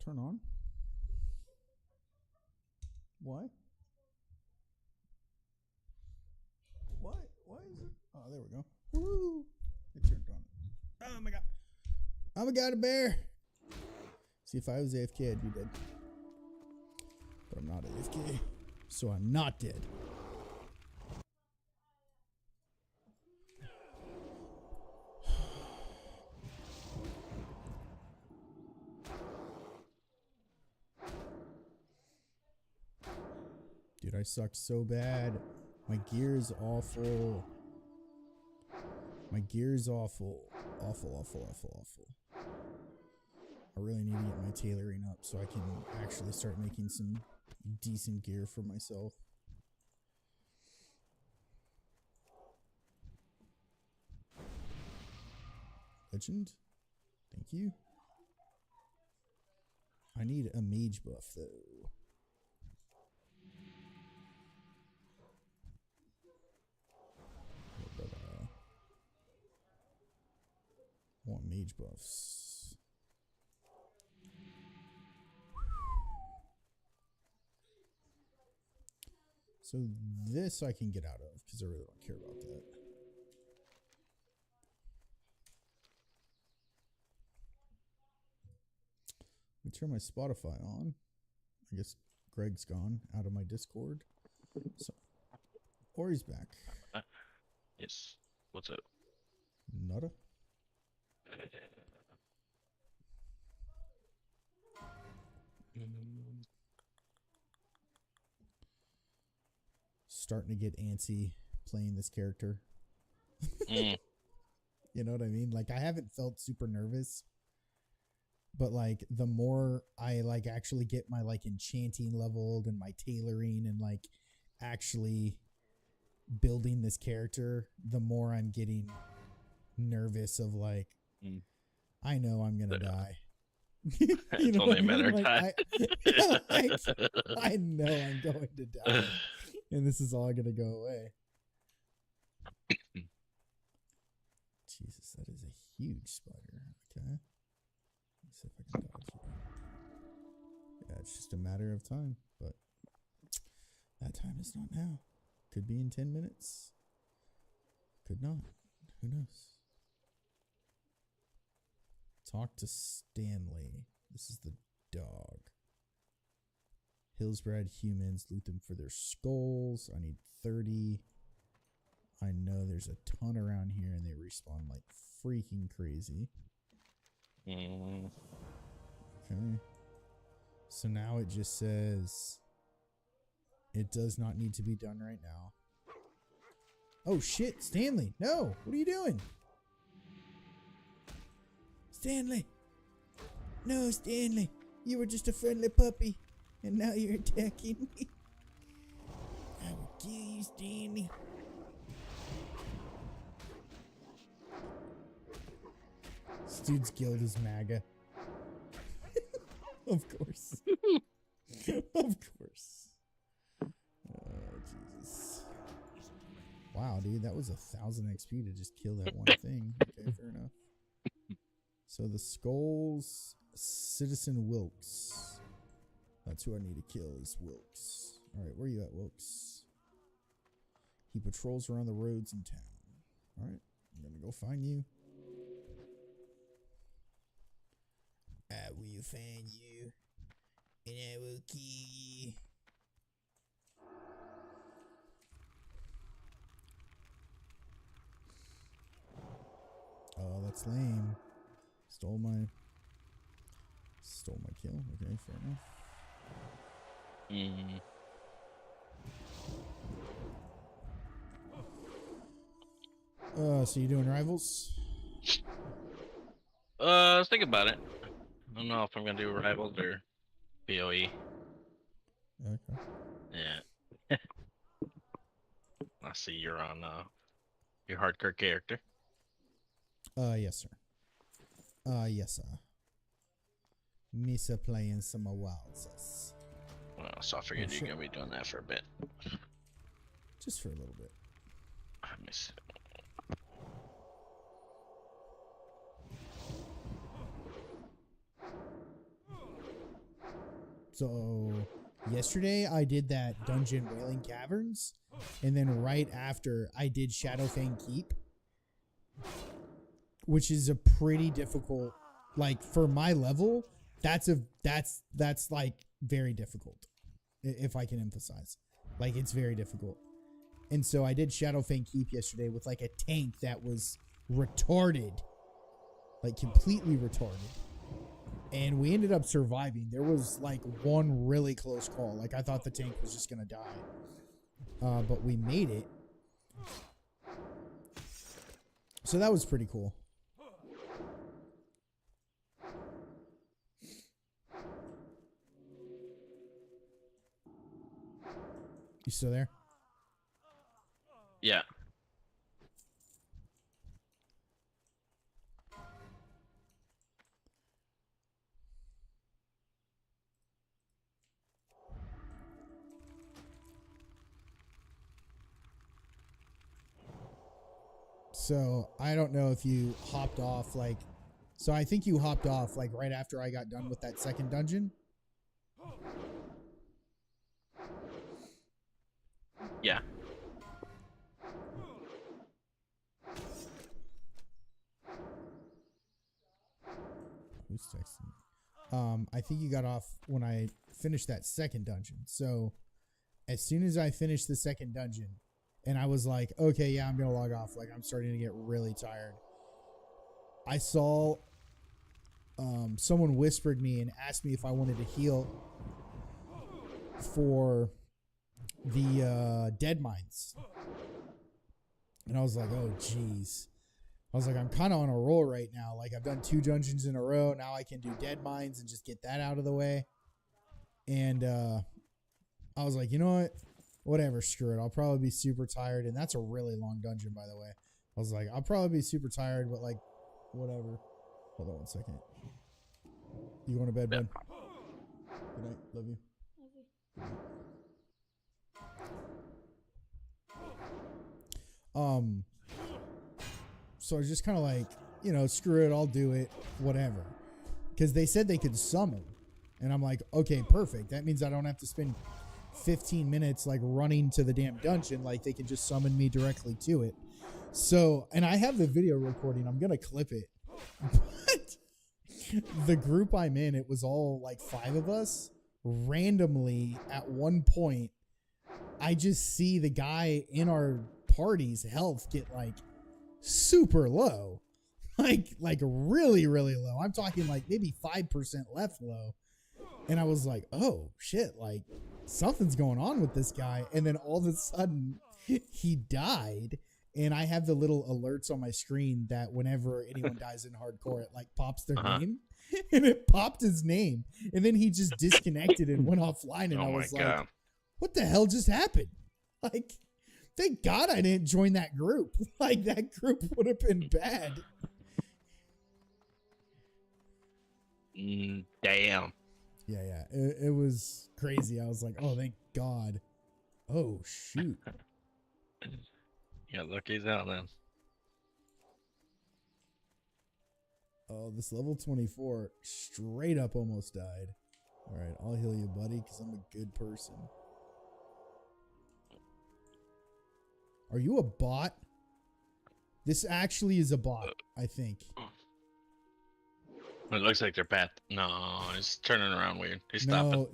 turn on? Why? Why? Why is it? Oh, there we go. Woo! It turned on. Oh my god. Oh my god, a bear! See, if I was AFK, I'd be dead. But I'm not AFK, so I'm not dead. Dude, I suck so bad. My gear is awful. My gear is awful. Awful, awful, awful, awful. I really need to get my tailoring up so I can actually start making some decent gear for myself. Legend? Thank you. I need a mage buff though. But, I want mage buffs. So this I can get out of because I really don't care about that. Let me turn my Spotify on. I guess Greg's gone out of my Discord. So, or he's back. Yes. What's up? Nada. Starting to get antsy playing this character. You know what I mean? Like, I haven't felt super nervous, but like the more I like actually get my like enchanting leveled and my tailoring and like actually building this character, the more I'm getting nervous of like, I know I'm gonna die. It's only a matter of time. I know I'm going to die, and this is all gonna go away. Jesus, that is a huge spider. Okay, let's see if I can dodge it. Yeah, it's just a matter of time, but that time is not now. Could be in 10 minutes. Could not. Who knows? Talk to Stanley. This is the dog. Hillsbred humans, loot them for their skulls. I need 30. I know there's a ton around here and they respawn like freaking crazy. Okay. So now it just says it does not need to be done right now. Oh shit, Stanley. No, what are you doing? Stanley! No, Stanley! You were just a friendly puppy, and now you're attacking me. I will kill you, Stanley. This dude's guild is MAGA. Of course. Of course. Oh, Jesus. Wow, dude, that was 1,000 XP to just kill that one thing. Okay, fair enough. So the skulls, Citizen Wilkes. That's who I need to kill is Wilkes. Alright, where are you at, Wilkes? He patrols around the roads in town. Alright, I'm gonna go find you. I will find you, and I will kill you. Oh, that's lame. Stole my kill. Okay, fair enough. So you doing rivals? Let's think about it. I don't know if I'm gonna do rivals or PoE. Okay. Yeah. I see you're on your hardcore character. Yes, sir. Yes, sir. Misa playing some wilds. Well, so I figured you're gonna be doing that for a bit. Just for a little bit. Let me see. So yesterday I did that dungeon Wailing Caverns, and then right after I did Shadowfang Keep, which is a pretty difficult, like for my level, that's like very difficult, if I can emphasize. Like it's very difficult. And so I did Shadowfang Keep yesterday with like a tank that was retarded. Like completely retarded. And we ended up surviving. There was like one really close call. Like I thought the tank was just gonna die. But we made it. So that was pretty cool. You still there? Yeah. So I don't know if you hopped off like, so I think you hopped off like right after I got done with that second dungeon. Yeah. Who's texting me? I think you got off when I finished that second dungeon. So as soon as I finished the second dungeon and I was like, okay, yeah, I'm going to log off. Like I'm starting to get really tired. I saw someone whispered me and asked me if I wanted to heal for the dead mines. And I was like, oh, geez. I was like, I'm kind of on a roll right now. Like, I've done 2 dungeons in a row. Now I can do dead mines and just get that out of the way. And I was like, you know what? Whatever, screw it. I'll probably be super tired. And that's a really long dungeon, by the way. I was like, I'll probably be super tired, but like, whatever. Hold on 1 second. You going to bed, bud? Good night. Love you. Good night. So I was just kind of like, you know, screw it, I'll do it, whatever. Because they said they could summon. And I'm like, okay, perfect. That means I don't have to spend 15 minutes like running to the damn dungeon. Like they can just summon me directly to it. So, and I have the video recording. I'm going to clip it. But the group I'm in, it was all like 5 of us. Randomly, at one point, I just see the guy in our party's health get like super low, like really low. I'm talking like maybe 5% left low. And I was like, oh shit, like something's going on with this guy. And then all of a sudden he died. And I have the little alerts on my screen that whenever anyone dies in hardcore, it like pops their name. And it popped his name. And then he just disconnected and went offline. And I was like, what the hell just happened? Like, thank God I didn't join that group. Like, that group would have been bad. Damn. Yeah. It was crazy. I was like, oh, thank God. Oh, shoot. Yeah, look, he's out then. Oh, this level 24 straight up almost died. All right, I'll heal you, buddy, because I'm a good person. Are you a bot? This actually is a bot, I think. It looks like they're bad. No, he's turning around weird. He's stopping. No,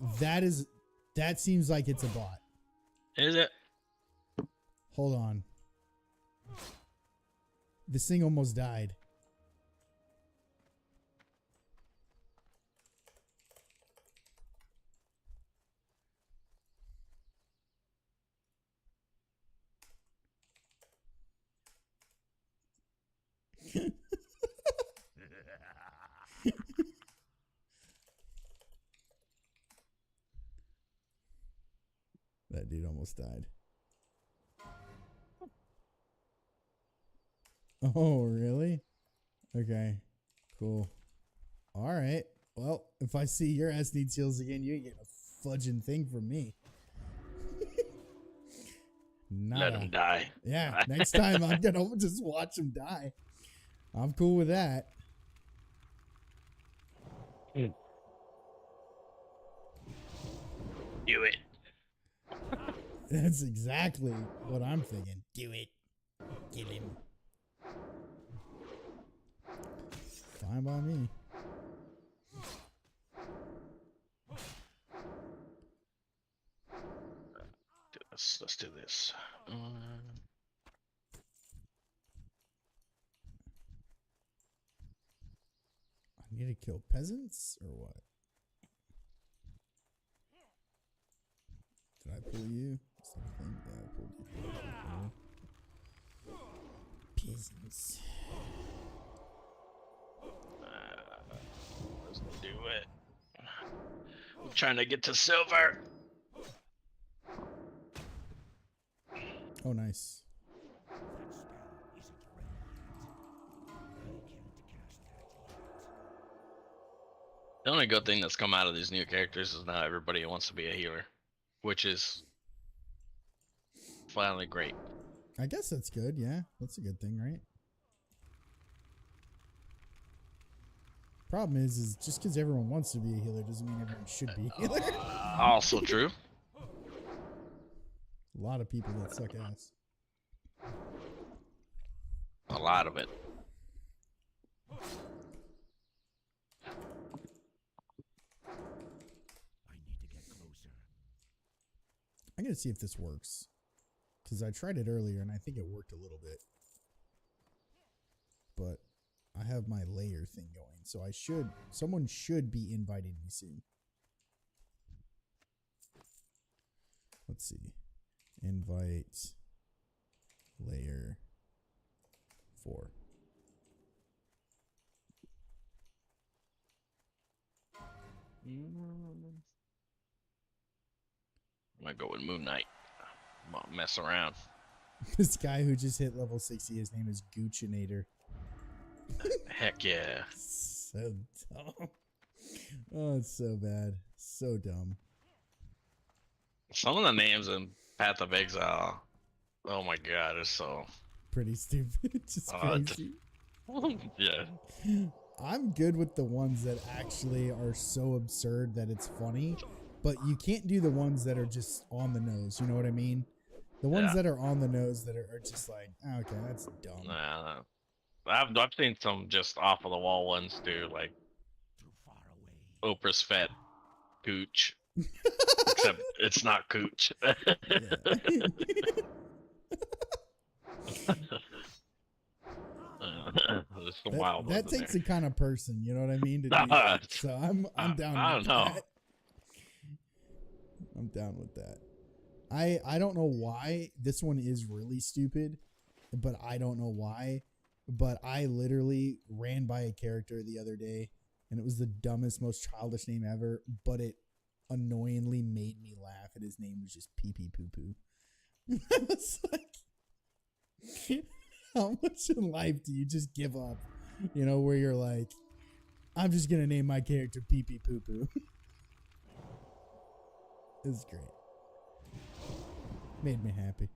that seems like it's a bot. Is it? Hold on. This thing almost died. That dude almost died. Oh, really? Okay. Cool. All right. Well, if I see your ass needs heals again, you ain't getting a fudging thing from me. Let him die. Yeah. Next time I'm going to just watch him die. I'm cool with that. Do it. That's exactly what I'm thinking. Do it. Kill him. Fine by me. Let's do this. I need to kill peasants or what? Did I pull you? Something? Yeah, I pulled you. Peasants. Let's do it. I'm trying to get to silver. Oh, nice. The only good thing that's come out of these new characters is now everybody wants to be a healer, which is finally great. I guess that's good. Yeah, that's a good thing, right? Problem is just because everyone wants to be a healer doesn't mean everyone should be a healer. Also true. A lot of people that suck ass. A lot of it. I'm gonna see if this works, because I tried it earlier and I think it worked a little bit, but I have my layer thing going, so someone should be inviting me soon. Let's see, invite layer 4. I might go with Moon Knight. I'm gonna mess around. This guy who just hit level 60, his name is Gucinator. Heck yeah. So dumb. Oh, it's so bad. So dumb. Some of the names in Path of Exile, oh my god, it's so Pretty stupid. Just crazy. yeah. I'm good with the ones that actually are so absurd that it's funny, but you can't do the ones that are just on the nose. You know what I mean? The ones that are on the nose that are just like, oh, okay, that's dumb. Nah, I've seen some just off of the wall ones too, like Oprah's fat cooch. Except it's not cooch. There's some wild that ones in takes there. a kind of person, you know what I mean? To do that. So I'm down. I don't know. That. I'm down with that. I don't know why this one is really stupid, but I don't know why. But I literally ran by a character the other day, and it was the dumbest, most childish name ever. But it annoyingly made me laugh, and his name was just Pee Pee Poo Poo. I was like, how much in life do you just give up? You know, where you're like, I'm just gonna name my character Pee Pee Poo Poo. It was great. Made me happy.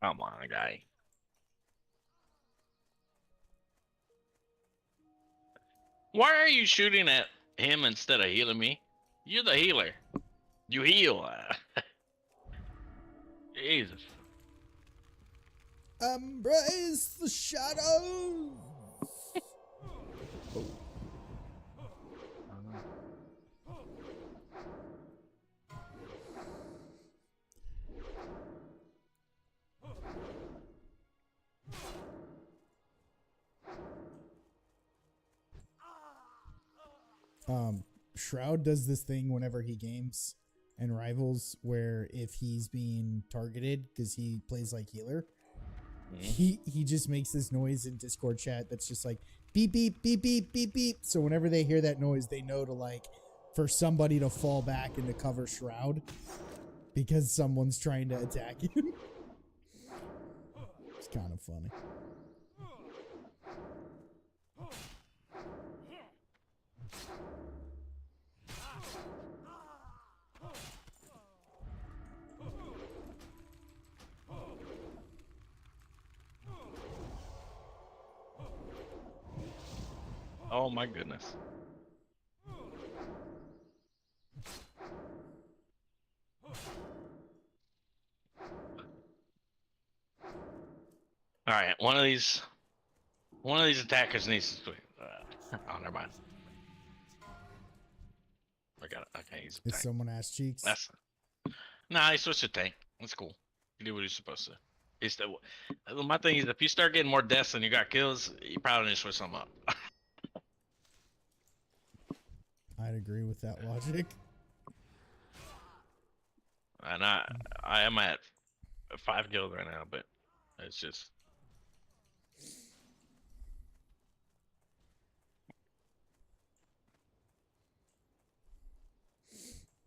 Come on, guy. Why are you shooting at him instead of healing me? You're the healer. You heal. Jesus. Embrace the shadows. Shroud does this thing whenever he games and rivals, where if he's being targeted because he plays like healer, he just makes this noise in Discord chat that's just like beep beep beep beep beep beep. So whenever they hear that noise, they know to like for somebody to fall back and to cover Shroud because someone's trying to attack him. It's kind of funny. Oh my goodness. All right, one of these attackers needs to swing. Oh, never mind. I got it. I can't use a Is tank. someone ass cheeks? That's nah. He switched to tank. That's cool. You do what you're supposed to. It's the my thing is if you start getting more deaths than you got kills, you probably need to switch something up. I'd agree with that logic. And I am at 5 kills right now, but it's just.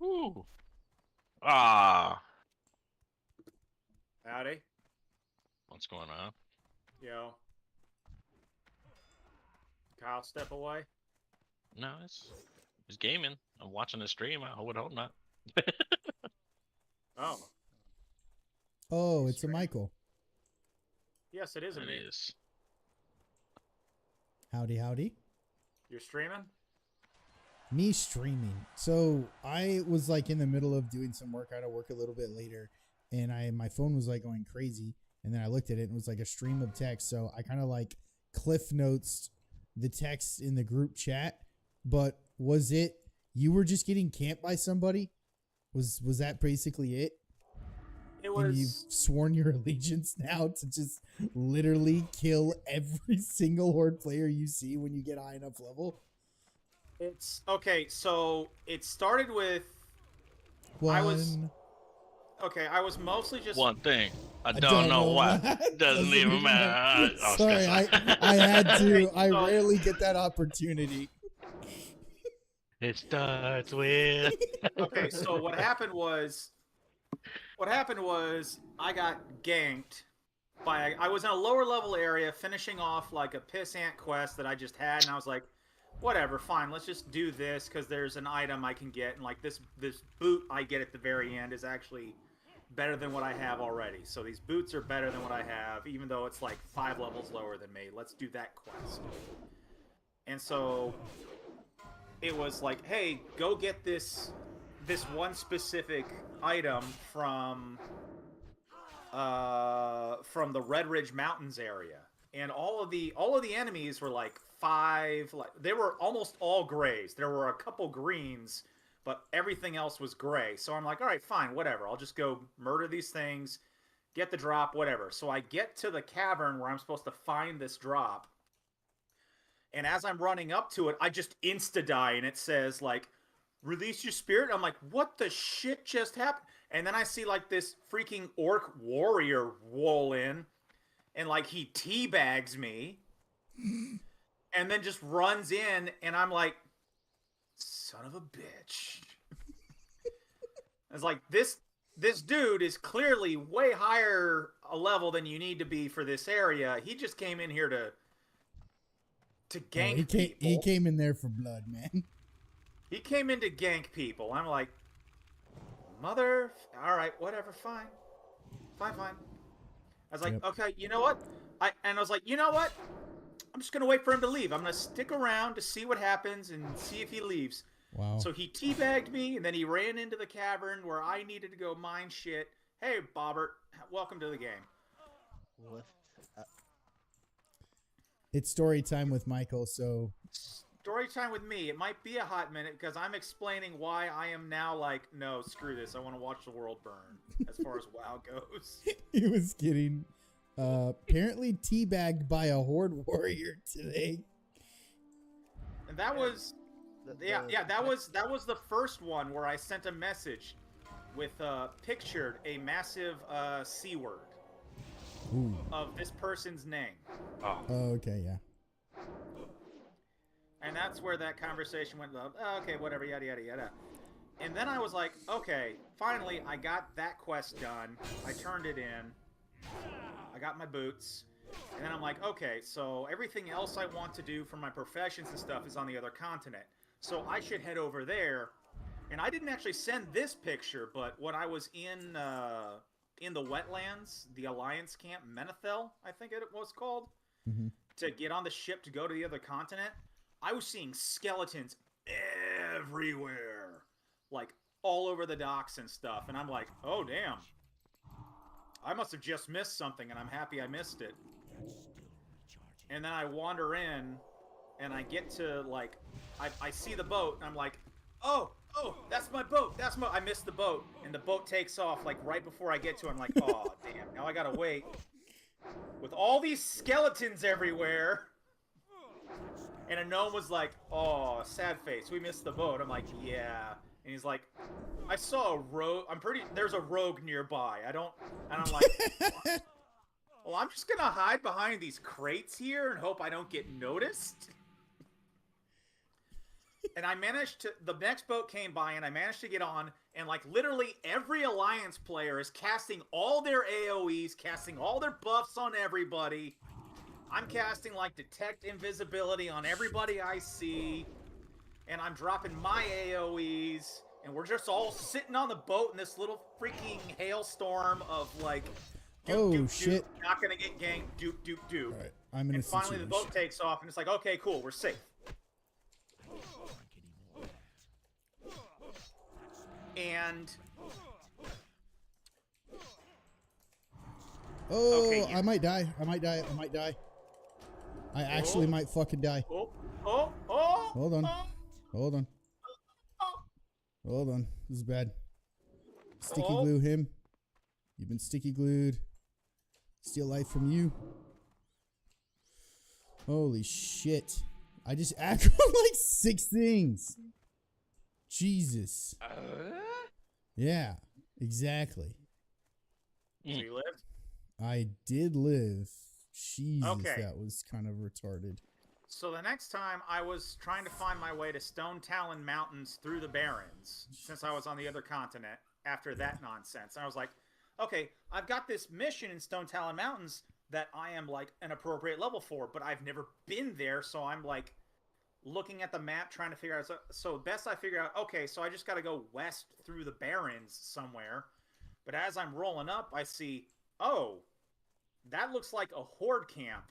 Ooh. Ah. Howdy. What's going on? Yo. Kyle, step away. No, it's gaming. I'm watching the stream. I would hope not. Oh. Oh, it's a Michael. Yes, it is a It me. is. Howdy, howdy. You're streaming? Me streaming. So I was like in the middle of doing some work. I had to work a little bit later, and my phone was like going crazy. And then I looked at it and it was like a stream of text. So I kind of like cliff notes the text in the group chat. But was it you were just getting camped by somebody? Was that basically it? It And you've was. sworn your allegiance now to just literally kill every single horde player you see when you get high enough level? It's okay. So it started with. One. I was mostly just. One thing. I don't know why. Doesn't even matter. Sorry, I had to. I rarely get that opportunity. It starts with. Okay, so what happened was I got ganked by. I was in a lower level area finishing off like a pissant quest that I just had, and I was like, whatever, fine, let's just do this because there's an item I can get, and like this boot I get at the very end is actually better than what I have already. So these boots are better than what I have, even though it's like 5 levels lower than me. Let's do that quest. And so it was like, hey, go get this one specific item from the Red Ridge Mountains area, and all of the enemies were like 5, like they were almost all grays. There were a couple greens, but everything else was gray. So I'm like, all right, fine, whatever. I'll just go murder these things, get the drop, whatever. So I get to the cavern where I'm supposed to find this drop, and as I'm running up to it, I just insta-die, and it says like, release your spirit. I'm like, what the shit just happened? And then I see like this freaking orc warrior roll in, and like he teabags me, and then just runs in, and I'm like, son of a bitch. It's like this dude is clearly way higher a level than you need to be for this area. He just came in here to gank people. He came in there for blood, man. He came in to gank people. I'm like, mother. All right, whatever. Fine. I was like, okay, you know what? I was like, you know what? I'm just gonna wait for him to leave. I'm gonna stick around to see what happens and see if he leaves. Wow. So he teabagged me, and then he ran into the cavern where I needed to go mine shit. Hey, Bobbert, welcome to the game. What? It's story time with Michael, so Story time with me. It might be a hot minute because I'm explaining why I am now like, no, screw this. I want to watch the world burn as far as WoW goes. he was getting apparently teabagged by a horde warrior today. And that was that was the first one where I sent a message with pictured a massive C word of this person's name. Oh. Oh, okay, yeah. And that's where that conversation went. Oh, okay, whatever, yada yada yada. And then I was like, okay, finally I got that quest done. I turned it in. I got my boots. And then I'm like, okay, so everything else I want to do for my professions and stuff is on the other continent. So I should head over there. And I didn't actually send this picture, but when I was in the wetlands, the Alliance camp, Menethel, I think it was called, to get on the ship to go to the other continent, I was seeing skeletons everywhere, like all over the docks and stuff. And I'm like, oh damn, I must have just missed something, and I'm happy I missed it. And then I wander in, and I get to, like, I see the boat, and I'm like, oh, that's my boat. I missed the boat, and the boat takes off, like, right before I get to it. I'm like, oh, damn, now I gotta wait. With all these skeletons everywhere. And a gnome was like, oh, sad face, we missed the boat. I'm like, yeah. And he's like, I saw a rogue, there's a rogue nearby. And I'm like, well, I'm just gonna hide behind these crates here and hope I don't get noticed. And I managed to, the next boat came by and I managed to get on, and like literally every Alliance player is casting all their AoEs, casting all their buffs on everybody. I'm casting like detect invisibility on everybody I see, and I'm dropping my AoEs, and we're just all sitting on the boat in this little freaking hailstorm of like, shit, not gonna get ganked, doop. All right, I'm in and a finally situation. the boat takes off, and it's like, okay, cool, we're safe. And okay, okay, I might die. I actually might fucking die. Hold on. Hold on. This is bad. Sticky glue him. You've been sticky glued. Steal life from you. Holy shit. I just aggro like 6 things. Jesus. Yeah, exactly. So you lived? I did live. Jesus, Okay. that was kind of retarded. So the next time I was trying to find my way to Stone Talon Mountains through the Barrens, since I was on the other continent after that nonsense. And I was like, okay, I've got this mission in Stone Talon Mountains that I am like an appropriate level for, but I've never been there, so I'm like looking at the map trying to figure out. So best I figure out, okay, so I just got to go west through the Barrens somewhere. But as I'm rolling up, I see, oh, that looks like a horde camp.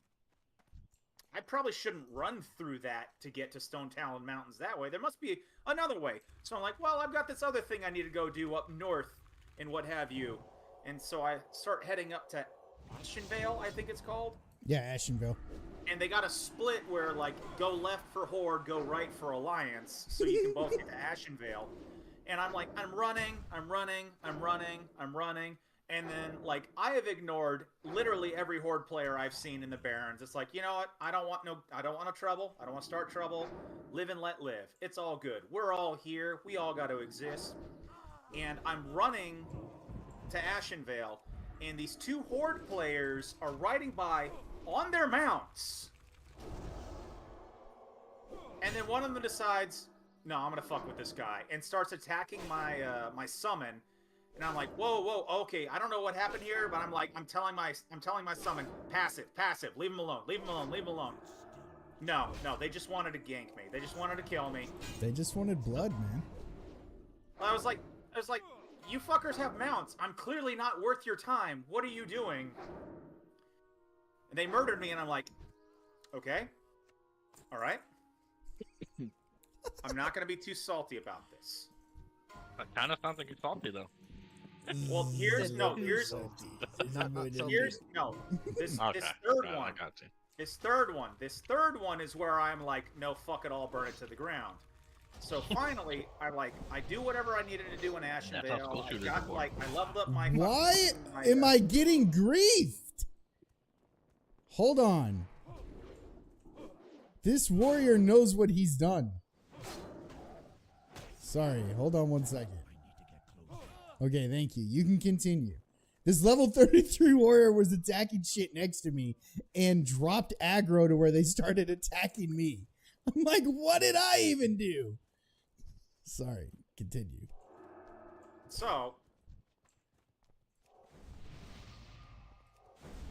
I probably shouldn't run through that to get to Stone Talon Mountains that way. There must be another way. So I'm like, well, I've got this other thing I need to go do up north and what have you. And so I start heading up to Ashenvale, I think it's called. Yeah, Ashenvale. And they got a split where, like, go left for Horde, go right for Alliance, so you can both get to Ashenvale. And I'm like, I'm running, and then, like, I have ignored literally every Horde player I've seen in the Barrens. It's like, you know what? I don't want no trouble. I don't want to start trouble. Live and let live. It's all good. We're all here. We all got to exist. And I'm running to Ashenvale, and these 2 Horde players are riding by on their mounts. And then one of them decides, no, I'm gonna fuck with this guy, and starts attacking my my summon. And I'm like, whoa, okay, I don't know what happened here, but I'm telling my summon, passive, leave him alone. No, they just wanted to gank me. They just wanted to kill me. They just wanted blood, man. I was like, you fuckers have mounts. I'm clearly not worth your time. What are you doing? And they murdered me, and I'm like, okay, all right. I'm not gonna be too salty about this. That kind of sounds like you're salty though. Well, here's this third Right, one. I got you. This third one is where I'm like, no, fuck it all, burn it to the ground. So finally, I do whatever I needed to do in Ashenvale. I leveled up my. Why am I getting griefed? Hold on. This warrior knows what he's done. Sorry, hold on one second. Okay, thank you. You can continue. This level 33 warrior was attacking shit next to me and dropped aggro to where they started attacking me. I'm like, what did I even do? Sorry, continue. So,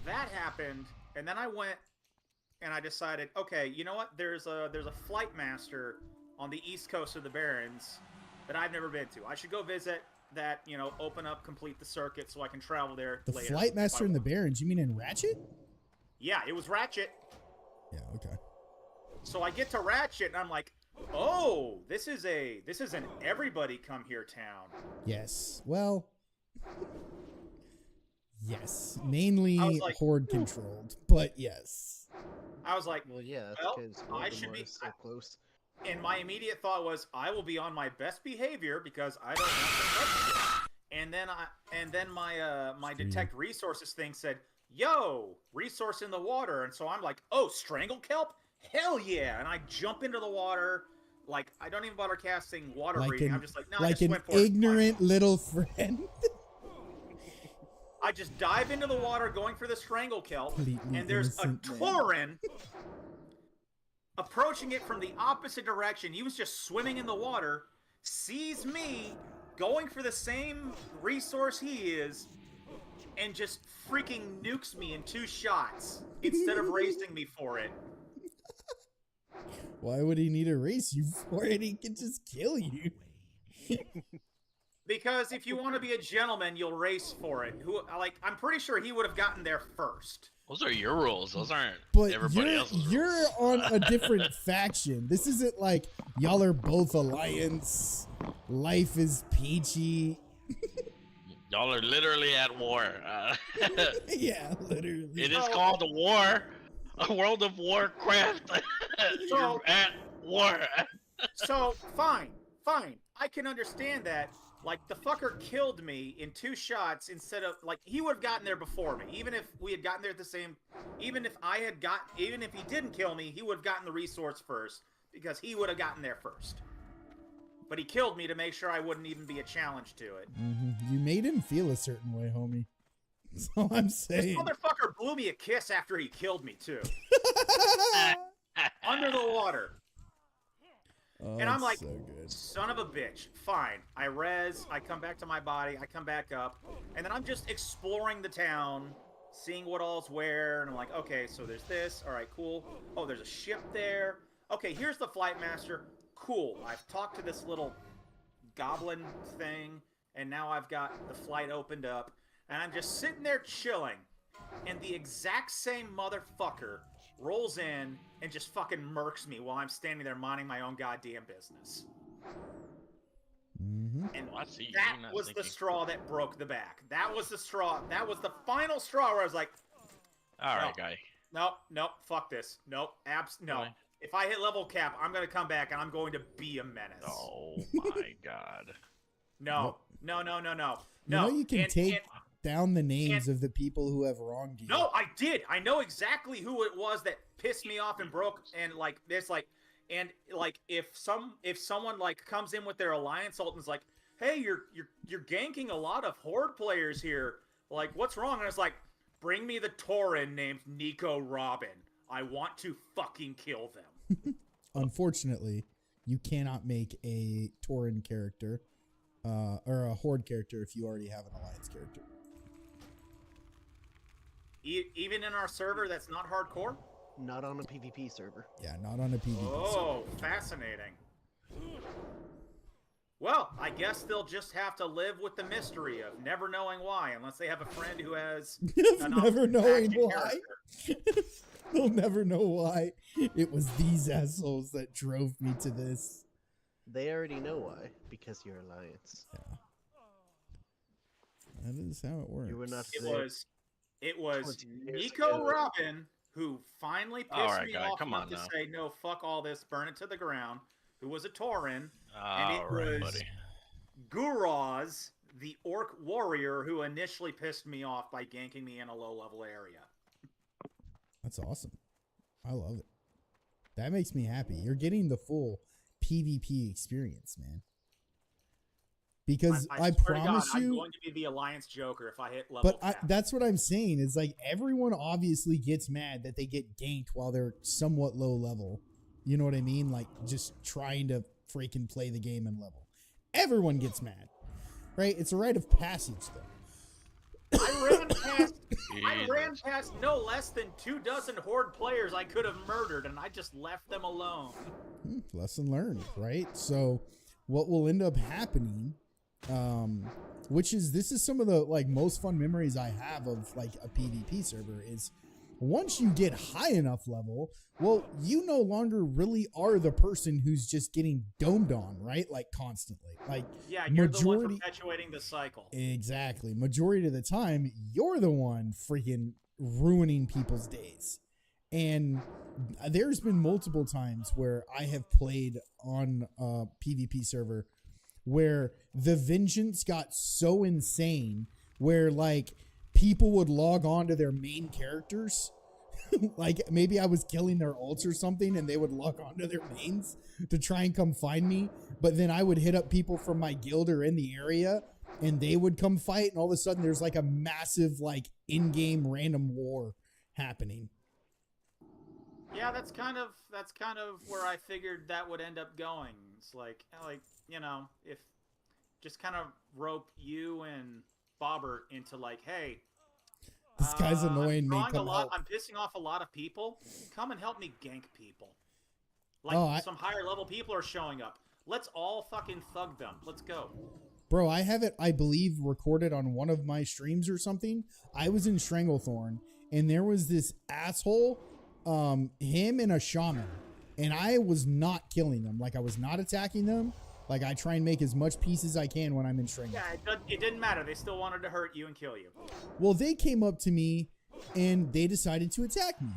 that happened, and then I went and I decided, okay, you know what? There's a flight master on the east coast of the Barrens that I've never been to. I should go visit that, open up, complete the circuit so I can travel there The later. flight master in the Barrens, you mean in Ratchet? Yeah, it was Ratchet. Yeah, okay. So I get to Ratchet and I'm like, oh, this is an everybody come here town. Yes. Well, yes. Mainly like, horde controlled, but yes. I was like, Well, yeah, well, because I should be so close. And my immediate thought was, I will be on my best behavior because I don't want to touch it. And then my detect resources thing said, "Yo, resource in the water," and so I'm like, "Oh, strangle kelp? Hell yeah!" And I jump into the water, like I don't even bother casting water breathing. I'm just like, no, I like just an went for it. ignorant little friend. I just dive into the water, going for the strangle kelp, Completely and there's a innocent man. tauren approaching it from the opposite direction. He was just swimming in the water, sees me going for the same resource he is, and just freaking nukes me in 2 shots instead of racing me for it. Why would he need to race you for it? He can just kill you. Because if you want to be a gentleman, you'll race for it. I'm pretty sure he would have gotten there first. Those are your rules. Those aren't But everybody else's you're rules. on a different faction. This isn't like y'all are both alliance. Life is peachy. Y'all are literally at war. Yeah, literally. It is called a war. A World of Warcraft. You're at war. So, fine. I can understand that. Like, the fucker killed me in 2 shots instead of, like, he would have gotten there before me. Even if we had gotten there at the same, even if he didn't kill me, he would have gotten the resource first because he would have gotten there first. But he killed me to make sure I wouldn't even be a challenge to it. Mm-hmm. You made him feel a certain way, homie. That's all I'm saying. This motherfucker blew me a kiss after he killed me, too. Under the water. Oh, And I'm like, so good. son of a bitch. Fine. I res, I come back to my body, I come back up, and then I'm just exploring the town, seeing what all's where, and I'm like, okay, so there's this, alright, cool. Oh, there's a ship there. Okay, here's the flight master. Cool. I've talked to this little goblin thing, and now I've got the flight opened up, and I'm just sitting there chilling, and the exact same motherfucker rolls in and just fucking murks me while I'm standing there minding my own goddamn business. Mm-hmm. And I see. that was the straw that broke the back. That was the straw. That was the final straw where I was like, All right, guy. nope, fuck this. Nope, no. Really? If I hit level cap, I'm going to come back and I'm going to be a menace. Oh my god. No. You know you can take down the names of the people who have wronged you. No, I did. I know exactly who it was that pissed me off and broke. And like this, like, and like if someone like comes in with their alliance ult and is like, "Hey, you're ganking a lot of horde players here. Like, what's wrong?" And it's like, "Bring me the tauren named Nico Robin. I want to fucking kill them." Unfortunately, you cannot make a tauren character or a horde character if you already have an alliance character. Even in our server that's not hardcore? Not on a PvP server. Yeah, not on a PvP Oh, server. fascinating. Well, I guess they'll just have to live with the mystery of never knowing why, unless they have a friend who has an Never knowing faction why. character. They'll never know why. It was these assholes that drove me to this. They already know why, because you're alliance. Yeah. That is how it works. You were not It was 20 years Nico ago. Robin who finally pissed All right, me guy, off come enough on to now. say, "No, fuck all this, burn it to the ground," who was a tauren. All right, was buddy. Guraz, the orc warrior, who initially pissed me off by ganking me in a low-level area. That's awesome. I love it. That makes me happy. You're getting the full PvP experience, man. Because I swear to promise God, I'm you, going to be the Alliance Joker if I hit level but cap. that's what I'm saying is like everyone obviously gets mad that they get ganked while they're somewhat low level. You know what I mean? Like just trying to freaking play the game and level. Everyone gets mad, right? It's a rite of passage, though. I ran past no less than 24 horde players I could have murdered, and I just left them alone. Lesson learned, right? So what will end up happening, which is, this is some of the like most fun memories I have of like a PvP server, is once you get high enough level, well, you no longer really are the person who's just getting domed on, right? Like constantly. Like, yeah, you're the one perpetuating the cycle. Exactly. Majority of the time, you're the one freaking ruining people's days. And there's been multiple times where I have played on a PvP server where the vengeance got so insane where like people would log on to their main characters. Like maybe I was killing their ults or something and they would log on to their mains to try and come find me. But then I would hit up people from my guild or in the area and they would come fight. And all of a sudden there's like a massive like in-game random war happening. Yeah, that's kind of where I figured that would end up going. It's like you know, if just kind of rope you and Bobbert into like, hey, this guy's annoying me. I'm pissing off a lot of people. Come and help me gank people. Like some higher level people are showing up. Let's all fucking thug them. Let's go. Bro, I have it, I believe, recorded on one of my streams or something. I was in Stranglethorn, and there was this asshole, him and a shaman, and I was not killing them. Like, I was not attacking them. Like, I try and make as much peace as I can when I'm in Stranglethorn. Yeah, it didn't matter. They still wanted to hurt you and kill you. Well, they came up to me, and they decided to attack me.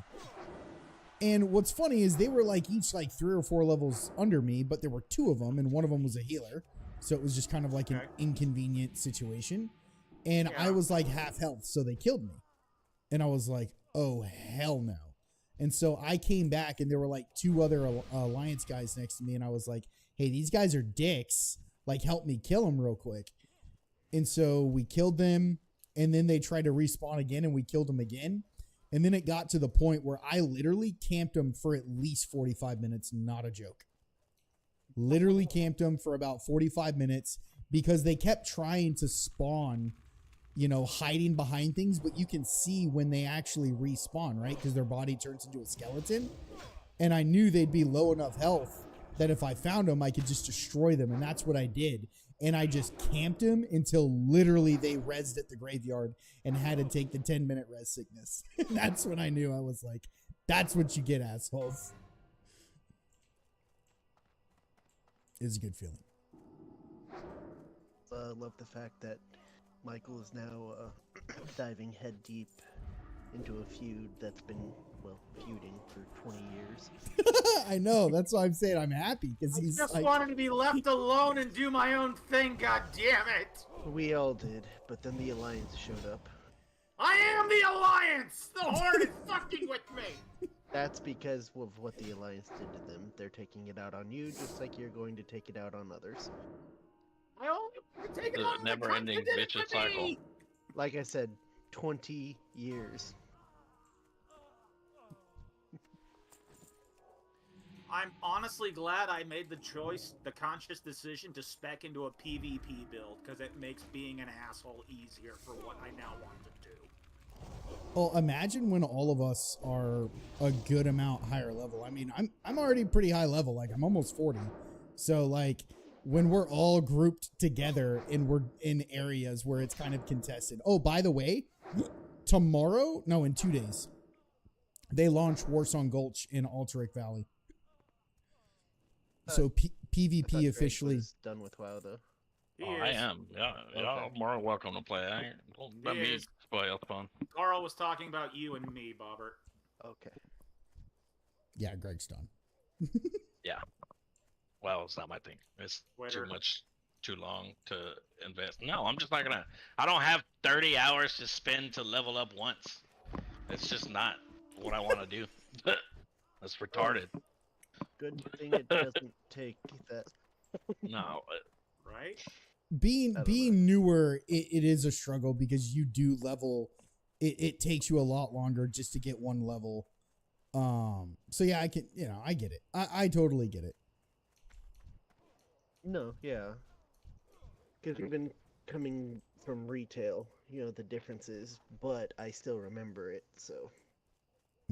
And what's funny is they were, like, each, like, 3 or 4 levels under me, but there were 2 of them, and one of them was a healer. So it was just kind of like an inconvenient situation. And I was, like, half health, so they killed me. And I was like, oh, hell no. And so I came back, and there were, like, 2 other Alliance guys next to me, and I was like, hey, these guys are dicks. Like, help me kill them real quick. And so we killed them, and then they tried to respawn again, and we killed them again. And then it got to the point where I literally camped them for at least 45 minutes, not a joke. Literally camped them for about 45 minutes because they kept trying to spawn, you know, hiding behind things, but you can see when they actually respawn, right? Because their body turns into a skeleton. And I knew they'd be low enough health that if I found them, I could just destroy them. And that's what I did. And I just camped them until literally they rezzed at the graveyard and had to take the 10-minute res sickness. That's when I knew. I was like, that's what you get, assholes. It's a good feeling. I love the fact that Michael is now diving head deep into a feud that's been, well, feuding for 20 years. I know. That's why I'm saying I'm happy because he's just like, wanted to be left alone and do my own thing. God damn it! We all did, but then the Alliance showed up. I am the Alliance. The Horde is fucking with me. That's because of what the Alliance did to them. They're taking it out on you, just like you're going to take it out on others. I only take it out on never-ending the vicious cycle. Like I said, 20 years. I'm honestly glad I made the conscious decision to spec into a PvP build, because it makes being an asshole easier for what I now want to do. well, imagine when all of us are a good amount higher level. I mean, I'm already pretty high level. Like, I'm almost 40. So, like, when we're all grouped together and we're in areas where it's kind of contested. Oh, by the way, in 2 days, they launch Warsong Gulch in Alterac Valley. So PvP officially done with WoW, though. I am. Yeah, y'all Okay. more welcome to play. Don't let me spoil fun. Carl was talking about you and me, Bobbert. Okay. Yeah, Greg's done. Yeah. Well, it's not my thing. It's Twitter. too long to invest. No, I'm just not gonna. I don't have 30 hours to spend to level up once. It's just not what I want to do. That's retarded. Good thing it doesn't take that. No. Right? Being newer, it is a struggle because you do level. It takes you a lot longer just to get one level. So yeah, I get it. I totally get it. No, yeah. Because we've been coming from retail, the differences, but I still remember it, so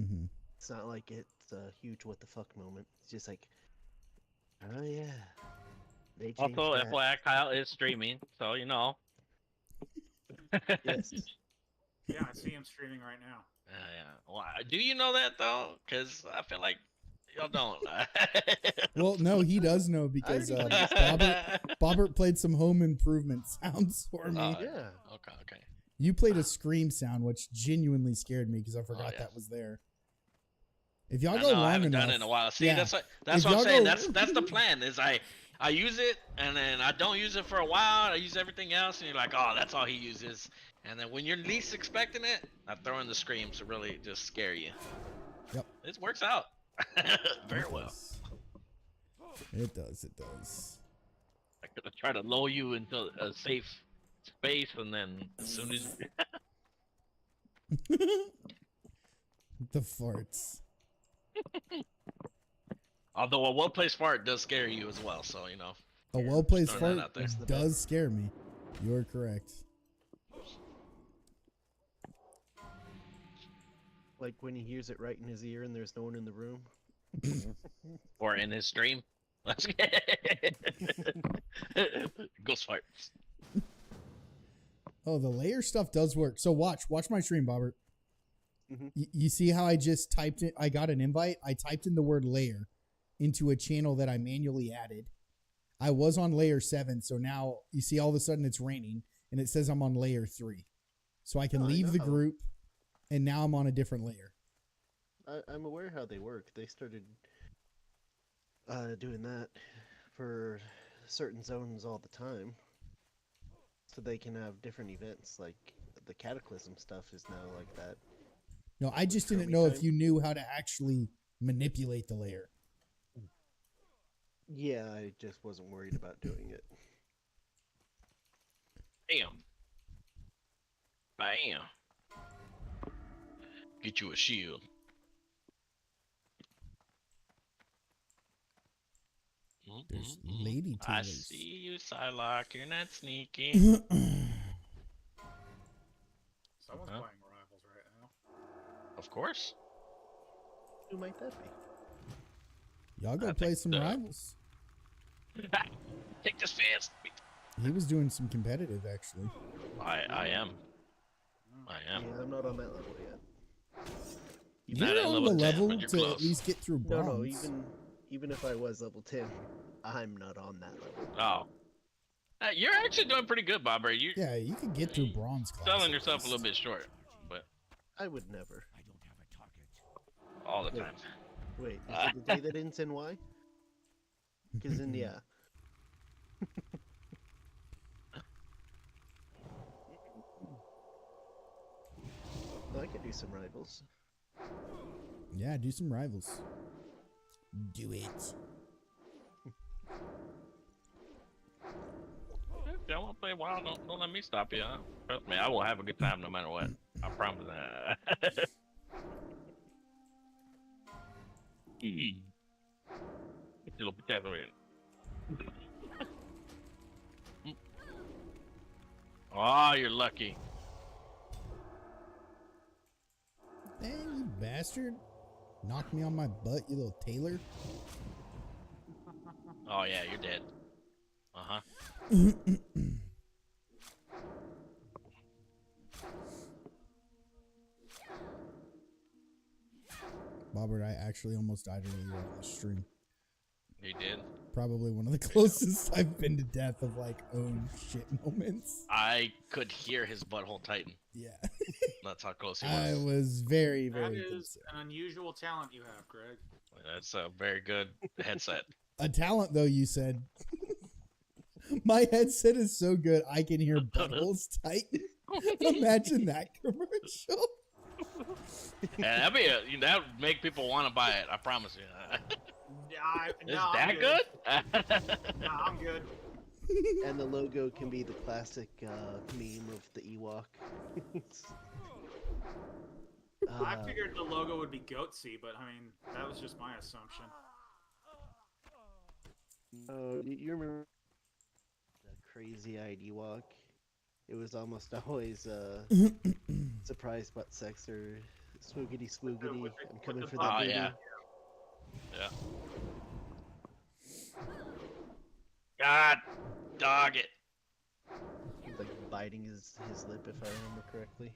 Mm-hmm. it's not like it's a huge what the fuck moment. It's just like, oh yeah, they changed Also, that. FYI, Kyle is streaming, so you know. Yes. Yeah, I see him streaming right now. Yeah. Well, do you know that though? Because I feel like y'all don't. Well, no, he does know because Bobbert played some home improvement sounds for me. Yeah. Okay. You played a scream sound, which genuinely scared me because I forgot yeah. that was there. If y'all I go know, I long haven't enough, done it in a while. See, yeah. that's what If I'm y'all saying. go- That's the plan. Is I use it and then I don't use it for a while. I use everything else, and you're like, oh, that's all he uses. And then when you're least expecting it, I throw in the screams to really just scare you. Yep. It works out very It well. does. It does. It does. I could try to lull you into a safe space, and then as soon as The farts. although a well-placed fart does scare you as well, so you know. A well-placed throwing that fart out there. does scare me. You're correct. Like when he hears it right in his ear and there's no one in the room. Or in his stream. Ghost farts. Oh, the layer stuff does work. So watch my stream, Bobbert. Mhm. You see how I just typed it? I got an invite. I typed in the word layer into a channel that I manually added. I was on layer 7, so now you see all of a sudden it's raining and it says I'm on layer 3. So I can Oh, I leave the know. group and now I'm on a different layer. I'm aware how they work. They started doing that for certain zones all the time. So they can have different events, like the Cataclysm stuff is now like that. No, I just Show didn't me know if time. you knew how to actually manipulate the layer. Yeah, I just wasn't worried about doing it. Bam. Bam. Get you a shield. There's lady I tailors. see you, Psylocke. You're not sneaky. Someone's Huh? playing Rivals right now. Of course. Who might that be? Y'all go I play think some the- rivals. Take this fast. He was doing some competitive, actually. I am. Yeah, I'm not on that level yet. Not You're at on level the 10, level but you're to close. at least get through bronze. No, even if I was level 10, I'm not on that level. Oh. You're actually doing pretty good, Bobber. You're Yeah, you could get through bronze class. selling at yourself a least. little bit short, but I would never. all the Wait. time. Wait, is it the day that ends in Y? Because then, yeah. No, I could do some rivals. Yeah, do some rivals. Do it. If y'all want to play wild, don't let me stop you. Trust me, I will have a good time no matter what. I promise that. Little potato in. Oh, you're lucky. Dang, you bastard. Knocked me on my butt, you little tailor. Oh yeah, you're dead. Uh-huh. Bobbert, I actually almost died earlier on the stream. You did. Probably one of the closest I've been to death of like, oh shit moments. I could hear his butthole tighten. Yeah. That's how close he I was. was very, That very is close. an unusual talent you have, Greg. That's a very good headset. A talent, though, you said. My headset is so good, I can hear buttholes tighten. Imagine that commercial. And that would make people want to buy it. I promise you. Is No, that I'm good? No, I'm good. And the logo can be the classic meme of the Ewok. I figured the logo would be goatsy, but I mean, that was just my assumption. Oh, you remember the crazy-eyed Ewok? it was almost always surprise butt sex or swoogity swoogity. I'm coming for that Oh, booty. yeah. Yeah. God, dog it. Like biting his lip, if I remember correctly.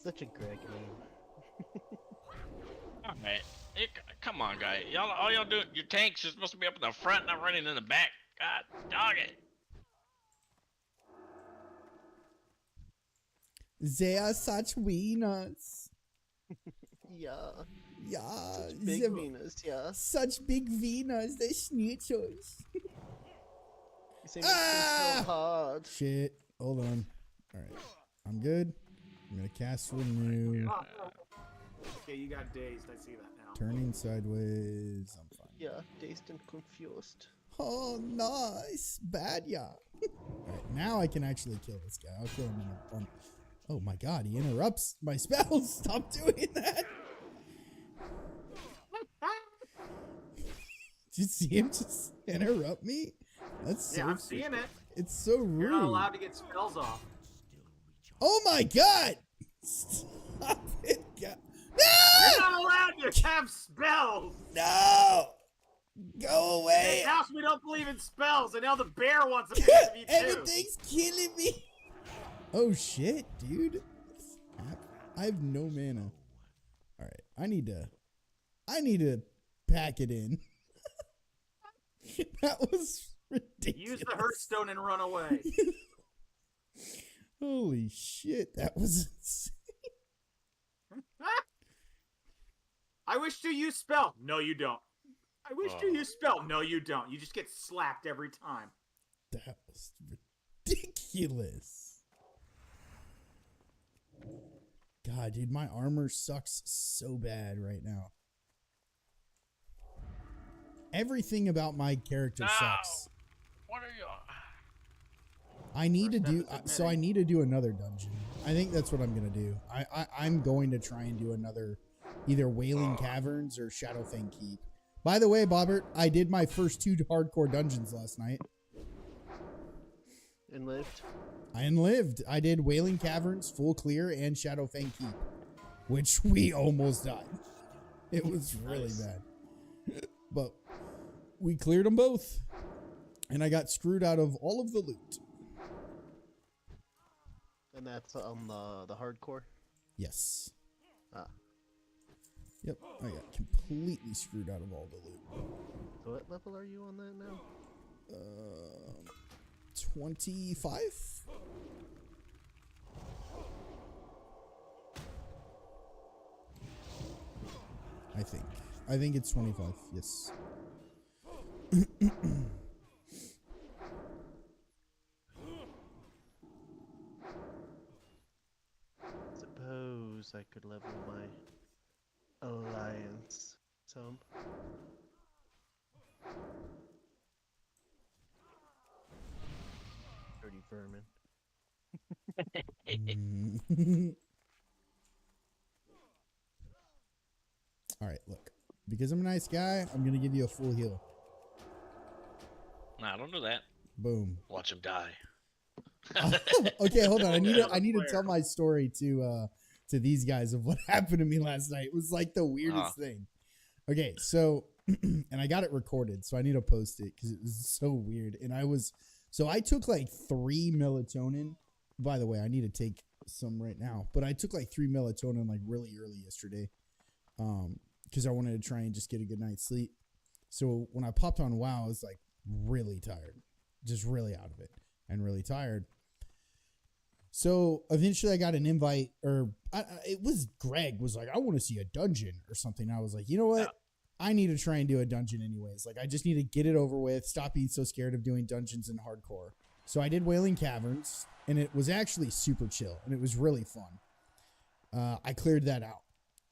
Such a Greg name. All right. Come on, guy. Y'all, all y'all do, your tanks are supposed to be up in the front, not running in the back. God, dog it. They are such wieners. Yeah. Yeah. Such big they- Venus, yeah. Such big wieners. They schnitzels. You say makes them so hard. Shit. Hold on. All right. I'm good. I'm going to cast renew. Okay, you got dazed. I see that now. Turning sideways. I'm fine. Yeah, dazed and confused. Oh, nice. Bad, yeah. Alright, now I can actually kill this guy. I'll kill him in a bump. Oh my god, he interrupts my spells. Stop doing that. Did you see him just interrupt me? That's so Yeah, I'm seeing it. It's so rude. You're not allowed to get spells off. Oh my god! Stop it, God. You're No! not allowed to have spells. No! Go In away! this house, we don't believe in spells, and now the bear wants a piece of you too. Everything's killing me. Oh shit, dude. I have no mana. Alright, I need to pack it in. That was ridiculous. Use the Hearthstone and run away. Holy shit, that was insane. I wish to use spell. No, you don't. I wish to Oh. use spell. No, you don't. You just get slapped every time. That was ridiculous. God, dude, my armor sucks so bad right now. Everything about my character No. sucks. What are you? I need to do First so. I need to do another dungeon. I think that's what I'm gonna do. I'm going to try and do another, either Wailing Caverns or Shadowfang Keep. By the way, Bobbert, I did my first 2 hardcore dungeons last night. And lived. I lived. I did Wailing Caverns, full clear, and Shadowfang Keep, which we almost died. It was really bad, but we cleared them both, and I got screwed out of all of the loot. And that's on the hardcore. Yes. Ah. Yep. I got completely screwed out of all the loot. So what level are you on that now? 25? I think it's 25. Yes. Suppose I could level my alliance some. Dirty vermin. All right, look. Because I'm a nice guy, I'm going to give you a full heal. Nah, don't do that. Boom. Watch him die. Okay, hold on. I need to tell my story to these guys of what happened to me last night. It was like the weirdest thing. Okay, so and I got it recorded, so I need to post it because it was so weird. And I took like 3 melatonin. By the way, I need to take some right now, but I took like 3 melatonin like really early yesterday, because I wanted to try and just get a good night's sleep. So when I popped on WoW, I was like really tired, just really out of it and really tired. So eventually I got an invite, or it was Greg was like, I want to see a dungeon or something. I was like, you know what? Yeah. I need to try and do a dungeon anyways. Like, I just need to get it over with. Stop being so scared of doing dungeons in hardcore. So I did Wailing Caverns, and it was actually super chill, and it was really fun. I cleared that out,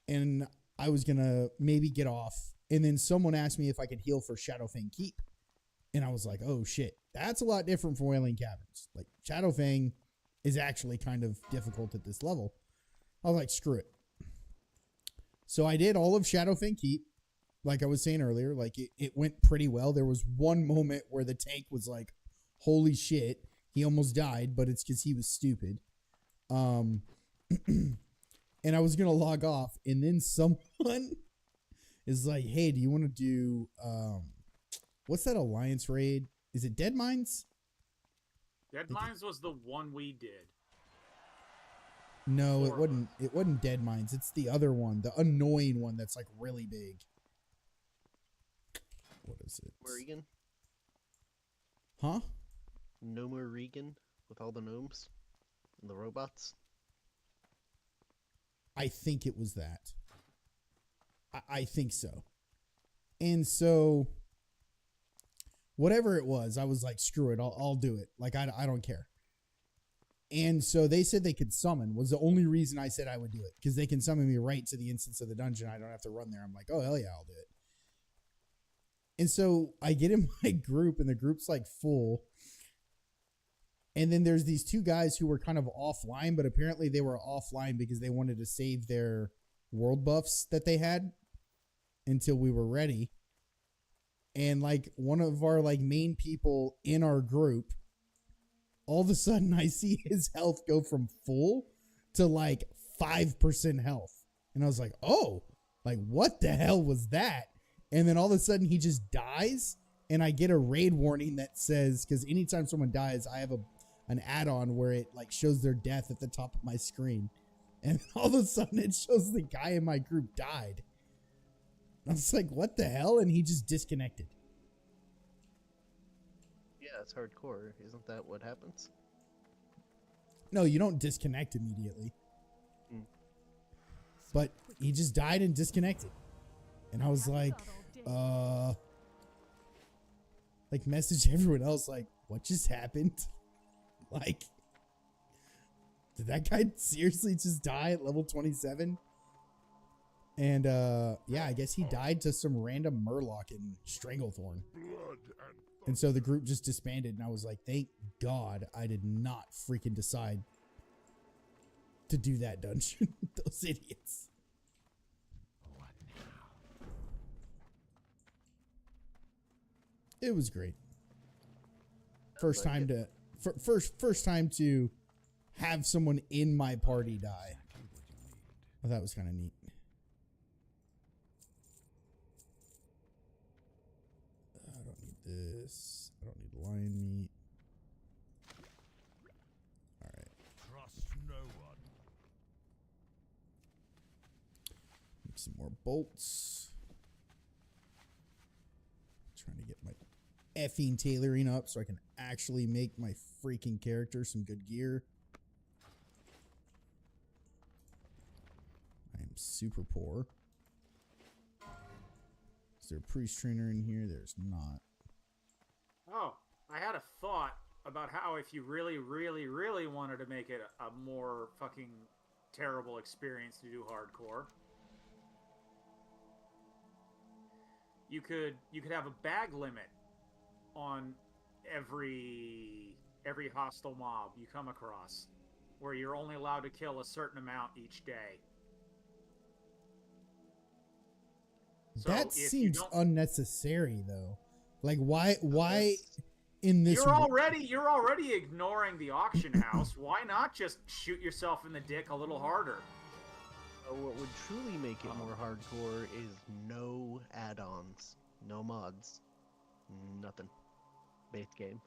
and I was going to maybe get off, and then someone asked me if I could heal for Shadowfang Keep, and I was like, oh shit, that's a lot different from Wailing Caverns. Like, Shadowfang is actually kind of difficult at this level. I was like, screw it. So I did all of Shadowfang Keep, like I was saying earlier, like it went pretty well. There was one moment where the tank was like, holy shit, he almost died, but it's because he was stupid. And I was going to log off, and then someone is like, hey, do you want to do, what's that Alliance raid? Is it Dead Mines? Dead Mines was the one we did. No, it wasn't Dead Mines. It's the other one, the annoying one that's like really big. What is it? Regan? Huh? No more Regan with all the gnomes and the robots? I think it was that. I think so. And so, whatever it was, I was like, screw it, I'll do it. Like, I don't care. And so they said they could summon, was the only reason I said I would do it. Because they can summon me right to the instance of the dungeon. I don't have to run there. I'm like, oh, hell yeah, I'll do it. And so I get in my group, and the group's like full. And then there's these two guys who were kind of offline, but apparently they were offline because they wanted to save their world buffs that they had until we were ready. And like one of our like main people in our group, all of a sudden I see his health go from full to like 5% health. And I was like, oh, like what the hell was that? And then all of a sudden he just dies, and I get a raid warning that says, because anytime someone dies, I have an add-on where it like shows their death at the top of my screen. And all of a sudden it shows the guy in my group died. I was like, what the hell? And he just disconnected. Yeah, it's hardcore. Isn't that what happens? No, you don't disconnect immediately. Mm. But he just died and disconnected. And I was like, message everyone else, like, what just happened? Like, did that guy seriously just die at level 27? And, yeah, I guess he died to some random Murloc in Stranglethorn. And so the group just disbanded, and I was like, thank God I did not freaking decide to do that dungeon. Those idiots. It was great. First time to have someone in my party die. Well, that was kind of neat. I don't need this. I don't need lion meat. All right. Trust no one. Make some more bolts. Trying to get my effing tailoring up so I can actually make my freaking character some good gear. I am super poor. Is there a priest trainer in here? There's not. Oh, I had a thought about how if you really, really, really wanted to make it a more fucking terrible experience to do hardcore, you could have a bag limit on every hostile mob you come across, where you're only allowed to kill a certain amount each day. So that seems unnecessary, though. Like, why in this? You're already ignoring the auction house. Why not just shoot yourself in the dick a little harder? What would truly make it more hardcore is no add-ons, no mods, nothing. Base game.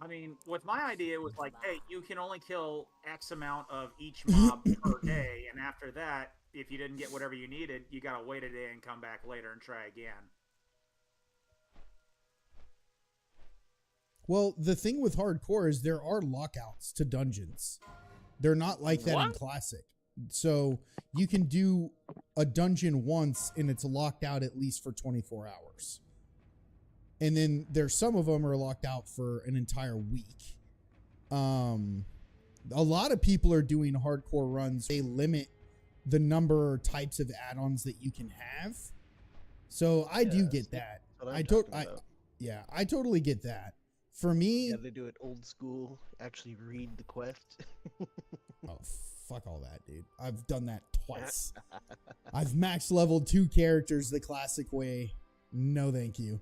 I mean, with my idea, it was like, hey, you can only kill X amount of each mob per day, and after that, if you didn't get whatever you needed, you gotta wait a day and come back later and try again. Well, the thing with hardcore is there are lockouts to dungeons. They're not like that in Classic. So you can do a dungeon once and it's locked out at least for 24 hours. And then there's some of them are locked out for an entire week. A lot of people are doing hardcore runs. They limit the number or types of add-ons that you can have. So I do get that. I totally get that. For me, yeah, they do it old school. Actually read the quest. Oh, fuck all that, dude. I've done that twice. I've max leveled 2 characters the classic way. No, thank you.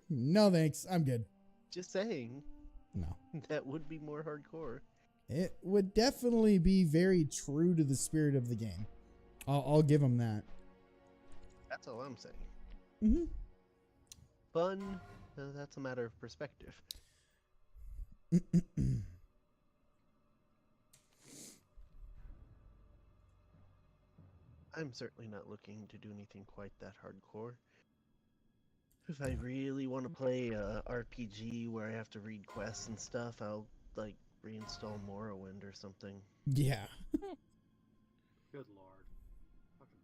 No, thanks. I'm good. Just saying. No. That would be more hardcore. It would definitely be very true to the spirit of the game. I'll give them that. That's all I'm saying. Mm-hmm. Fun, that's a matter of perspective. I'm certainly not looking to do anything quite that hardcore. If I really want to play a RPG where I have to read quests and stuff, I'll like reinstall Morrowind or something. Yeah. Good lord. Fucking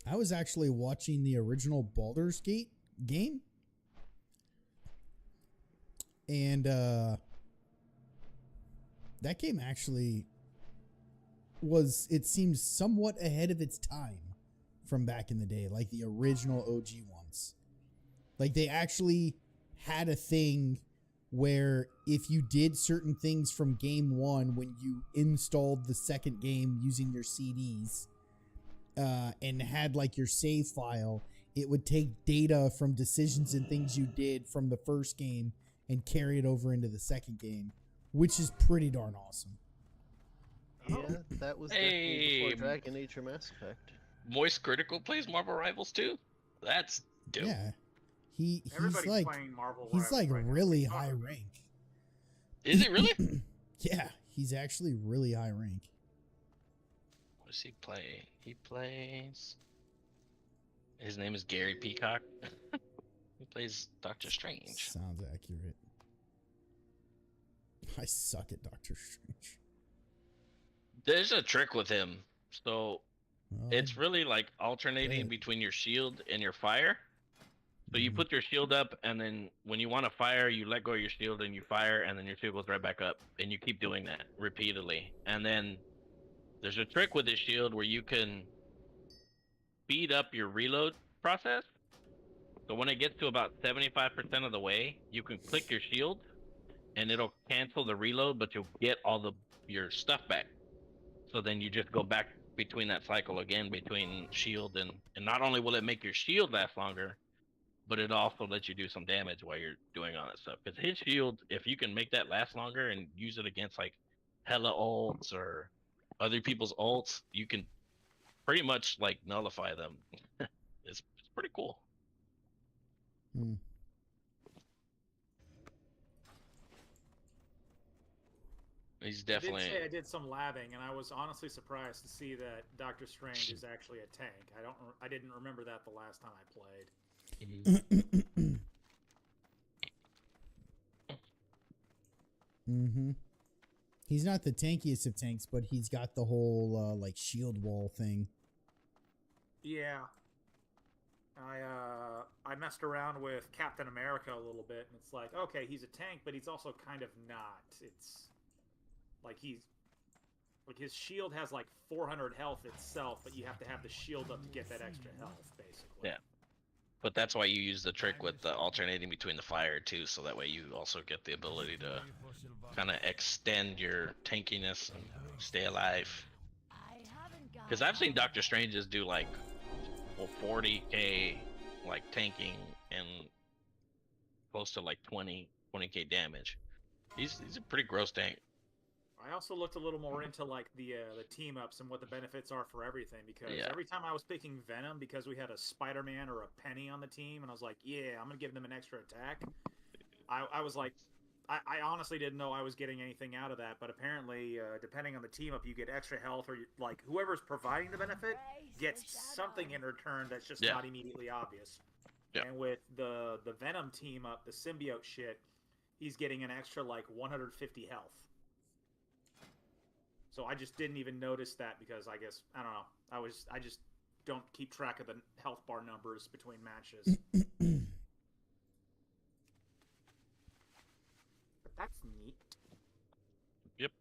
Morrowind. I was actually watching the original Baldur's Gate game. And that game actually was, it seems, somewhat ahead of its time from back in the day, like the original OG ones. Like they actually had a thing where if you did certain things from game 1 when you installed the second game using your CDs, and had like your save file, it would take data from decisions and things you did from the first game and carry it over into the second game, which is pretty darn awesome. Yeah, that was definitely before Dragon Age or Mass Effect. Moist Critical plays Marvel Rivals too? That's dope. Yeah. He's Everybody's like playing Marvel he's Rivals like right now. really high rank. Is it really? Yeah, he's actually really high rank. What does he play? He plays. His name is Gary Peacock. He plays Doctor Strange. Sounds accurate. I suck at Doctor Strange. There's a trick with him. So Well, it's really like alternating Good. between your shield and your fire. So you Mhm. put your shield up, and then when you want to fire, you let go of your shield and you fire, and then your shield goes right back up. And you keep doing that repeatedly. And then there's a trick with this shield where you can speed up your reload process. So when it gets to about 75% of the way, you can click your shield, and it'll cancel the reload, but you'll get all your stuff back. So then you just go back between that cycle again between shield and not only will it make your shield last longer, but it also lets you do some damage while you're doing all that stuff. Because his shield, if you can make that last longer and use it against like hella ults or other people's ults, you can pretty much like nullify them. It's pretty cool. Hmm. He's I did definitely. say I did some labbing, and I was honestly surprised to see that Doctor Strange is actually a tank. I didn't remember that the last time I played. Mm-hmm. He's not the tankiest of tanks, but he's got the whole like shield wall thing. Yeah. I messed around with Captain America a little bit, and it's like, okay, he's a tank, but he's also kind of not. It's like his shield has like 400 health itself, but you have to have the shield up to get that extra health, basically. Yeah. But that's why you use the trick with the alternating between the fire too, so that way you also get the ability to kind of extend your tankiness and stay alive. Because I've seen Doctor Strange's do like 40k like tanking and close to like 20k damage. He's a pretty gross tank. I also looked a little more into like the team ups and what the benefits are for everything, because Yeah. every time I was picking Venom because we had a Spider-Man or a Penny on the team, and I was like, yeah, I'm gonna give them an extra attack. I was like, I honestly didn't know I was getting anything out of that, but apparently, depending on the team up, you get extra health, or like whoever's providing the benefit gets something in return that's just Yeah. not immediately obvious. Yeah. And with the Venom team up, the symbiote shit, he's getting an extra like 150 health. So I just didn't even notice that, because I guess I don't know. I just don't keep track of the health bar numbers between matches. But that's neat. Yep.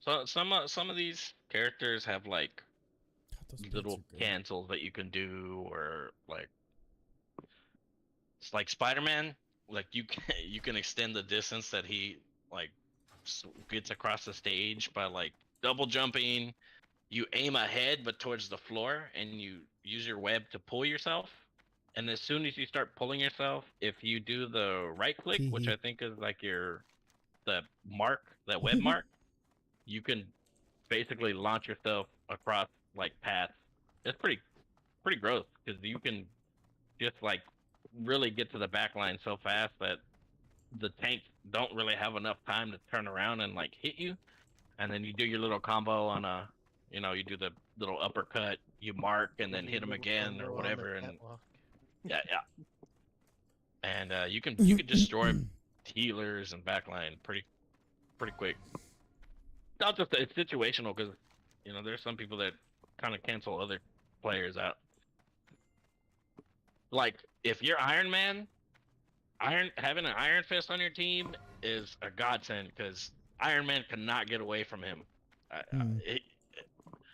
So some of these characters have like God, those boots little are good. cancels that you can do, or like It's like Spider-Man. Like you can extend the distance that he like gets across the stage by like double jumping. You aim ahead but towards the floor, and you use your web to pull yourself. And as soon as you start pulling yourself, if you do the right click, which I think is like the mark, that web mark, you can basically launch yourself across like paths. It's pretty gross because you can just like really get to the back line so fast that the tanks don't really have enough time to turn around and like hit you. And then you do your little combo on a, you do the little uppercut, you mark, and then hit them again or whatever, and yeah, and you can destroy healers and backline pretty quick. Not just it's situational because there's some people that kind of cancel other players out. Like if you're Iron Man, having an Iron Fist on your team is a godsend because Iron Man cannot get away from him.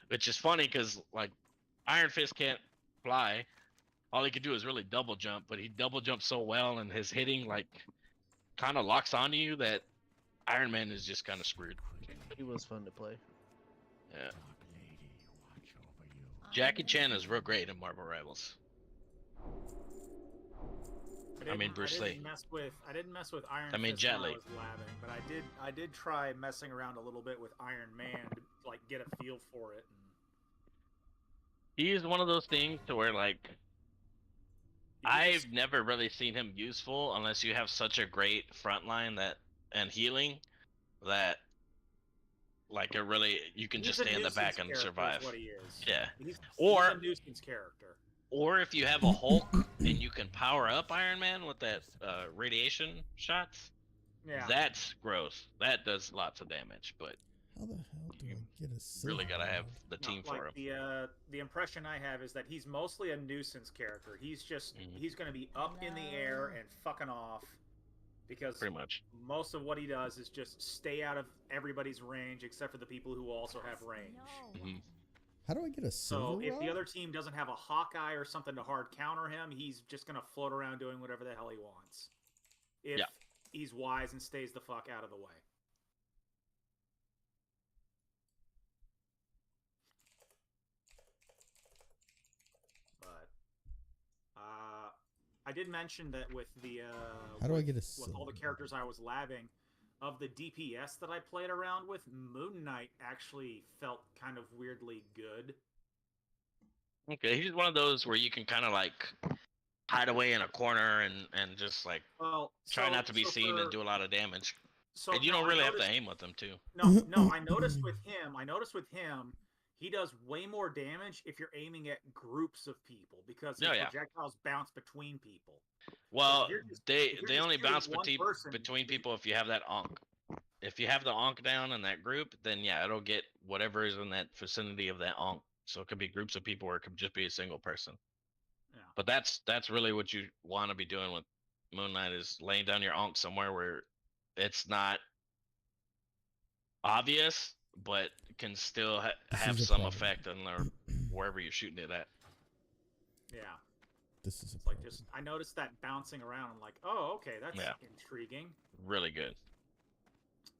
Which is funny because like Iron Fist can't fly. All he could do is really double jump, but he double jumps so well, and his hitting like kind of locks onto you that Iron Man is just kind of screwed. He was fun to play. Yeah. Jackie Chan is real great in Marvel Rivals. I mean Bruce Lee. I didn't mess with Iron Fist Jet when Li. I was labbing, but I did try messing around a little bit with Iron Man to like get a feel for it. He's one of those things to where like I've never really seen him useful unless you have such a great front line and healing that like you can just stay in the back and survive. What he is. Yeah. He's or a nuisance character. Or if you have a Hulk and you can power up Iron Man with that radiation shots, that's gross. That does lots of damage, but how the hell do I get a silver? Really gotta have the team for him. The impression I have is that he's mostly a nuisance character. He's just he's going to be up in the air and fucking off because pretty much most of what he does is just stay out of everybody's range except for the people who also have range. How do I get a silver? So if the other team doesn't have a Hawkeye or something to hard counter him, he's just going to float around doing whatever the hell he wants. If he's wise and stays the fuck out of the way. But I did mention that with the how do I get a silver? With all the characters I was labbing, of the DPS that I played around with, Moon Knight actually felt kind of weirdly good. Okay, he's one of those where you can kind of like hide away in a corner and just like try not to be seen and do a lot of damage. So and you don't really have to aim with them too. No, I noticed with him, he does way more damage if you're aiming at groups of people because his projectiles bounce between people. Well, they only bounce between people if you have that onk. If you have the onk down in that group, then it'll get whatever is in that vicinity of that onk. So it could be groups of people or it could just be a single person. Yeah. But that's really what you want to be doing with Moon Knight is laying down your onk somewhere where it's not obvious, but can still have some effect on wherever you're shooting it at. Yeah. This is like just I noticed that bouncing around. I'm like, oh, okay, that's intriguing. Really good.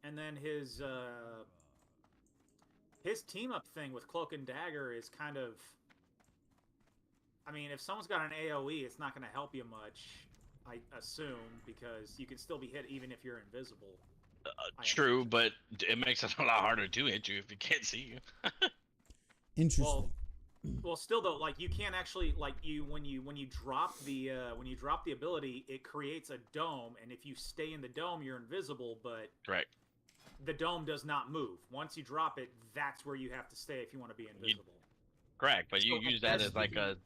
And then his team up thing with Cloak and Dagger is kind of. I mean, if someone's got an AOE, it's not going to help you much, I assume, because you can still be hit even if you're invisible. True, but it makes it a lot harder to hit you if he can't see you. Interesting. Well, still though, like you can't actually when you drop the ability, it creates a dome, and if you stay in the dome, you're invisible. But the dome does not move. Once you drop it, that's where you have to stay if you want to be invisible. Correct, but you use that as like a.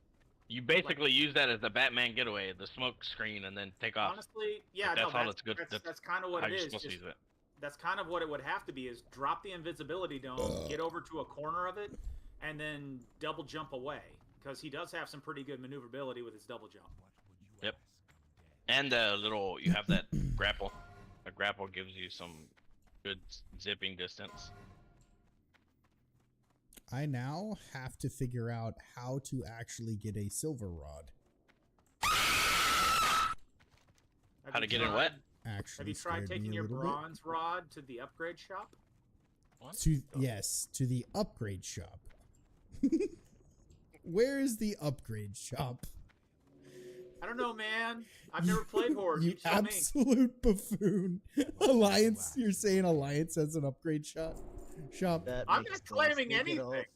You basically use that as the Batman getaway, the smoke screen, and then take off. Honestly, that's all it's good. That's kind of what it is. That's kind of what it would have to be: is drop the invisibility dome, get over to a corner of it, and then double jump away, because he does have some pretty good maneuverability with his double jump. Yep. And you have that grapple. A grapple gives you some good zipping distance. I now have to figure out how to actually get a silver rod. How to get in what? Actually, Have you tried scared me taking a your little bronze rod to the upgrade shop? What? Yes, to the upgrade shop. Where is the upgrade shop? I don't know, man. I've never played Horde. You tell me. absolute buffoon. Alliance, you're saying Alliance has an upgrade shop? That I'm makes not sense. claiming They get all- anything.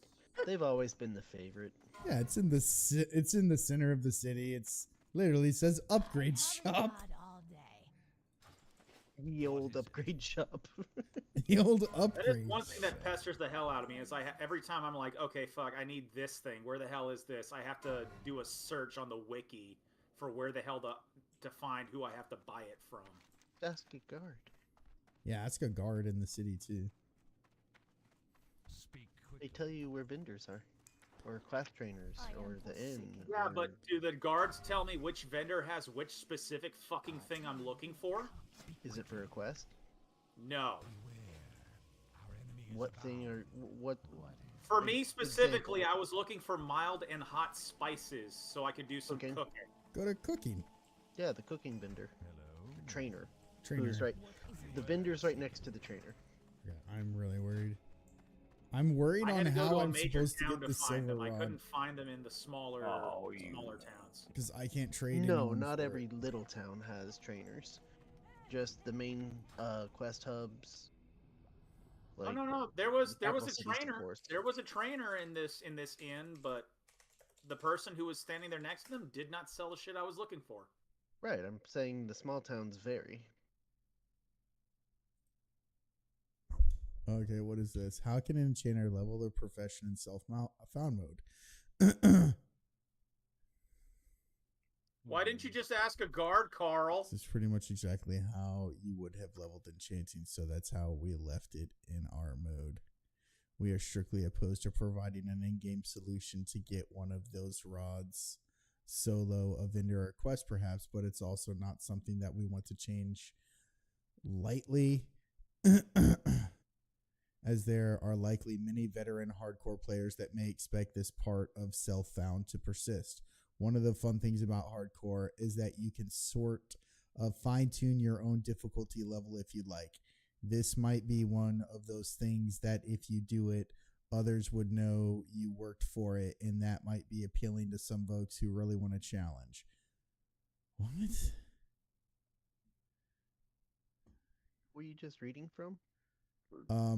They've always been the favorite. Yeah, it's in the center of the city. It's literally says upgrade shop. The old upgrade shop. The old That upgrade. is one thing that pesters the hell out of me. Is every time I'm like, okay, fuck, I need this thing. Where the hell is this? I have to do a search on the wiki for where the hell to find who I have to buy it from. Ask a guard. Yeah, ask a guard in the city too. Speak They quickly. tell you where vendors are, or class trainers, or the inn. Yeah, or- but do the guards tell me which vendor has which specific fucking thing I'm looking for? Is it for a quest? No. What thing or what? For me Example. specifically, I was looking for mild and hot spices so I could do some Okay. cooking. Go to cooking. Yeah, the cooking vendor, Hello. trainer. Trainer. Who's right? The vendor's right next to the trainer. Yeah, I'm really worried. I'm worried I on had to go how to a I'm major supposed to town get to the find silver them. I rod couldn't find them in the smaller towns. because I can't trade. No, anyone not for every it. little town has trainers. Just the main quest hubs. Like, No. There was capital a cities, of trainer. course. There was a trainer in this inn, but the person who was standing there next to them did not sell the shit I was looking for. Right, I'm saying the small towns vary. Okay, what is this? How can an enchanter level their profession in self-found mode? Why didn't you just ask a guard, Carl? This is pretty much exactly how you would have leveled enchanting, so that's how we left it in our mode. We are strictly opposed to providing an in-game solution to get one of those rods solo, a vendor or quest perhaps, but it's also not something that we want to change lightly, as there are likely many veteran hardcore players that may expect this part of self-found to persist. One of the fun things about hardcore is that you can fine-tune your own difficulty level if you like. This might be one of those things that if you do it, others would know you worked for it, and that might be appealing to some folks who really want a challenge. What? Were you just reading from?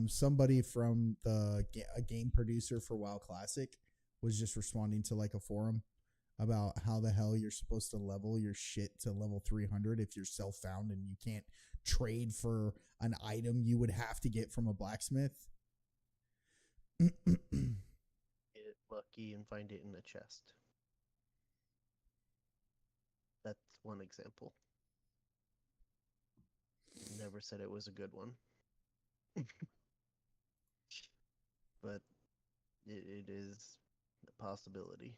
Somebody from a game producer for WoW Classic was just responding to like a forum about how the hell you're supposed to level your shit to level 300 if you're self-found and you can't trade for an item you would have to get from a blacksmith. Get lucky and find it in a chest. That's one example. Never said it was a good one. But it is a possibility.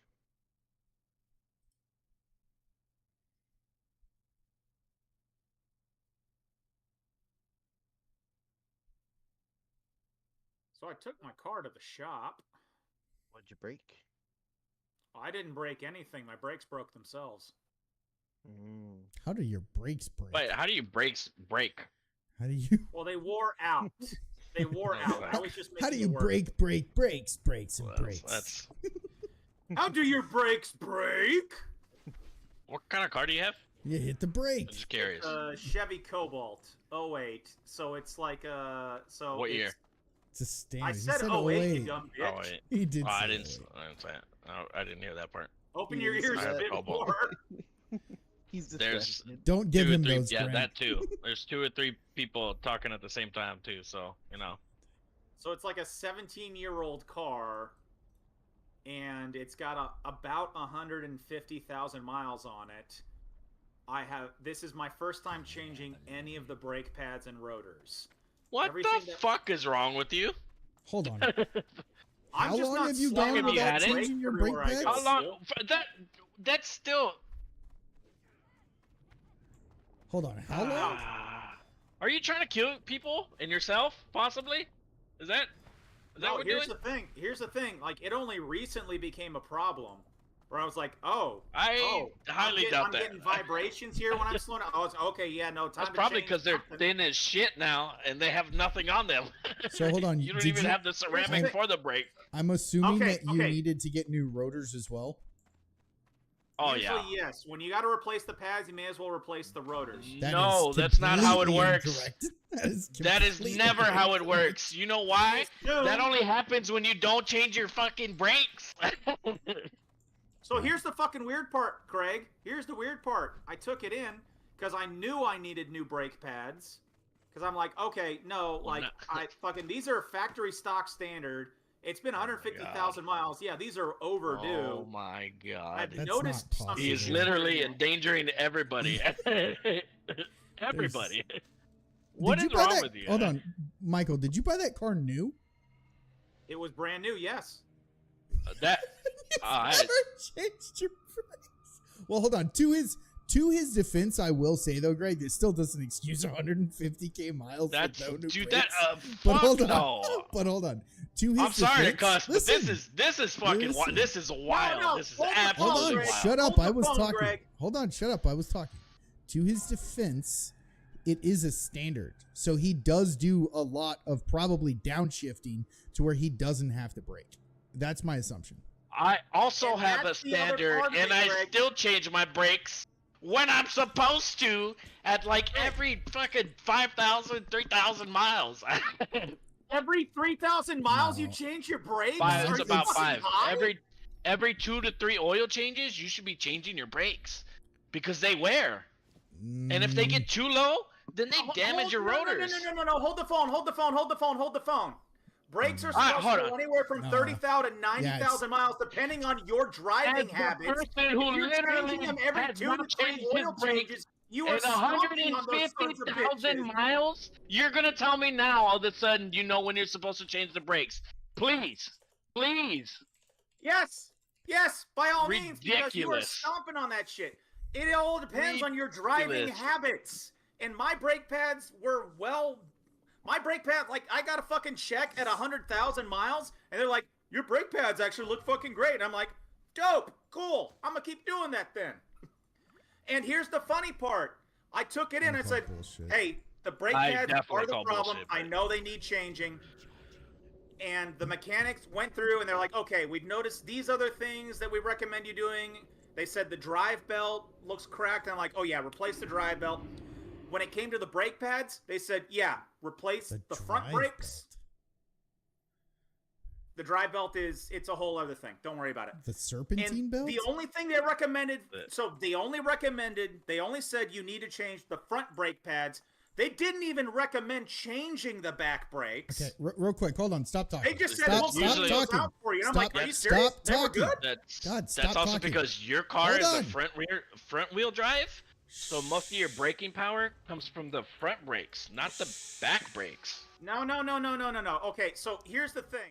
So I took my car to the shop. What'd you break? I didn't break anything. My brakes broke themselves. How do your brakes break? Wait, how do you brakes break? How do you? Well, they wore out. They wore out. I was just making How do you it work. break brakes and Well, brakes? That's How do your brakes break? what kind of car do you have? You hit the I'm brake. just curious. Chevy Cobalt 08. So it's like What year? It's a standard. I He said said 08, you 08. dumb Oh bitch. wait, He did. oh, I say didn't. 08. I didn't say it. I didn't hear that part. Open He your didn't ears say a that. bit Cobalt. more. He's There's- distracted. Don't give Two or him three- those. Yeah, Grant. that too. There's 2 or 3 people talking at the same time too. So you know. So it's like a 17-year-old car, and it's got about 150,000 miles on it. This is my first time changing any of the brake pads and rotors. What Everything the that- fuck is wrong with you? Hold on. I'm How just long not have you slamming gone on without the changing brake your brake everywhere I pads? go. How long? That's still. Hold on. How long? Are you trying to kill people and yourself? Possibly. Is that No, what we're here's doing? the thing. Here's the thing. Like, it only recently became a problem, where I was like, oh, I highly doubt I'm that. getting vibrations here when I'm slowing down. Oh, it's okay. Yeah, no time. That's probably because they're thin as shit now, and they have nothing on them. So hold on, you don't did even you- have the ceramic for the brake. I'm assuming Okay, that you okay. needed to get new rotors as well. Oh Usually, yeah. yes. When you got to replace the pads, you may as well replace the rotors. That No, is that's not how it completely works. incorrect. That is completely never how it incorrect. works. You know why? No. That only happens when you don't change your fucking brakes. So here's the fucking weird part, Craig. Here's the weird part. I took it in because I knew I needed new brake pads. Because I'm like, okay, no, Well, like no. I fucking these are factory stock standard. It's been 150,000 miles. Yeah, these are overdue. Oh my god. I've That's noticed not something. He is possible. literally endangering everybody. Everybody. What Did is you buy wrong that? with you? Hold on, Michael. Did you buy that car new? It was brand new, yes. That You've I- never changed your price. Well, hold on. To his defense, I will say though, Greg, it still doesn't excuse 150k miles. that's with no new dude. brakes. That But fuck hold on. no. But hold on. To his I'm sorry to defense, cuss, but listen, this is fucking listen. this is wild. no, This is hold the phone, Hold absolutely on, Greg. wild. shut up. Hold the I was phone, talking. Greg. Hold on, shut up. I was talking. To his defense, it is a standard. So he does do a lot of probably downshifting to where he doesn't have to brake. That's my assumption. I also And have a that's the other standard, part of and it, I Greg. still change my brakes when I'm supposed to at like every fucking 5,000, 3,000 miles. Every 3,000 miles, you No. change your brakes? Five, Are it's you about fucking 5. high? Every 2 to 3 oil changes, you should be changing your brakes because they wear. And if they get too low, then they damage your rotors. No. Hold the phone. Brakes are All right, supposed hold to go on. anywhere from No. 30,000 to 90,000 miles, depending on your driving As the habits. person who If you're literally changing them every has 2 not to 3 changed his oil brakes changes, you are in stomping on those sons of 150,000 bitches. miles, you're gonna tell me now all of a sudden you know when you're supposed to change the brakes. Please. Yes, by all means, because you are Ridiculous. stomping on that shit. It all depends on your driving Ridiculous. habits. And my brake pads were my brake pad, like, I got a fucking check at 100,000 miles, and they're like, your brake pads actually look fucking great. And I'm like, dope, cool, I'm gonna keep doing that then. And here's the funny part. I took it in and I Call said, bullshit. hey, the brake I pads definitely are the call problem. bullshit, I but- know they need changing. And the mechanics went through and they're like, okay, we've noticed these other things that we recommend you doing. They said the drive belt looks cracked. And I'm like, oh yeah, replace the drive belt. When it came to the brake pads, they said, yeah, replace the front drive brakes. belt. The drive belt it's a whole other thing. Don't worry about it. The serpentine And belt? the only thing they recommended, But- they only said you need to change the front brake pads. They didn't even recommend changing the back brakes. Okay, real quick. Hold on. Stop talking. They just said, stop, we'll stop usually- those talking. out for you. And I'm Stop- like, are you stop serious? They were talking. good? God, stop That's also talking. because your car Hold is on. a front wheel drive, so most of your braking power comes from the front brakes, not the back brakes. No. Okay, so here's the thing.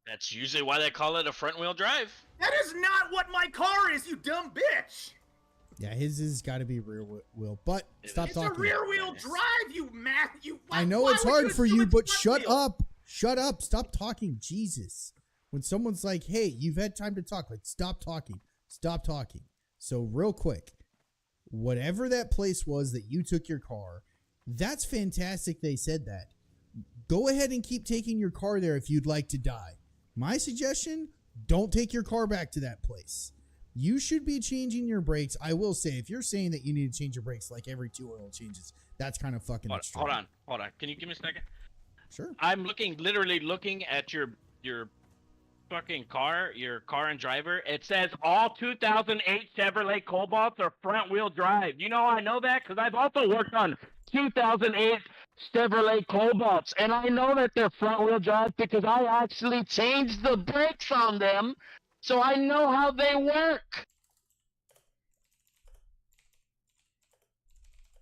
That's usually why they call it a front wheel drive. That is not what my car is, you dumb bitch. Yeah, his has got to be rear wheel. But stop It's talking. a rear wheel drive, you I know why it's would hard you for assume you, it's but front shut wheel? up. Shut up. Stop talking. Jesus. When someone's like, hey, you've had time to talk, like, stop talking. Stop talking. So, real quick, whatever that place was that you took your car, that's fantastic they said that. Go ahead and keep taking your car there if you'd like to die. My suggestion, don't take your car back to that place. You should be changing your brakes. I will say, if you're saying that you need to change your brakes like every 2 oil changes, that's kind of fucking extreme. Hold on. Can you give me a second? Sure. I'm literally looking at your fucking car, your car and driver. It says all 2008 Chevrolet Cobalts are front wheel drive. You know I know that because I've also worked on 2008 Chevrolet Cobalts, and I know that they're front wheel drive because I actually changed the brakes on them, so I know how they work.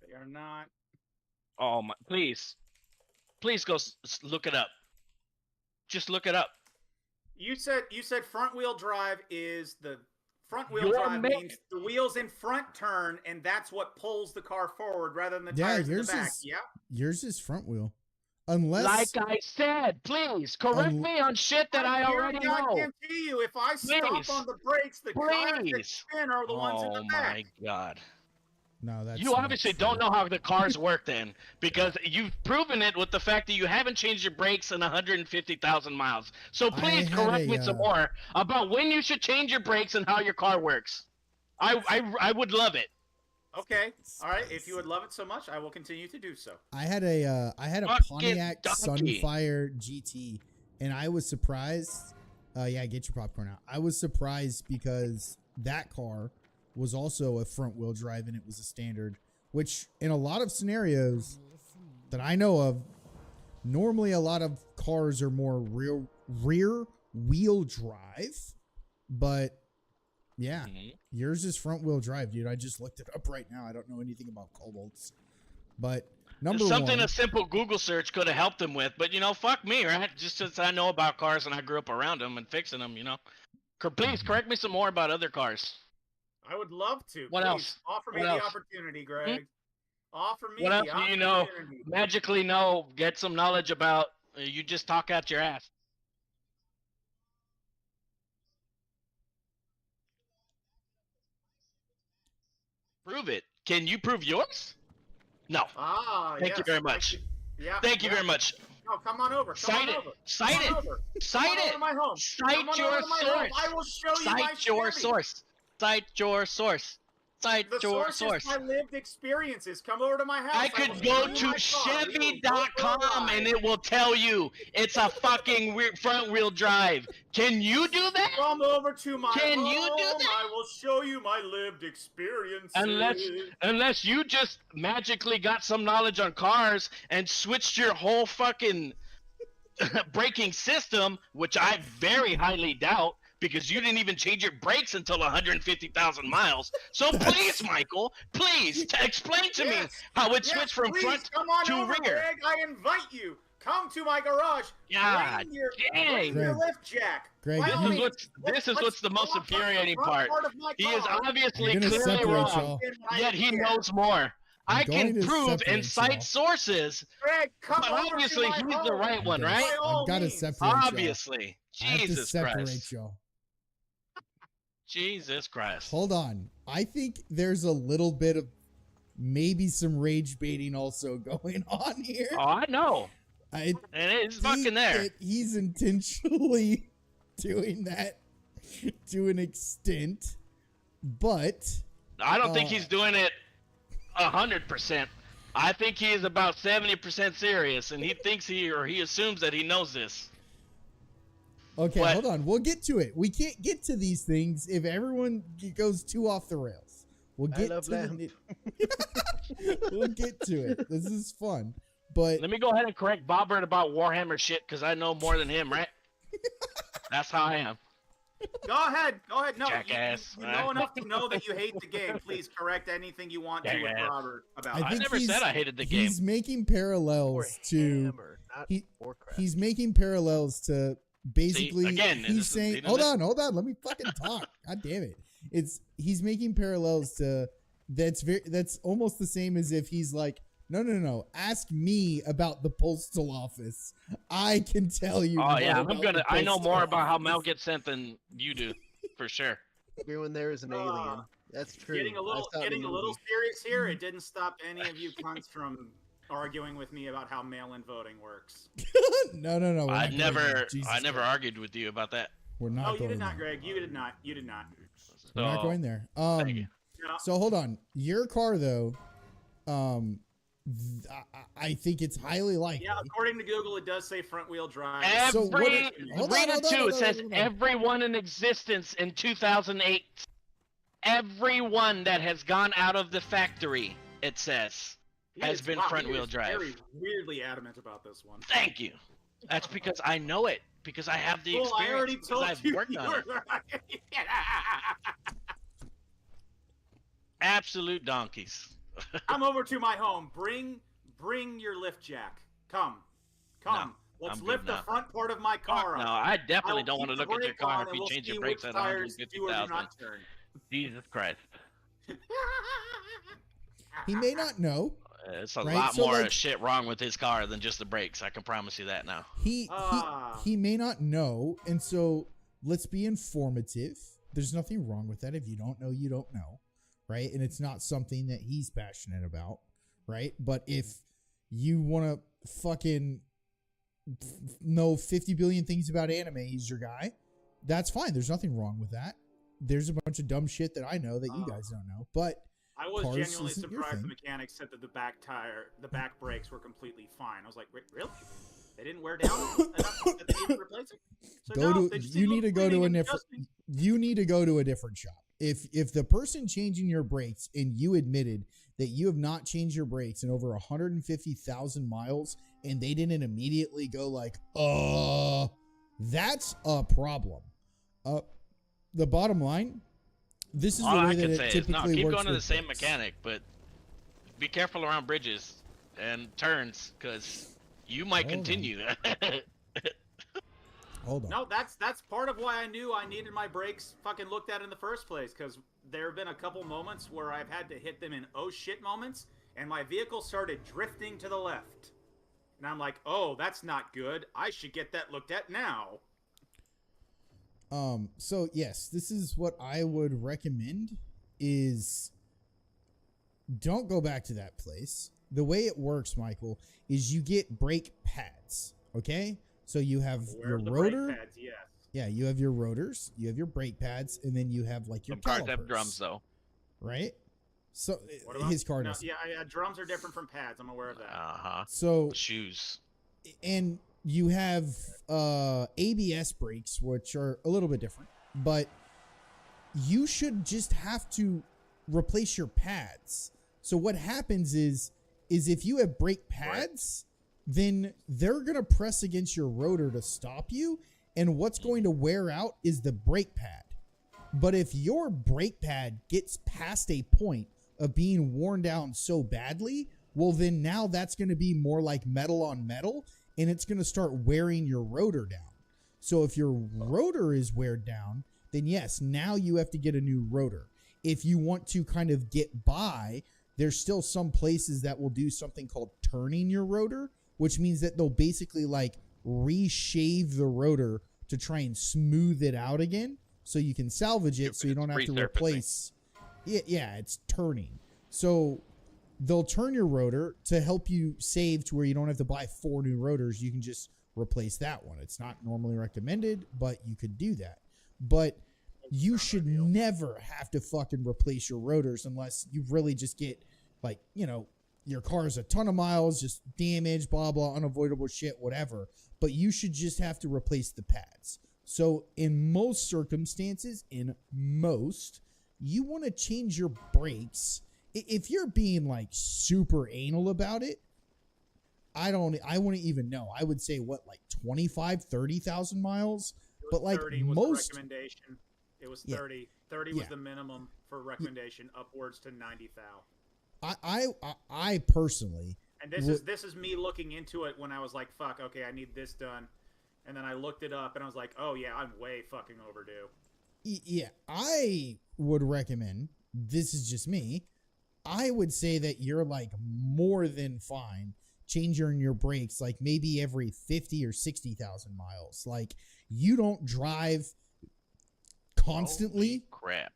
They are not. Oh my! Please go look it up. Just look it up. You said front wheel drive is the front wheel Your drive make- means the wheels in front turn, and that's what pulls the car forward rather than the Yeah, tires in the yours back. is- Yeah. Yours is front wheel. unless Like I said, please correct me on shit that I already know. guarantee you, if I stop Please. on the brakes, the tires that Please. spin are the ones in the Oh back. my god. no, that's You not obviously true. don't know how the cars work then, because you've proven it with the fact that you haven't changed your brakes in 150,000 miles. So please had correct a, me some more about when you should change your brakes and how your car works. I would love it. Okay, all right. If you would love it so much, I will continue to do so. I had a Fucking Pontiac donkey. Sunfire GT, and I was surprised. Yeah, get your popcorn out. I was surprised because that car was also a front wheel drive, and it was a standard, which in a lot of scenarios that I know of, normally a lot of cars are more rear wheel drive, but yeah, yours is front wheel drive, dude. I just looked it up right now. I don't know anything about Cobalt's, but number Something one, a simple Google search could have helped him with, but you know, fuck me, right? Just since I know about cars and I grew up around them and fixing them, you know. Please correct me some more about other cars. I would love to. What Please, else? Offer me What the else? opportunity, Greg. Offer me What the else do you know? opportunity. Magically know, get some knowledge about. You just talk out your ass. Prove it. Can you prove yours? No. Ah, Thank you yes, very much. Yeah. Thank you very much. No, come on over. Come Cite on it. over. Cite Come it. on over. Cite Come on over it. to my home. Come Cite on your over to my home. source. I will show you my Cite your Chevy. source. Cite your source. Cite The your source source. is my lived experiences. Come over to my house. I will could show go you to my car. We will go for a Chevy.com ride. and it will tell you it's a fucking front wheel drive. Can you do that? Come over to my Can home. you do that? I will show you my lived experiences. Unless you just magically got some knowledge on cars and switched your whole fucking braking system, which I very highly doubt, because you didn't even change your brakes until 150,000 miles. So please, Michael, please explain to me how it switched from please, front come on to over, rear. Greg. I invite you. Come to my garage. God bring your Greg. lift jack. Greg, By if all you- means, This is what's the most walk up the infuriating front part. of my He is car. obviously I'm gonna clearly separate wrong, y'all. yet he Yeah. knows more. I'm I going can to prove separate and cite y'all. sources, Greg, come but over obviously to my he's home. the right one, By right? all I've got to means. separate y'all. Obviously. I have to Jesus separate Christ. y'all. Jesus Christ. Hold on. I think there's a little bit of maybe some rage baiting also going on here. Oh, I know. I And it's think fucking there. that he's intentionally doing that to an extent, but I don't think he's doing it 100%. I think he is about 70% serious, and he thinks he assumes that he knows this. okay, But- hold on. We'll get to it. We can't get to these things if everyone goes too off the rails. We'll I get love to lamp. we'll get to it. This is fun. But Let me go ahead and correct Bobbert about Warhammer shit, because I know more than him, right? That's how I am. Go ahead. No, Jackass. you know enough to know that you hate the game. Please correct anything you want to with Jackass. Robert about I it. I think never he's- said I hated the game. he's making parallels to Warhammer, not he- Warcraft. he's making parallels to basically again, he's this is- saying you know, hold this- on, let me fucking talk. God damn it. He's making parallels to that's almost the same as if he's like, no, ask me about the postal office. I can tell you. Oh more yeah, about the I know postal more about how office. mail gets sent than you do, for sure. Everyone there is an alien. That's true. Getting a I little saw it in the little movie. serious here. It didn't stop any of you cunts from arguing with me about how mail-in voting works. no, we're I not going never there. Jesus Christ. argued with you about that. We're not No, you going did not, there. Greg. You did not. You did not. We're not So, going there. thank you. No. So hold on. Your car though, I think it's highly likely. Yeah, according to Google, it does say front-wheel drive. So what Every is- hold on, read it hold on, too. hold It on, says hold on. everyone in existence in 2008. Everyone that has gone out of the factory, it says, He has is- been wow, he front-wheel is drive. Very weirdly adamant about this one. Thank you. That's because I know it. Because I have the Well, I experience. already because told I've you. worked You on were it. right. Absolute donkeys. Come over to my home. Bring your lift jack. Come. Let's I'm good lift the now. front part of my Fuck car no, up. I definitely will don't want to keep look the at your brake car on if and you we'll change see your brakes which at tires do or do 150,000. not turn. Jesus Christ. He may not know. It's a Right? lot So, more like- shit wrong with his car than just the brakes. I can promise you that now. He may not know, and so let's be informative. There's nothing wrong with that. If you don't know, you don't know, right? And it's not something that he's passionate about, right? But if you want to fucking know 50 billion things about anime, he's your guy. That's fine. There's nothing wrong with that. There's a bunch of dumb shit that I know that you guys don't know, but I was cars genuinely isn't your surprised the thing. mechanic said that the back brakes were completely fine. I was like, wait, really? They didn't wear down enough that they needed to replace it? So you need to go to a different. You need to go to a different shop. If the person changing your brakes and you admitted that you have not changed your brakes in over 150,000 miles and they didn't immediately go like, that's a problem. The bottom line, this is All the I way that can it say is, typically keep works going to the with same brakes. mechanic, but be careful around bridges and turns, because you might Hold on. continue. Hold on. No, that's part of why I knew I needed my brakes fucking looked at in the first place, because there have been a couple moments where I've had to hit them in oh shit moments, and my vehicle started drifting to the left. And I'm like, oh, that's not good. I should get that looked at now. So yes, this is what I would recommend is don't go back to that place. The way it works, Michael, is you get brake pads, okay? So you have Where your are the rotor. brake pads? Yes. Yeah, you have your rotors, you have your brake pads, and then you have like your Some cars calipers, have drums, though. right? So What about, his car no, does. yeah, drums are different from pads. I'm aware of that. Uh-huh. So Shoes. and you have ABS brakes, which are a little bit different, but you should just have to replace your pads. So what happens is if you have brake pads, then they're going to press against your rotor to stop you, and what's going to wear out is the brake pad. But if your brake pad gets past a point of being worn down so badly, well, then now that's going to be more like metal on metal, and it's going to start wearing your rotor down. So if your rotor is weared down, then yes, now you have to get a new rotor. If you want to kind of get by, there's still some places that will do something called turning your rotor, which means that they'll basically like reshave the rotor to try and smooth it out again so you can salvage it, so you don't have to Resurfacing. replace. Yeah, it's turning. So they'll turn your rotor to help you save to where you don't have to buy 4 new rotors. You can just replace that one. It's not normally recommended, but you could do that. But you should never have to fucking replace your rotors unless you really just get like, you know, your car's a ton of miles, just damaged, blah, blah, unavoidable shit, whatever. But you should just have to replace the pads. So in most circumstances, you want to change your brakes. If you're being like super anal about it, I wouldn't even know. I would say what, like 25, 30,000 miles? But like 30 was most, the recommendation. It was Yeah. 30. 30 was Yeah. the minimum for recommendation, upwards to 90 thou. I personally, And this is me looking into it when I was like, fuck, okay, I need this done. And then I looked it up and I was like, oh yeah, I'm way fucking overdue. yeah, I would recommend, this is just me, I would say that you're like more than fine changing your brakes like maybe every 50 or 60,000 miles. Like you don't drive constantly. Holy crap.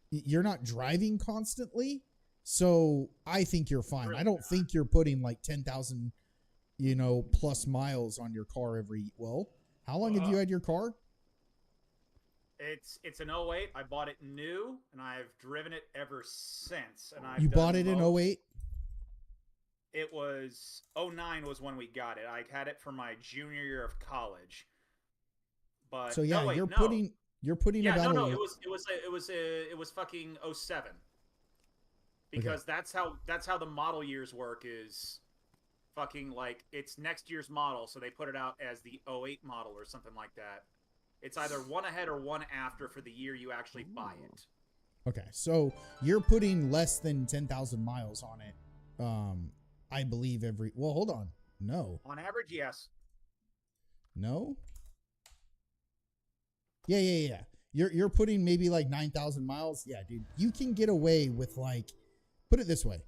You're not driving constantly. So I think you're fine. Really I don't not. think you're putting like 10,000, plus miles on your car how long have you had your car? It's an 08. I bought it new and I've driven it ever since. And You bought it in 08? It was 09 was when we got it. I had it for my junior year of college. But So yeah, no, wait, you're no. putting Yeah, about no, a, it was fucking 07. Because that's how the model years work is fucking like it's next year's model, so they put it out as the 08 model or something like that. It's either one ahead or one after for the year you actually buy it. Okay, so you're putting less than 10,000 miles on it. I believe hold on. No. On average, yes. No? Yeah. You're putting maybe like 9,000 miles. Yeah, dude. You can get away with like, put it this way.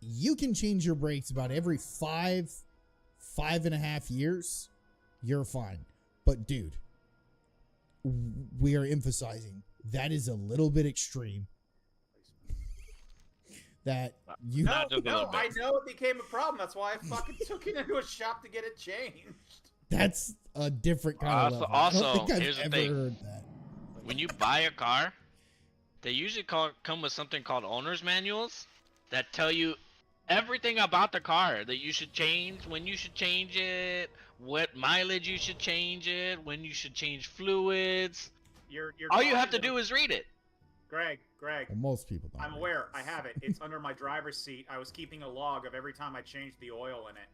you can change your brakes about every 5.5 years. You're fine. But dude, we are emphasizing that is a little bit extreme. That you Not just a little I bit. know it became a problem. That's why I fucking took it into a shop to get it changed. that's a different kind of level. I Also, don't think I've here's the ever thing. heard that. When you buy a car, they usually come with something called owner's manuals that tell you everything about the car that you should change, when you should change it, what mileage you should change it, when you should change fluids. You're All you talking have to do is read it. Greg. Well, most people don't. I'm aware. I have it. It's under my driver's seat. I was keeping a log of every time I changed the oil in it.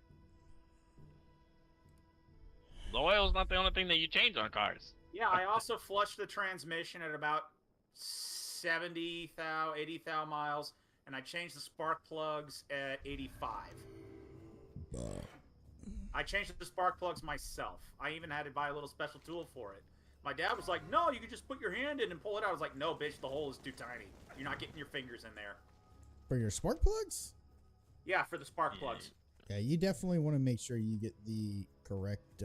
The oil's not the only thing that you change on cars. Yeah, I also flushed the transmission at about 70,000, 80,000 miles, and I changed the spark plugs at 85. I changed the spark plugs myself. I even had to buy a little special tool for it. My dad was like, no, you can just put your hand in and pull it out. I was like, no, bitch, the hole is too tiny. You're not getting your fingers in there. For your spark plugs? Yeah, for the spark plugs. Yeah, you definitely want to make sure you get the correct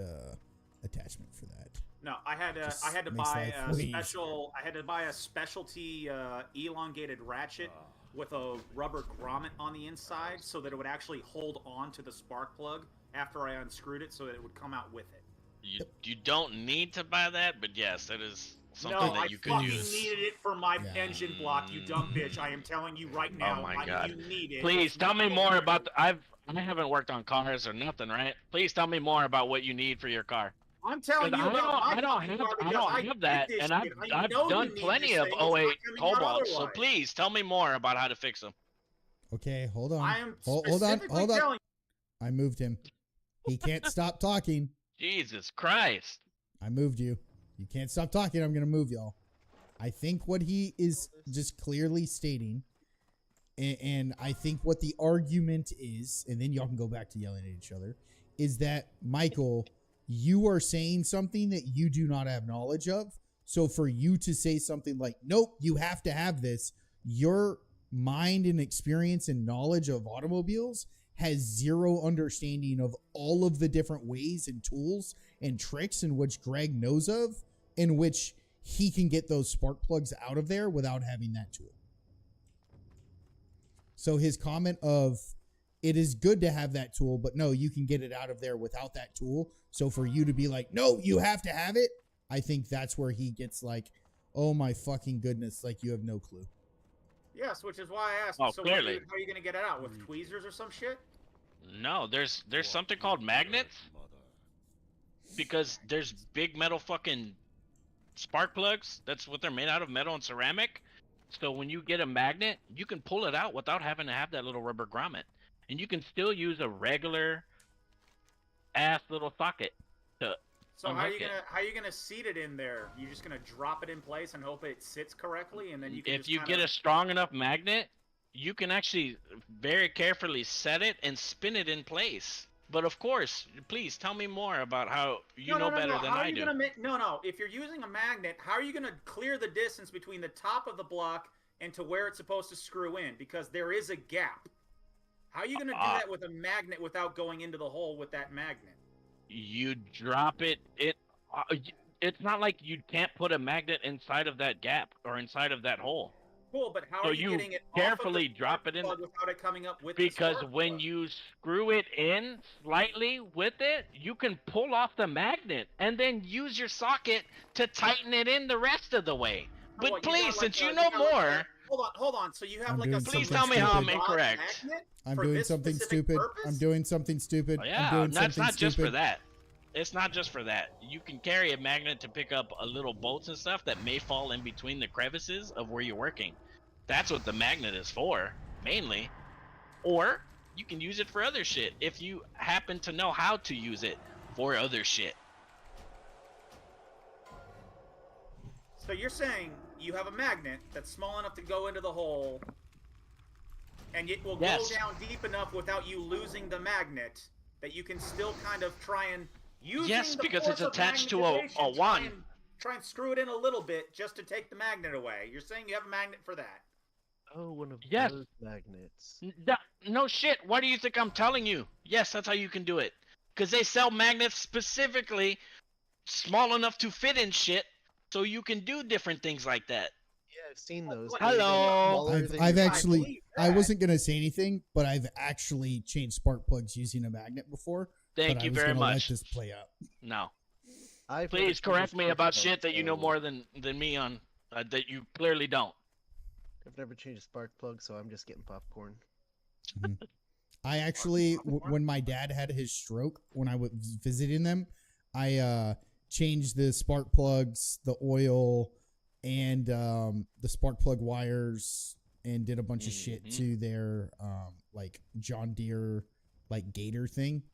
attachment for that. No, I had to makes buy life a way special. I had to buy a specialty elongated ratchet with a rubber grommet on the inside, so that it would actually hold on to the spark plug after I unscrewed it, so that it would come out with it. You don't need to buy that, but yes, that is something No, that you I could fucking use. needed it for my Yeah. engine block, you dumb bitch. I am telling you right now. Oh my God. You need it. Please It's tell not me more over. about. I haven't worked on cars or nothing, right? Please tell me more about what you need for your car. I'm telling you about I my don't fucking have car because I did that, this and I've shit. I know you done need plenty this of thing. It's not 08 coming out Cobalt. So otherwise. please tell me more about how to fix them. Okay, hold on. I am Hold on, specifically hold on. telling I moved him. He can't stop talking. Jesus Christ! I moved you. You can't stop talking. I'm going to move y'all. I think what he is just clearly stating, and I think what the argument is, and then y'all can go back to yelling at each other, is that, Michael, you are saying something that you do not have knowledge of. So for you to say something like, nope, you have to have this, your mind and experience and knowledge of automobiles has zero understanding of all of the different ways and tools and tricks in which Greg knows of, in which he can get those spark plugs out of there without having that tool. So his comment of, it is good to have that tool, but no, you can get it out of there without that tool. So for you to be like, no, you have to have it, I think that's where he gets like, oh my fucking goodness, like you have no clue. Yes, which is why I asked. Oh, so clearly. how are you gonna get it out with tweezers or some shit? No, there's something called magnets, because there's big metal fucking spark plugs. That's what they're made out of, metal and ceramic. So when you get a magnet, you can pull it out without having to have that little rubber grommet, and you can still use a regular ass little socket to So how are you unhook it. gonna seat it in there? You're just gonna drop it in place and hope it sits correctly, and then you can If just you kinda... get a strong enough magnet, you can actually very carefully set it and spin it in place. But of course, please tell me more about how you know better than How are I you do. gonna make... No. If you're using a magnet, how are you gonna clear the distance between the top of the block and to where it's supposed to screw in? Because there is a gap. How are you gonna do that with a magnet without going into the hole with that magnet? You drop it. It's not like you can't put a magnet inside of that gap or inside of that hole. Cool, but how So are you you getting it carefully off of the drop it in plug without it coming up with Because the spark when plug? you screw it in slightly with it, you can pull off the magnet and then use your socket to tighten it in the rest of the way. But What, you please, got like since a- you know got like more, a- hold on. So you have I'm like a doing Please something tell me how I'm stupid. incorrect. magnet I'm for doing this something specific stupid. purpose? I'm doing something stupid. I'm yeah, doing that's something not just for stupid. that. It's not just for that. You can carry a magnet to pick up a little bolts and stuff that may fall in between the crevices of where you're working. That's what the magnet is for, mainly. Or you can use it for other shit if you happen to know how to use it for other shit. So you're saying you have a magnet that's small enough to go into the hole, and it will Yes. go down deep enough without you losing the magnet, that you can still kind of try and use Yes, the because force it's of attached to a magnetization, one. try and screw it in a little bit just to take the magnet away. You're saying you have a magnet for that. Oh, one of Yes. those magnets. No shit. Why do you think I'm telling you? Yes, that's how you can do it. Because they sell magnets specifically small enough to fit in shit, so you can do different things like that. Yeah, I've seen those. Hello. I've I actually, believe I that. wasn't gonna say anything, but I've actually changed spark plugs using a magnet before. Thank but you I was very gonna let much. this play out. No. I've never Please seen correct a me spark about plug, shit that you know so- more than me on that you clearly don't. I've never changed a spark plug, so I'm just getting popcorn. I actually, when my dad had his stroke, when I was visiting them, I changed the spark plugs, the oil, and the spark plug wires, and did a bunch of shit to their like John Deere like gator thing.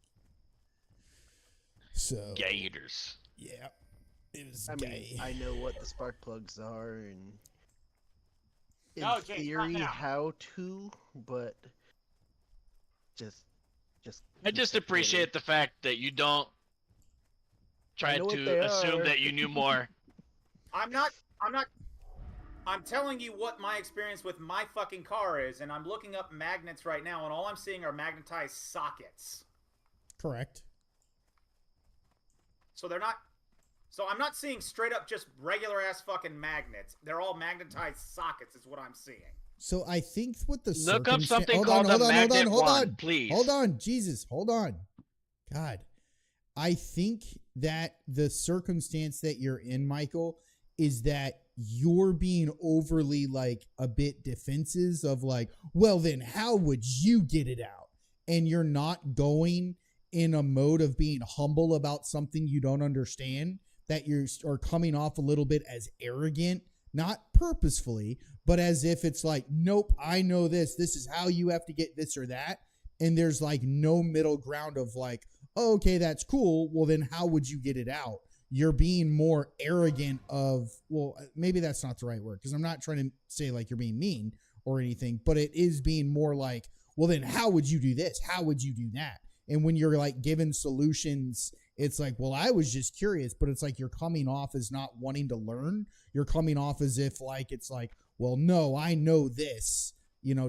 So Gators. yeah, it was I gay. mean, I know what the spark plugs are and in No, James, not theory now. how to, but just I just appreciate the fact that you don't try know what to they assume are. that you knew more. I'm telling you what my experience with my fucking car is, and I'm looking up magnets right now, and all I'm seeing are magnetized sockets. Correct. So they're not. So I'm not seeing straight up just regular ass fucking magnets. They're all magnetized sockets, is what I'm seeing. So I think what the Look up circumstan- something hold called on, hold a on, hold magnet on, hold wand, on, please. hold on, Jesus, hold on, God. I think that the circumstance that you're in, Michael, is that you're being overly like a bit defensive of like, well, then how would you get it out? And you're not going in a mode of being humble about something you don't understand, that you are coming off a little bit as arrogant, not purposefully, but as if it's like, nope, I know this. This is how you have to get this or that. And there's like no middle ground of like, oh, okay, that's cool. Well, then how would you get it out? You're being more arrogant of, well, maybe that's not the right word, because I'm not trying to say like you're being mean or anything, but it is being more like, well, then how would you do this? How would you do that? And when you're like given solutions, it's like, well, I was just curious, but it's like you're coming off as not wanting to learn. You're coming off as if like, it's like, well, no, I know this,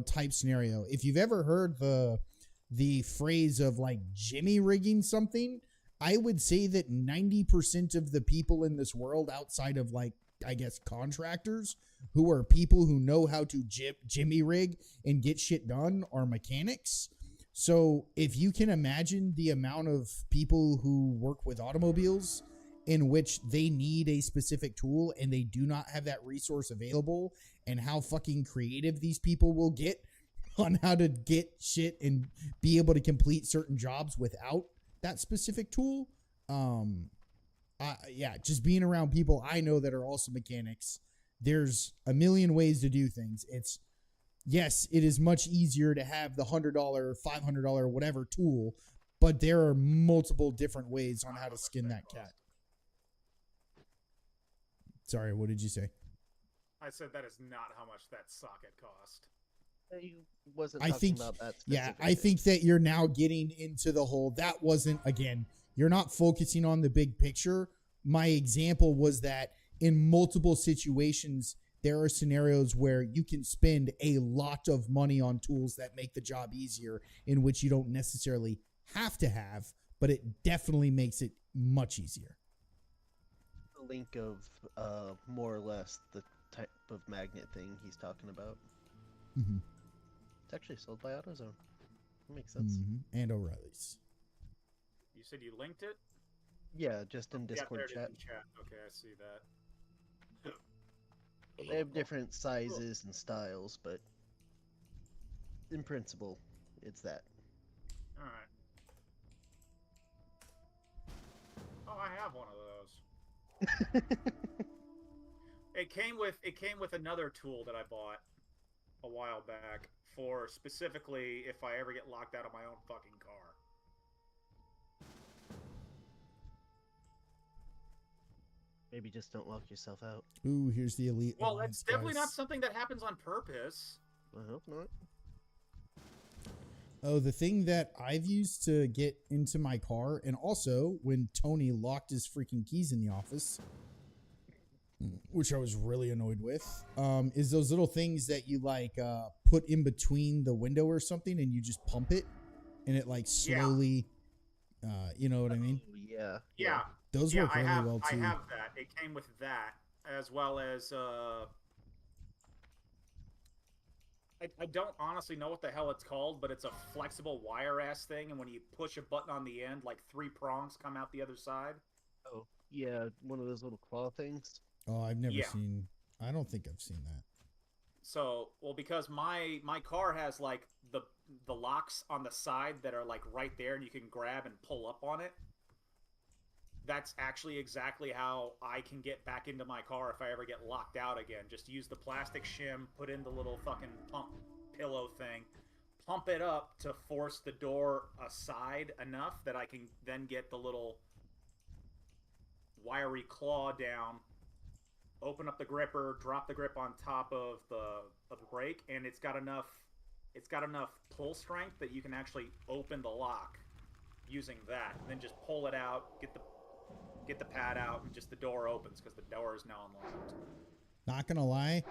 type scenario. If you've ever heard the phrase of like jimmy rigging something, I would say that 90% of the people in this world outside of like, I guess, contractors who are people who know how to jimmy rig and get shit done are mechanics. So if you can imagine the amount of people who work with automobiles in which they need a specific tool and they do not have that resource available, and how fucking creative these people will get on how to get shit and be able to complete certain jobs without that specific tool. Yeah, just being around people I know that are also mechanics, there's a million ways to do things. Yes, it is much easier to have the $100, $500, whatever tool, but there are multiple different ways on how to skin that cat. Sorry, what did you say? I said that is not how much that socket cost. He wasn't I talking think, about that yeah, specific I thing. think that you're now getting into the whole, that wasn't, again, you're not focusing on the big picture. My example was that in multiple situations, there are scenarios where you can spend a lot of money on tools that make the job easier, in which you don't necessarily have to have, but it definitely makes it much easier. The link of more or less the type of magnet thing he's talking about. Mm-hmm. It's actually sold by AutoZone. That makes sense. Mm-hmm. And O'Reilly's. You said you linked it? Yeah, just in Discord yeah, there it chat. is in chat. Okay, I see that. They have different sizes and styles, but in principle, it's that. All right. Oh, I have one of those. It came with another tool that I bought a while back for specifically if I ever get locked out of my own fucking car. Maybe just don't lock yourself out. Ooh, here's the Elite Well, Alliance, it's definitely not guys. something that happens on purpose. I hope not. Oh, the thing that I've used to get into my car, and also when Tony locked his freaking keys in the office, which I was really annoyed with, is those little things that you like put in between the window or something, and you just pump it, and it like slowly, you know what I mean? Oh, yeah. Yeah. Those Yeah, work really well I too. have that. It came with that, as well as I don't honestly know what the hell it's called, but it's a flexible wire ass thing, and when you push a button on the end, like 3 prongs come out the other side. Oh, yeah, one of those little claw things. Oh, I've never Yeah. seen. I don't think I've seen that. So, well, because my car has like the locks on the side that are like right there, and you can grab and pull up on it. That's actually exactly how I can get back into my car if I ever get locked out again. Just use the plastic shim, put in the little fucking pump pillow thing, pump it up to force the door aside enough that I can then get the little wiry claw down, open up the gripper, drop the grip on top of the brake, and it's got enough pull strength that you can actually open the lock using that. And then just pull it out, get the pad out, and just the door opens because the door is now unlocked. Not gonna lie.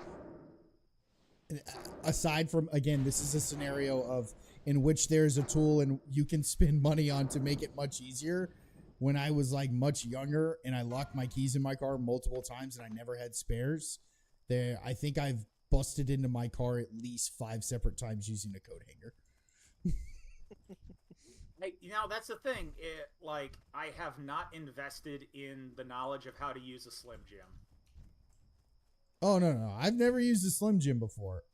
Aside from, again, this is a scenario of in which there's a tool and you can spend money on to make it much easier. When I was like much younger and I locked my keys in my car multiple times and I never had spares, I think I've busted into my car at least 5 separate times using a coat hanger. Hey, that's the thing. Like, I have not invested in the knowledge of how to use a Slim Jim. Oh, no. I've never used a Slim Jim before.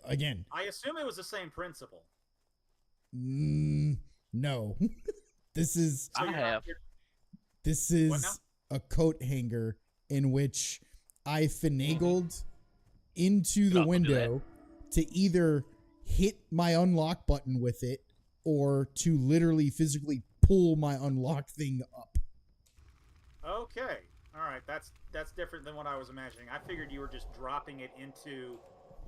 Again. I assume it was the same principle. No. This is... I have. This is a coat hanger in which I finagled into the window to either hit my unlock button with it or to literally physically pull my unlock thing up. Okay. All right. That's different than what I was imagining. I figured you were just dropping it into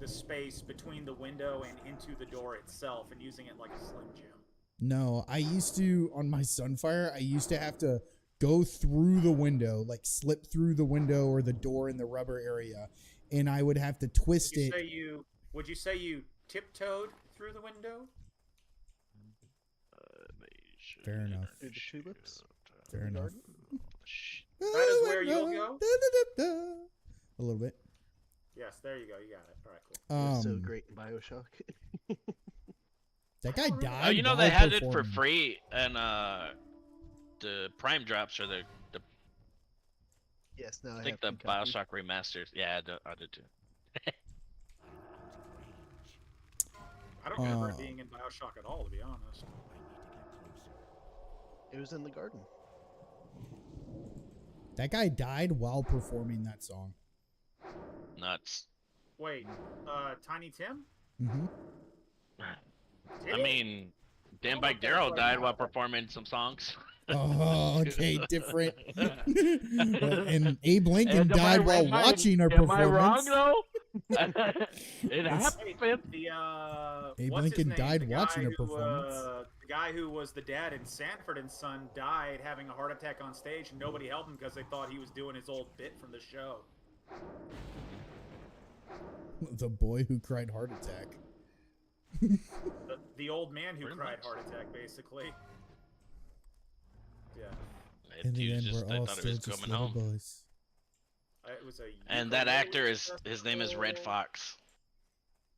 the space between the window and into the door itself and using it like a Slim Jim. No, I used to, on my Sunfire, I used to have to go through the window, like slip through the window or the door in the rubber area, and I would have to twist it. Would you say you tiptoed through the window? Fair enough. Through the tulips. Fair enough. That is where you'll go? A little bit. Yes, there you go. You got it. All right, cool. So great in Bioshock. That guy died. Oh, you know while they had it for performing. free, and the Prime drops are the Yes, now I think the Bioshock remasters. Yeah, I did too. I don't remember it being in Bioshock at all, to be honest. It was in the garden. That guy died while performing that song. Nuts. Wait, Tiny Tim? Mm-hmm. Did I he? mean, Dan Bike Darrell died while performing some songs. Oh, okay, different. And Abe Lincoln Am I died while right? watching our Am I wrong performance. though? It happened. Abe what's his Lincoln name? died The guy watching a who, performance. the guy who was the dad in Sanford and Son died having a heart attack on stage, and nobody helped him because they thought he was doing his old bit from the show. The boy who cried heart attack. The old man who Pretty cried much. heart attack, basically. Yeah. In the end, They we're all thought he still was just coming little home. boys. It was a And that ukulele actor his name is Red festival. Fox.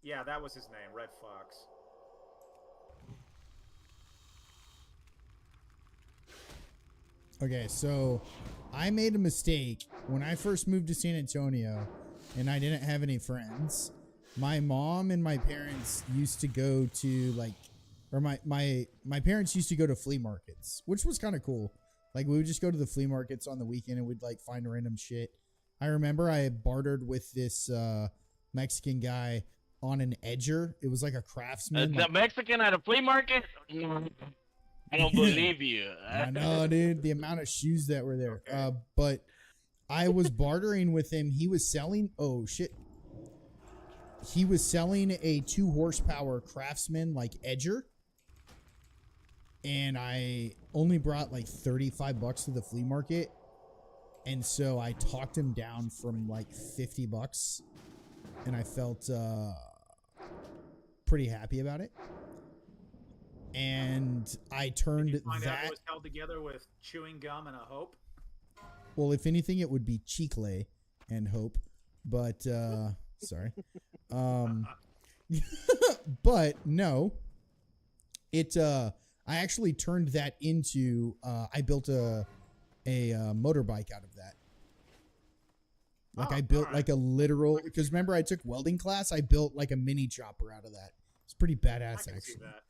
Yeah, that was his name, Red Fox. Okay, so I made a mistake when I first moved to San Antonio and I didn't have any friends. My mom and my parents used to go to my parents used to go to flea markets, which was kind of cool. Like we would just go to the flea markets on the weekend and we'd like find random shit. I remember I had bartered with this Mexican guy on an edger. It was like a craftsman. The Mexican at a flea market? I don't believe you. I know, dude. The amount of shoes that were there. But I was bartering with him. He was selling. Oh shit. He was selling a 2 horsepower craftsman like edger. And I only brought like $35 to the flea market. And so I talked him down from like $50, and I felt pretty happy about it. And I turned Did you find out that. it was held together with chewing gum and a hope? Well, if anything, it would be Chicle and Hope. But sorry. But no. It I actually turned that into I built a motorbike out of that. Like I built like a literal, because remember I took welding class, I built like a mini chopper out of that. It's pretty badass, I can actually. see that.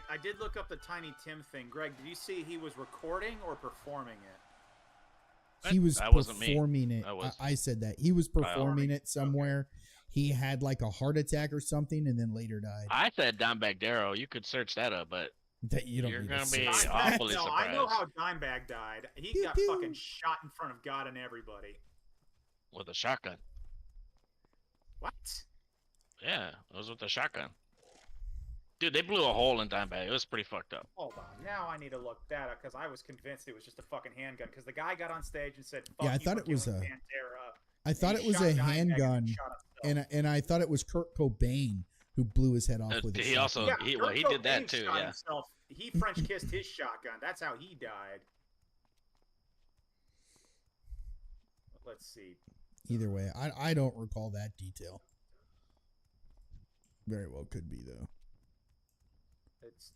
I did look up the Tiny Tim thing. Greg, did you see he was recording or performing it? He was That wasn't me. performing it. That was- I said that. He was performing it somewhere. He had like a heart attack or something and then later died. I said Dimebag Darrell. You could search that up, but That you don't you're need gonna to be search. awfully No, surprised. I know how Dimebag died. He Pew, got pew. fucking shot in front of God and everybody. With a shotgun. What? Yeah, it was with a shotgun. Dude, they blew a hole in Dimebag. It was pretty fucked up. Hold on. Now I need to look that up because I was convinced it was just a fucking handgun. Because the guy got on stage and said, "Fuck Yeah, I you thought for it was killing a- Pantera." I thought He it was shot a Dimebag and handgun, shot himself. and I thought it was Kurt Cobain who blew his head off with a He shotgun. also Yeah, he Kurt did that Cobain too. shot Yeah. himself. He French kissed his shotgun. That's how he died. Let's see. Either way, I don't recall that detail. Very well could be though. It's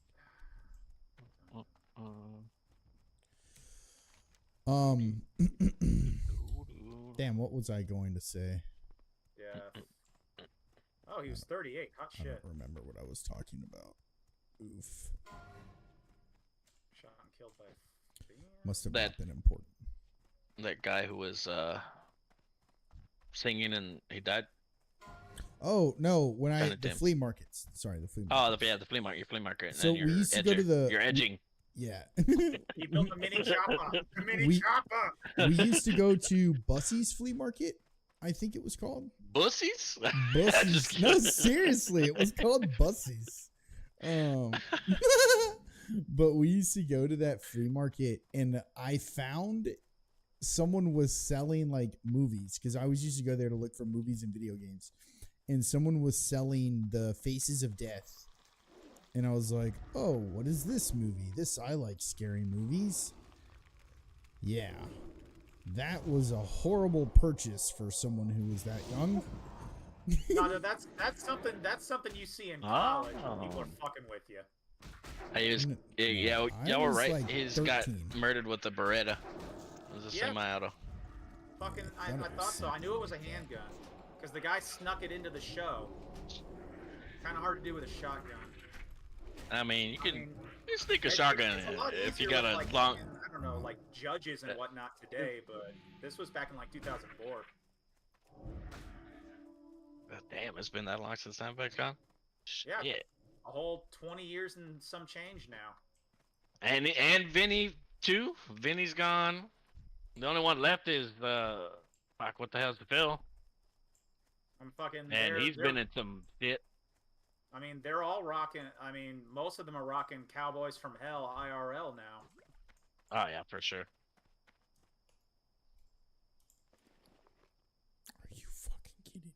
Damn, what was I going to say? yeah. Oh, he was 38. Hot I shit. don't remember what I was talking about. Oof. Shot and killed by. Must have That- not been important. That guy who was singing and he died. Oh no, when I Kinda the dim. flea markets. Sorry, the flea Oh, market. the flea market. Your flea market. And So then we you're used to go to edger. the- You're edging. Yeah. He built a mini chopper. A mini We- chopper. We used to go to Bussey's flea market, I think it was called. Bussies? Bussey's. Just No, kidding. seriously, it was called Bussey's. But we used to go to that flea market, and I found someone was selling like movies, because I always used to go there to look for movies and video games, and someone was selling the Faces of Death, and I was like, oh, what is this movie? I like scary movies. Yeah, that was a horrible purchase for someone who was that young. No, that's something you see in college when people are fucking with you. He was, N- yeah, no, I y'all were was, right. like, He's got 13. murdered with a Beretta. It was a Yeah. semi-auto. Fucking, I Thought it thought was so. I knew it was a handgun because the guy snuck it into the show. Kind of hard to do with a shotgun. I mean, you can mean, you sneak a It's- shotgun it's a lot if you easier got a with, like, long. I don't know, like judges and whatnot today, but this was back in like 2004. Damn, it's been that long since Dimebag's gone. Yeah. Shit. A whole 20 years and some change now. And Vinny too. Vinny's gone. The only one left is fuck. What the hell's the Phil? I'm fucking. And they're- he's they're- been in some shit. I mean, they're all rocking. I mean, most of them are rocking Cowboys from Hell IRL now. Oh yeah, for sure. Are you fucking kidding me?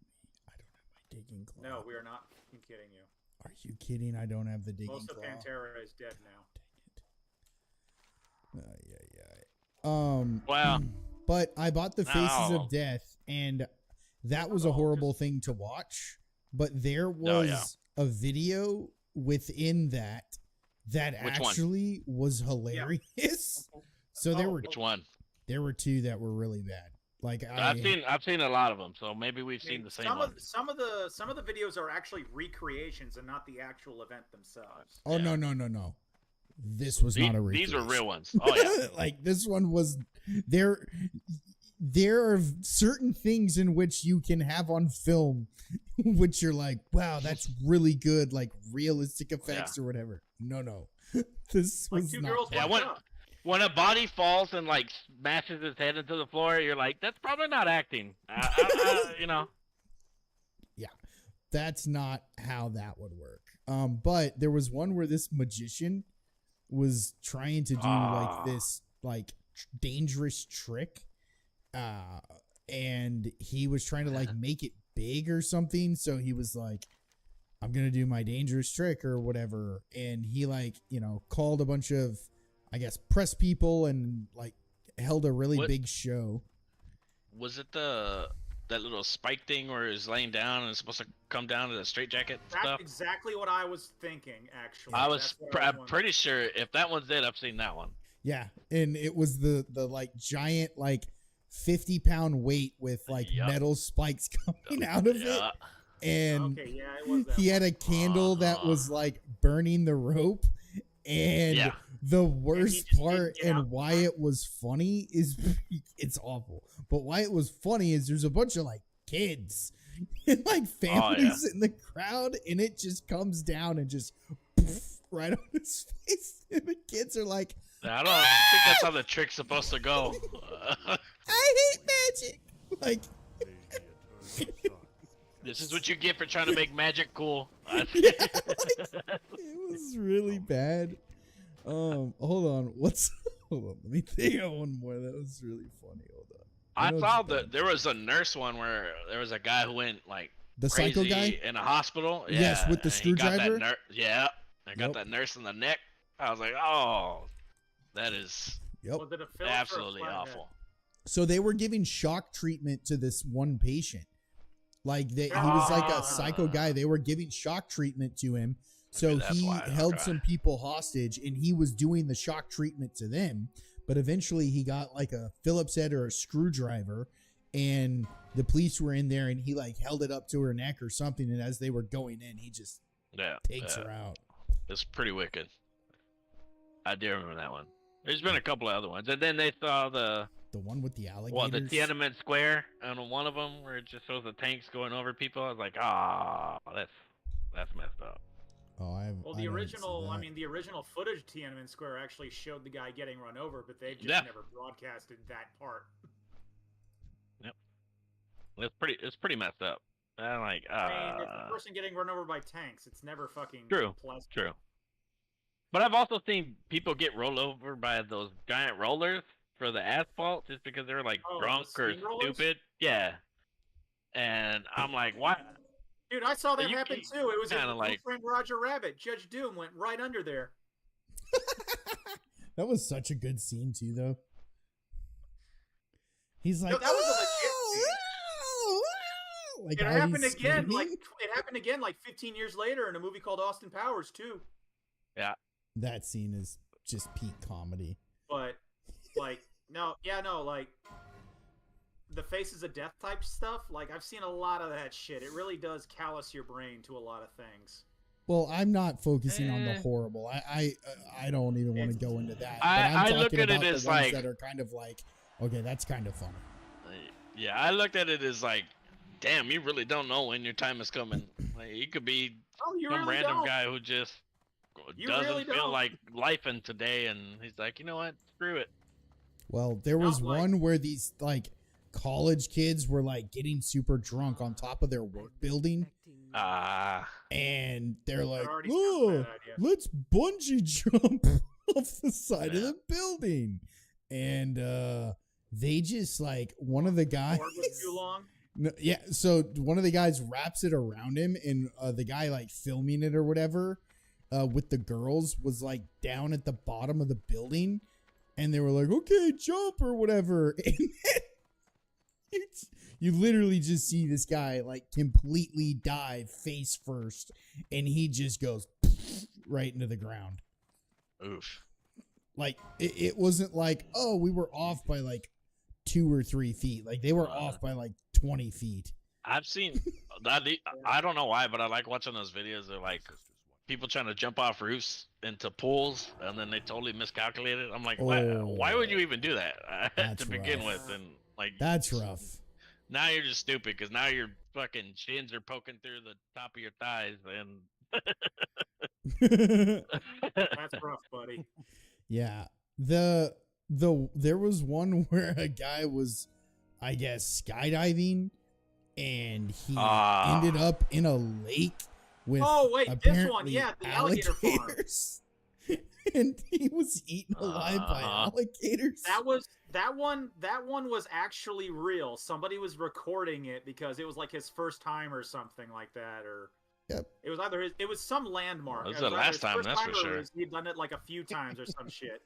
I don't have my digging claw. No, we are not fucking kidding you. Are you kidding? I don't have the digging Most of claw. Pantera is dead now. Wow. But I bought the Faces No. of Death, and that was a Oh, horrible just- thing to watch. But there Oh, was yeah. a video within that Which one? actually was hilarious. So there Oh, were Which one? two that were really bad. Like I've seen a lot of them, so maybe we've I seen mean, the same some one. of some of the videos are actually recreations and not the actual event themselves. Oh Yeah. no. This was not a These are recreation. real ones. Oh yeah. Like this one was there. There are certain things in which you can have on film, which you're like, wow, that's really good, like realistic effects or whatever. No, this Like was two not. girls, Yeah, one what- cup. When a body falls and like smashes his head into the floor, you're like, that's probably not acting. You know. That's not how that would work. But there was one where this magician was trying to do like this like dangerous trick, and he was trying to like make it big or something. So he was like, I'm gonna do my dangerous trick or whatever, and he like, you know, called a bunch of, I guess, press people and like held a really big show. Was it that little spike thing where it's laying down and it's supposed to come down to the straitjacket That's stuff? exactly what I was thinking, actually. I'm pretty sure if that one's it, I've seen that one. Yeah, and it was the like giant like 50-pound weight with like metal spikes coming out of it. And okay, yeah, it was that he had a candle that was like burning the rope. And the worst part and why it was funny is it's awful. But why it was funny is there's a bunch of like kids and like families in the crowd, and it just comes down and just poof, right on his face. And the kids are like, I don't think that's how the trick's supposed to go. I hate magic. Like, this is what you get for trying to make magic cool. it was really bad. Hold on. Hold on. Let me think of one more that was really funny. Hold on. I saw that there was a nurse one where there was a guy who went like the psycho guy in a hospital. Yes, with the screwdriver. I got that nurse in the neck. I was like, oh, that is absolutely awful. So they were giving shock treatment to this one patient. Like he was like a psycho guy. They were giving shock treatment to him. So he held some people hostage, and he was doing the shock treatment to them. But eventually he got like a Phillips head or a screwdriver, and the police were in there, and he like held it up to her neck or something. And as they were going in, he just takes her out. It's pretty wicked. I do remember that one. There's been a couple of other ones. And then they saw the one with the alligators. Well, the Tiananmen Square, and one of them where it just shows the tanks going over people. I was like, that's messed up. Oh, the original footage of Tiananmen Square actually showed the guy getting run over, but they've just never broadcasted that part. Yep. It's pretty messed up. I'm like, I mean, it's a person getting run over by tanks. It's never fucking pleasant. True. But I've also seen people get rolled over by those giant rollers for the asphalt just because they're like drunk or stupid. Yeah. And I'm like, what? Dude, I saw that happen too. It was in like friend Roger Rabbit. Judge Doom went right under there. That was such a good scene too, though. He's like, that was a legit scene. Like, it happened again. It happened again like 15 years later in a movie called Austin Powers too. Yeah. That scene is just peak comedy. But like like the Faces of Death type stuff, like I've seen a lot of that shit. It really does callous your brain to a lot of things. Well, I'm not focusing on the horrible. I don't even want to go into that. I look at it as like that are kind of like, okay, that's kind of funny. Yeah, I looked at it as like, damn, you really don't know when your time is coming. Like, you could be some random guy who just doesn't feel like lifing today, and he's like, you know what, screw it. Well, there was one where these like college kids were like getting super drunk on top of their work building. And they're like, oh, let's bungee jump off the side of the building. And they just like, one of the guys too long. No, yeah, so one of the guys wraps it around him, and the guy like filming it or whatever with the girls was like down at the bottom of the building, and they were like, okay, jump or whatever. And you literally just see this guy like completely dive face first, and he just goes right into the ground. Oof. Like it wasn't like, oh, we were off by like 2 or 3 feet. Like they were off by like 20 feet. I've seen that. I don't know why, but I like watching those videos. They're like people trying to jump off roofs into pools, and then they totally miscalculated. I'm like, why would you even do that to begin with? And like, that's rough. Now you're just stupid because now your fucking shins are poking through the top of your thighs, and that's rough, buddy. Yeah, there was one where a guy was, I guess, skydiving, and he ended up in a lake with this one, the alligator farm. and he was eaten alive by alligators. That one was actually real. Somebody was recording it because it was like his first time or something like that, or Yep. it was either it was some landmark. Well, it was It the was either last his time, first that's for or sure. he'd done it like a few times or some shit.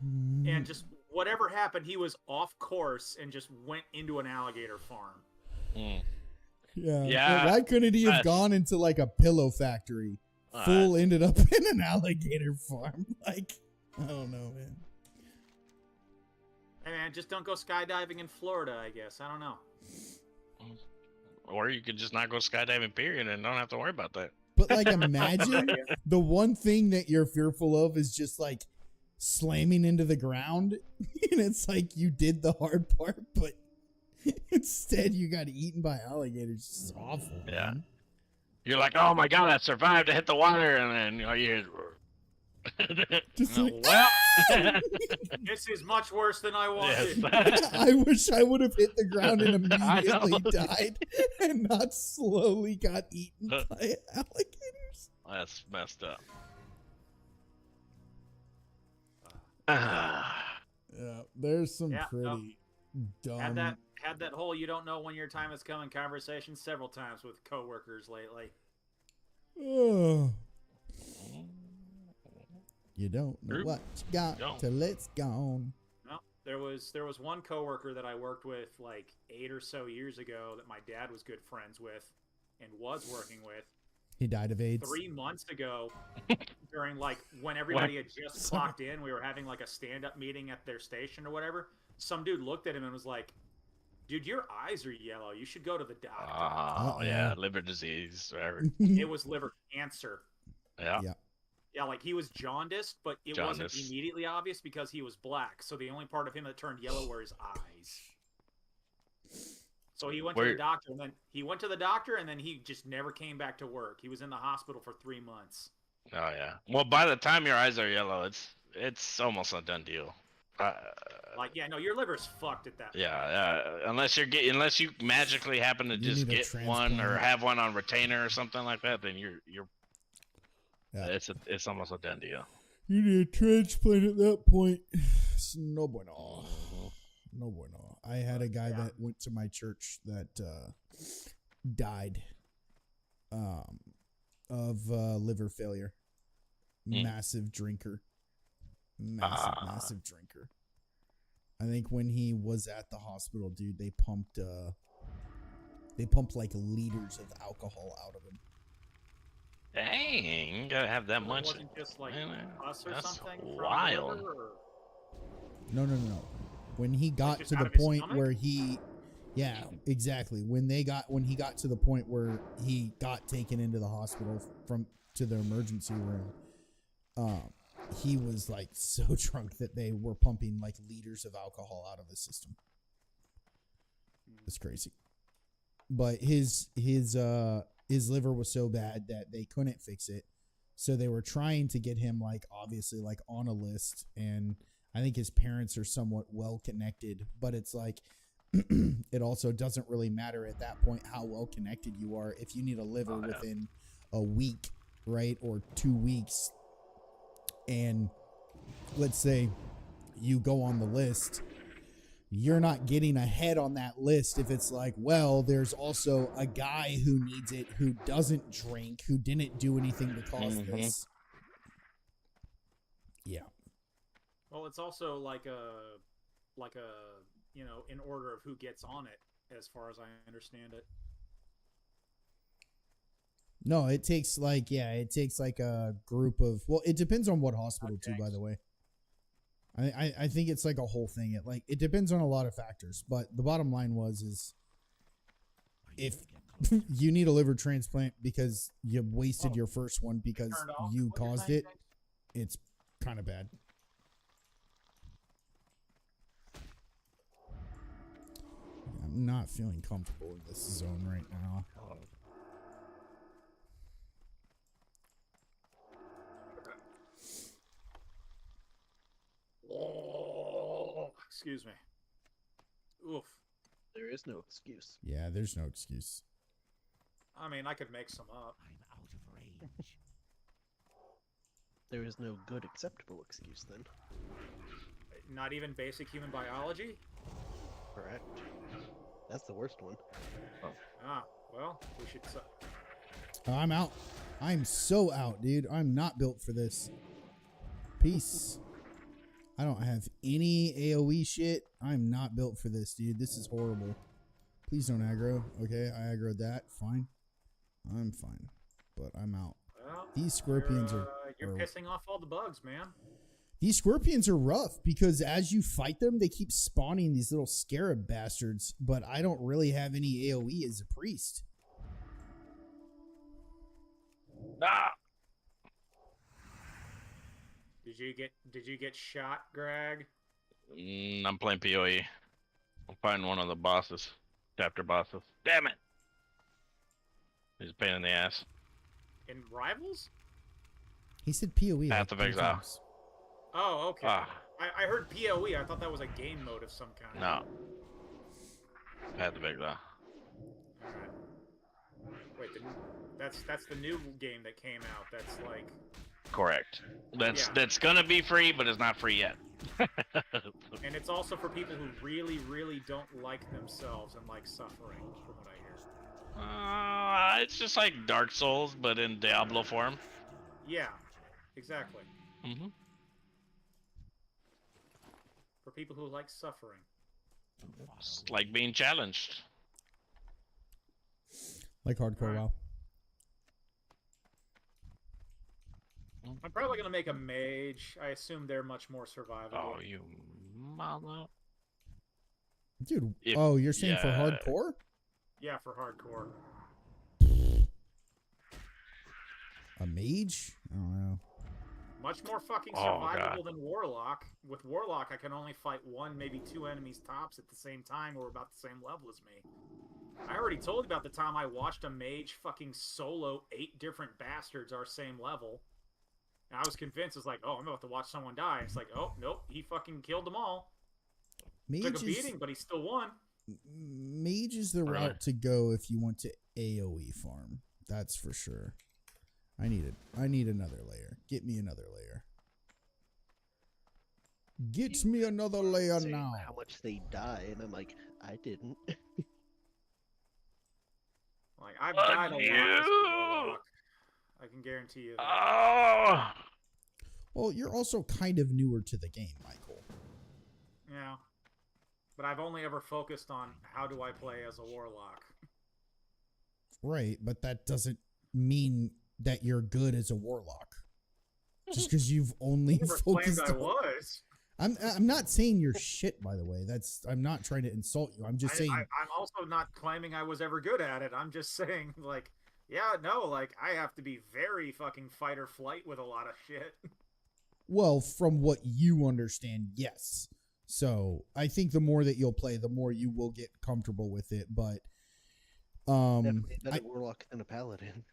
Mm. And just whatever happened, he was off course and just went into an alligator farm. Mm. Yeah. Yeah, Why couldn't he have that's- gone into like a pillow factory? Fool ended up in an alligator farm. Like, I don't know, man. Hey man, just don't go skydiving in Florida, I guess. I don't know. Or you could just not go skydiving, period, and don't have to worry about that. But like, imagine the one thing that you're fearful of is just like slamming into the ground, and it's like you did the hard part, but instead you got eaten by alligators. It's awful. Yeah. Man. You're like, oh my god, I survived to hit the water, and then you Just like, well, This is much worse than I wanted. yes. I wish I would have hit the ground and I know. immediately died and not slowly got eaten by alligators. That's messed up. Yeah, there's some Yeah, no. pretty dumb. Had that whole "you don't know when your time is coming" conversation several times with coworkers lately. Oh. You don't know Nope. what you got Don't. till it's gone. No, there was one coworker that I worked with like 8 or so years ago that my dad was good friends with and was working with. He died of AIDS. 3 months ago, during like when everybody had just clocked in, we were having like a stand-up meeting at their station or whatever. Some dude looked at him and was like, "Dude, your eyes are yellow. You should go to the doctor." Oh yeah, liver disease, whatever. It was liver cancer. Yeah. Yeah. Yeah, like he was jaundiced, but it wasn't Jaundice. immediately obvious because he was black. So the only part of him that turned yellow were his eyes. So he went to Where- the doctor, and then he just never came back to work. He was in the hospital for 3 months. Oh yeah. Well, by the time your eyes are yellow, it's almost a done deal. Like, yeah, no, your liver's fucked at that point. Yeah, unless you magically happen to You just need a get one or transplant. have one on retainer or something like that, then you're Yeah. it's almost a done deal. You need a transplant at that point. It's no bueno. No bueno. I had a guy Yeah. that went to my church that died of liver failure. Mm. Massive drinker. Massive drinker. I think when he was at the hospital, dude, they pumped like liters of alcohol out of him. Dang, you gotta have that It much. wasn't just like Man, us or that's something. from the wild. liver, or- No. When he got just to out the of his point stomach? where he, yeah, exactly. When he got to the point where he got taken into the hospital to the emergency room, he was like so drunk that they were pumping like liters of alcohol out of his system. It's crazy. But his liver was so bad that they couldn't fix it. So they were trying to get him like obviously like on a list, and I think his parents are somewhat well connected, but it's like it also doesn't really matter at that point how well connected you are if you need a liver within a week, right? Or 2 weeks. And let's say you go on the list, you're not getting ahead on that list if it's like, well, there's also a guy who needs it, who doesn't drink, who didn't do anything to cause this. Yeah. Well, it's also like a in order of who gets on it, as far as I understand it. No, it takes like a group of, well, it depends on what hospital too, by the way. I think it's like a whole thing. It depends on a lot of factors, but the bottom line is if you need a liver transplant because you wasted your first one because Turned off? you What you're caused saying? it, it's kind of bad. I'm not feeling comfortable in this zone right now. Oh, excuse me. Oof. There is no excuse. Yeah, there's no excuse. I mean, I could make some up. I'm out of range. There is no good acceptable excuse then. Not even basic human biology? Correct. That's the worst one. Ah, well, we should... I'm out. I'm so out, dude. I'm not built for this. Peace. I don't have any AoE shit. I'm not built for this, dude. This is horrible. Please don't aggro. Okay, I aggroed that. Fine. I'm fine. But I'm out. Well, These scorpions are... You're pissing off all the bugs, man. These scorpions are rough because as you fight them, they keep spawning these little scarab bastards, but I don't really have any AoE as a priest. Ah! Did you get shot, Greg? I'm playing PoE. I'm fighting one of the bosses. Chapter bosses. Damn it! He's a pain in the ass. In Rivals? He said PoE. Path of like 3 Exile. times. Oh, okay. Ah. I heard PoE. I thought that was a game mode of some kind. No. Path of Exile. Alright. Wait, that's the new game that came out. That's like... Correct. That's gonna be free, but it's not free yet. And it's also for people who really, really don't like themselves and like suffering, from what I hear. It's just like Dark Souls, but in Diablo form. Yeah, exactly. Mm-hmm. For people who like suffering. It's like being challenged. Like hardcore Alright. WoW. I'm probably gonna make a mage. I assume they're much more survivable. Oh, you mama. Dude, If- oh, you're saying for yeah. hardcore? Yeah, for hardcore. A mage? I don't know. Much more fucking Oh, survivable God. than Warlock. With Warlock, I can only fight 1, maybe 2 enemies tops at the same time who are about the same level as me. I already told you about the time I watched a mage fucking solo 8 different bastards our same level. And I was convinced, it's like, oh, I'm about to watch someone die. It's like, oh, nope, he fucking killed them all. Took a beating, but he still won. Mage is the Really? route to go if you want to AoE farm. That's for sure. I need another layer. Get me another layer. Get me another layer Saying now. how much they die, and I'm like, I didn't. Like, I've Fuck died a lot as a you! Warlock. I can guarantee you that. Oh! Well, you're also kind of newer to the game, Michael. Yeah. But I've only ever focused on how do I play as a Warlock. Right, but that doesn't mean that you're good as a warlock. Just because you've only I never claimed focused I on... was. I'm not saying you're shit, by the way. I'm not trying to insult you. I'm just saying... I'm also not claiming I was ever good at it. I'm just saying, like, yeah, no, like, I have to be very fucking fight or flight with a lot of shit. Well, from what you understand, yes. So I think the more that you'll play, the more you will get comfortable with it. But Definitely a better warlock than a paladin.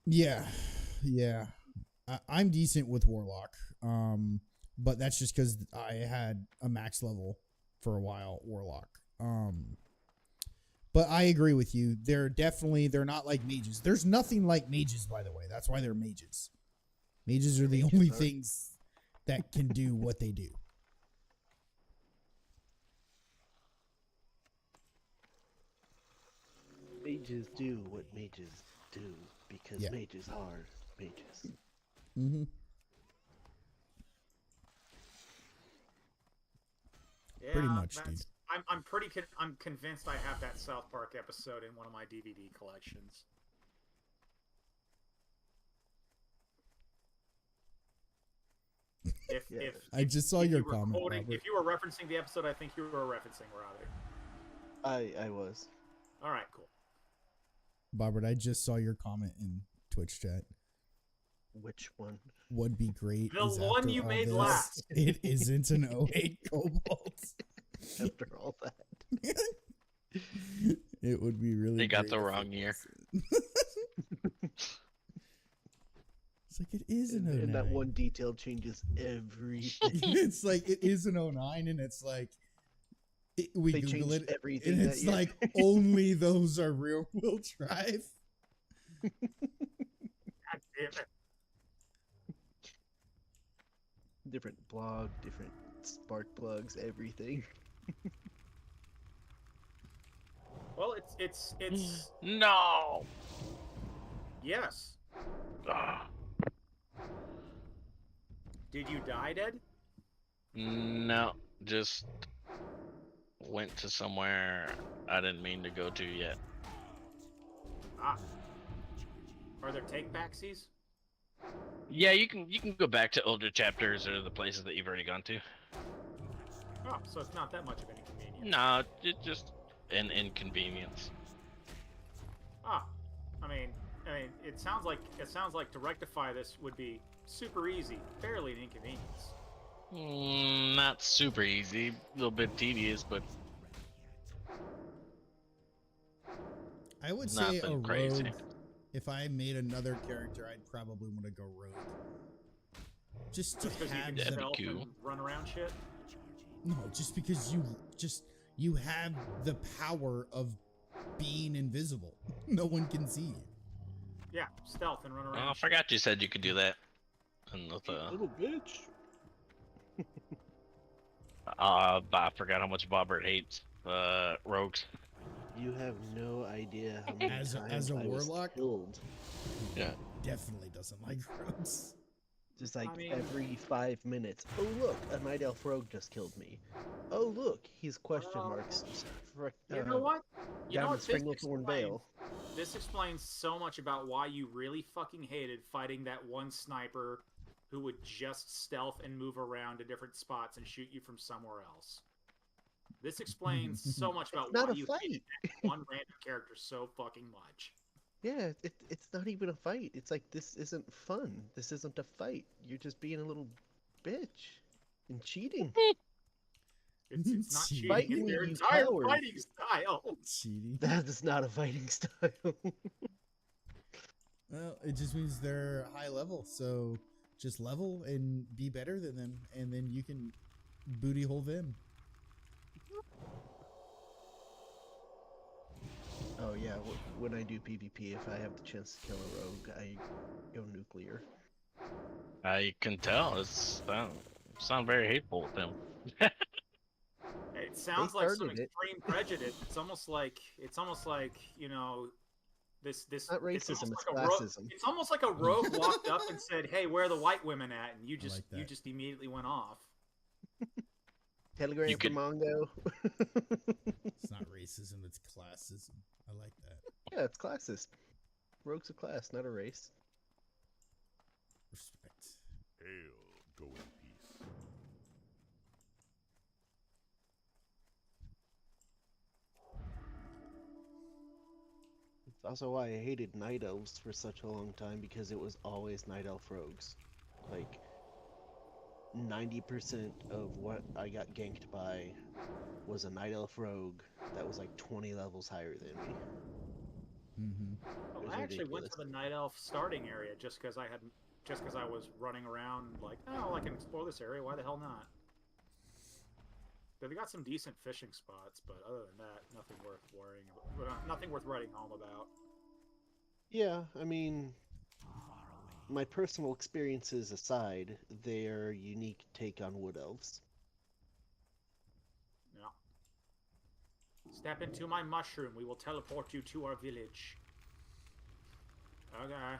yeah. I'm decent with warlock. But that's just because I had a max level for a while, warlock. But I agree with you. They're not like mages. There's nothing like mages, by the way. That's why they're mages. Mages are the only things that can do what they do. Mages do what mages do because Yeah. mages are mages. Mm-hmm. Yeah, Pretty much, dude. I'm convinced I have that South Park episode in one of my DVD collections. If I just saw if your you were comment, quoting- Robert. if you were referencing the episode, I think you were referencing Robert. I was. All right, cool. Robert, I just saw your comment in Twitch chat. Which one? Would be great. The is one after you all made this, last. It isn't an 08 Cobalt. After all that. It would be really. They got great the if wrong it year. wasn't. It's like it is an 09. And that one detail changes everything. It's like it is an 09, and it's like we They Google changed it, everything and that it's year. like only those are rear wheel drive. God damn it. Different blog, different spark plugs, everything. Well, it's No. yes. Ah. Did you die, Dead? No, just went to somewhere I didn't mean to go to yet. Ah. Are there take backsies? Yeah, you can go back to older chapters or the places that you've already gone to. Oh, so it's not that much of an inconvenience. No, it's just an inconvenience. Ah, I mean, it sounds like to rectify this would be super easy, barely an inconvenience. Not super easy, a little bit tedious, but I would say a nothing rogue. crazy. If I made another character, I'd probably want to go rogue. Just to Just because you have can That'd be the stealth cool. and run around shit. no, just because you have the power of being invisible. No one can see you. Yeah, stealth and run around. Oh, I shit. forgot you said you could do that. And with, Little bitch. I forgot how much Bobbert hates rogues. You have no idea how many As times a I was warlock? killed. Yeah. Definitely doesn't like rogues. Just like I mean- every 5 minutes. Oh look, a night elf rogue just killed me. Oh look, he's question marks. You know what? You know Down what? the Stranglethorn Vale. This explains so much about why you really fucking hated fighting that one sniper who would just stealth and move around to different spots and shoot you from somewhere else. This explains so much about Not why a you hated fight. that one random character so fucking much. Yeah, it's not even a fight. It's like, this isn't fun. This isn't a fight. You're just being a little bitch and cheating. It's not cheating. Fight It's me, their you entire coward. fighting style. Cheating. That is not a fighting style. Well, it just means they're high level, so just level and be better than them, and then you can booty hole them. Oh yeah, when I do PvP, if I have the chance to kill a rogue, I go nuclear. I can tell. It's sound very hateful with them. It sounds like some started it. extreme prejudice. It's almost like you know, this Not it's racism, almost it's like a rogue. classism. It's almost like a rogue walked up and said, "Hey, where are the white women at?" And you I like that. just immediately went off. Telegram You for could- Mongo. It's not racism, it's classism. I like that. Yeah, it's classist. Rogue's a class, not a race. Respect. Hail, go in peace. It's also why I hated night elves for such a long time, because it was always night elf rogues. Like 90% of what I got ganked by was a night elf rogue that was like 20 levels higher than me. Mm-hmm. Oh, It was I actually went ridiculous. to the night elf starting area just because I was running around like, oh, I can explore this area. Why the hell not? They got some decent fishing spots, but other than that, nothing worth worrying about. Nothing worth writing home about. Yeah, I mean, my personal experiences aside, their unique take on wood elves. Yeah. Step into my mushroom. We will teleport you to our village. Okay.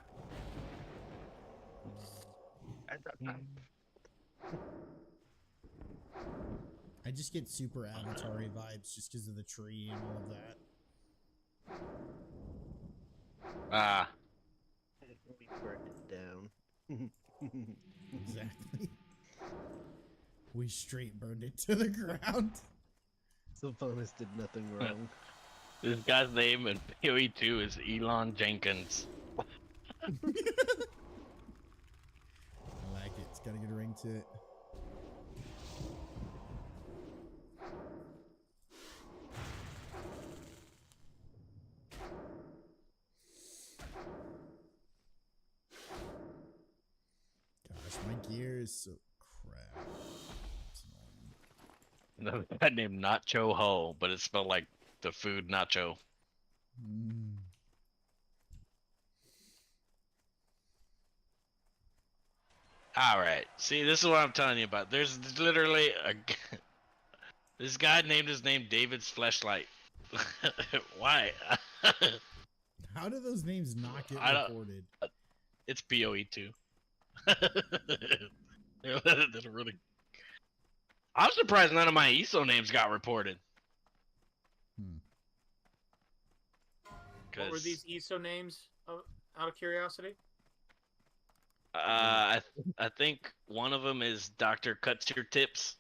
I just get super Avatar-y vibes just because of the tree and all of that. Ah, We burned it down. Exactly. We straight burned it to the ground. Sylvanas did nothing wrong. this guy's name in PoE 2 is Elon Jenkins. I like it. It's got to get a ring to it. Gosh, my gear is so crap. It's annoying. Another guy named Nacho Ho, but it's spelled like the food nacho. Mm. All right. See, this is what I'm telling you about. There's literally this guy named his name David's Fleshlight. Why? How do those names not get I don't- recorded? It's POE too. They're really. I'm surprised none of my ESO names got reported. What were these ESO names? Out of curiosity. I think one of them is Doctor Cuts Your Tips.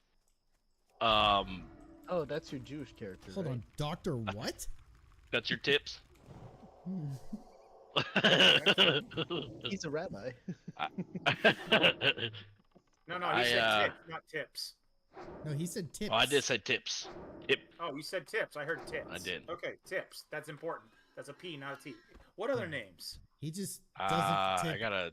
Oh, that's your Jewish character. Hold right? on, Doctor what? Cuts Your Tips. He's a rabbi. No, he said tips, not tips. No, he said tips. Oh, I did say tips. Tip. Oh, you said tips. I heard tips. I did. Okay, tips. That's important. That's a P, not a T. What other names? He just doesn't I tip gotta.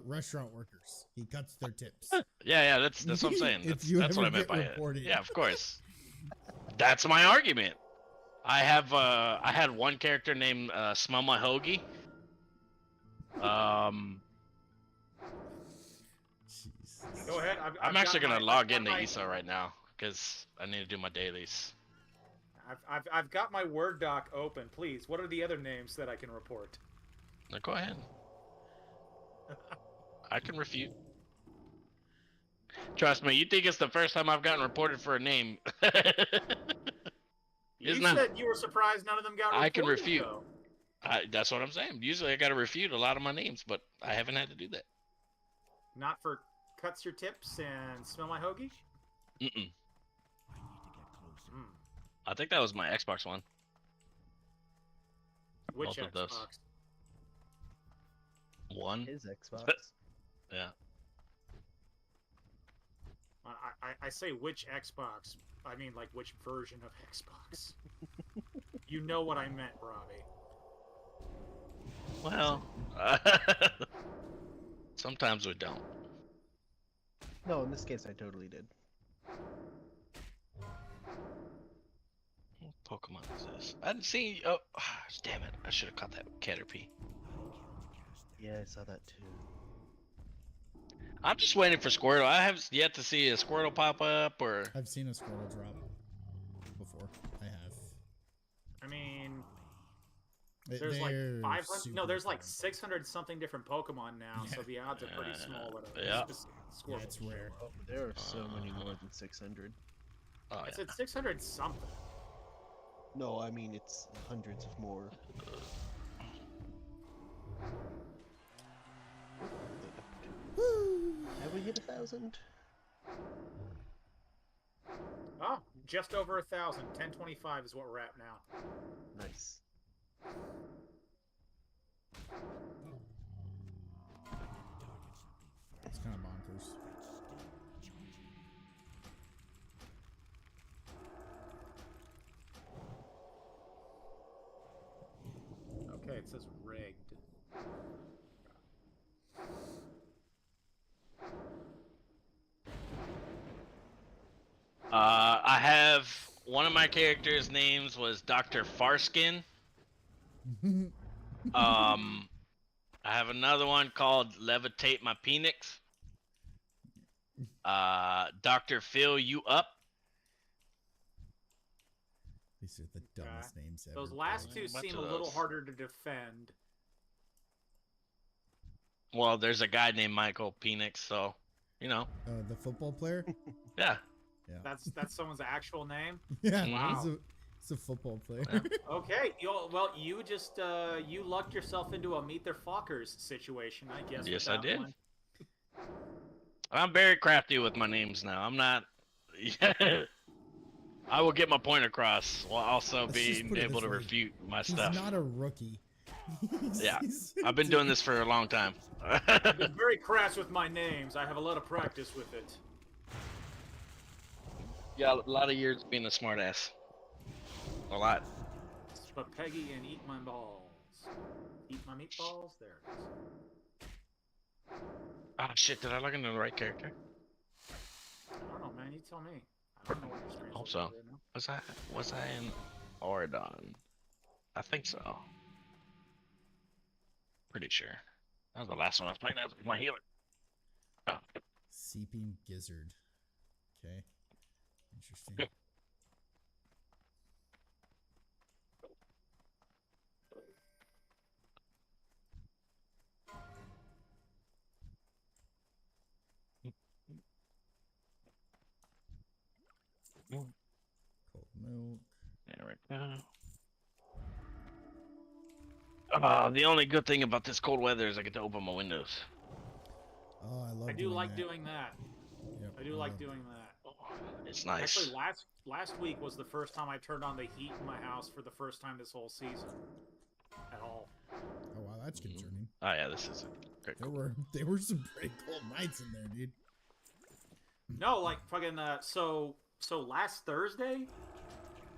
restaurant workers. He cuts their tips. Yeah, that's what I'm saying. If That's, you that's what I ever meant get by it. reported. Yeah, of course. That's my argument. I had one character named Smell My Hoagie. Jesus. Go ahead. I'm I've actually got gonna my- log I've got into my- ESO right now because I need to do my dailies. I've got my Word doc open. Please, what are the other names that I can report? Now go ahead. I can refute. Trust me, you think it's the first time I've gotten reported for a name? You Isn't that- said you were surprised none of them got reported. I can refute. Though. That's what I'm saying. Usually I gotta refute a lot of my names, but I haven't had to do that. Not for Cuts Your Tips and Smell My Hoagie? Mm-mm. Hmm. I think that was my Xbox one. Which Both of those. Xbox? One? His Xbox. Yeah. I say which Xbox. I mean, like, which version of Xbox. You know what I meant, Robbie. Well, sometimes we don't. No, in this case, I totally did. What Pokemon is this? I didn't see. Oh, damn it! I should have caught that Caterpie. Yeah, I saw that too. I'm just waiting for Squirtle. I have yet to see a Squirtle pop up or. I've seen a Squirtle drop before. I have. I mean, They- there's like they're 500. No, super there's like fun. 600 something different Pokemon now, so Yeah. the odds are pretty small. With a Yeah. specific Yeah, Squirtle. it's rare. Oh, there are so many more than 600. Oh, I yeah. said 600 something. No, I mean it's hundreds of more. Woo! Have we hit 1,000? Oh, just over 1,000. 1025 is what we're at now. Nice. It's kind of bonkers. Okay, it says rigged. I have one of my characters' names was Dr. Farskin. I have another one called Levitate My Penix. Dr. Fill You Up. These are the dumbest names ever. Those last two A bunch seem of a little those. harder to defend. Well, there's a guy named Michael Penix, so you know, The football player? yeah. Yeah. That's someone's actual name. Yeah. Wow. It's a football player. Yeah. Okay, you just you lucked yourself into a Meet Their Fockers situation, I guess. with Yes, I that did. one. I'm very crafty with my names now. I'm not. I will get my point across while also Let's just being put it able this to way. refute my He's stuff. not a rookie. Yeah, He's- I've been doing this for a long time. I've been very crass with my names. I have a lot of practice with it. Yeah, a lot of years being a smartass. A lot. But Peggy and eat my balls. Eat my meatballs? There it is. Oh shit! Did I log into the right character? I don't know, man. You tell me. I don't know what your screen's Hope looking so. like right now. Was I in Oridon? I think so. Pretty sure. That was the last one I was playing as with my healer. Oh. Seeping gizzard. Okay. Interesting. Cold milk. There we go. The only good thing about this cold weather is I get to open my windows. Oh, I love. I do like doing that. Yep, I do like doing that. It's nice. Actually, last week was the first time I turned on the heat in my house for the first time this whole season. At all. Oh wow, that's concerning. Oh yeah, this is great. There were some pretty cold nights in there, dude. No, like fucking so last Thursday,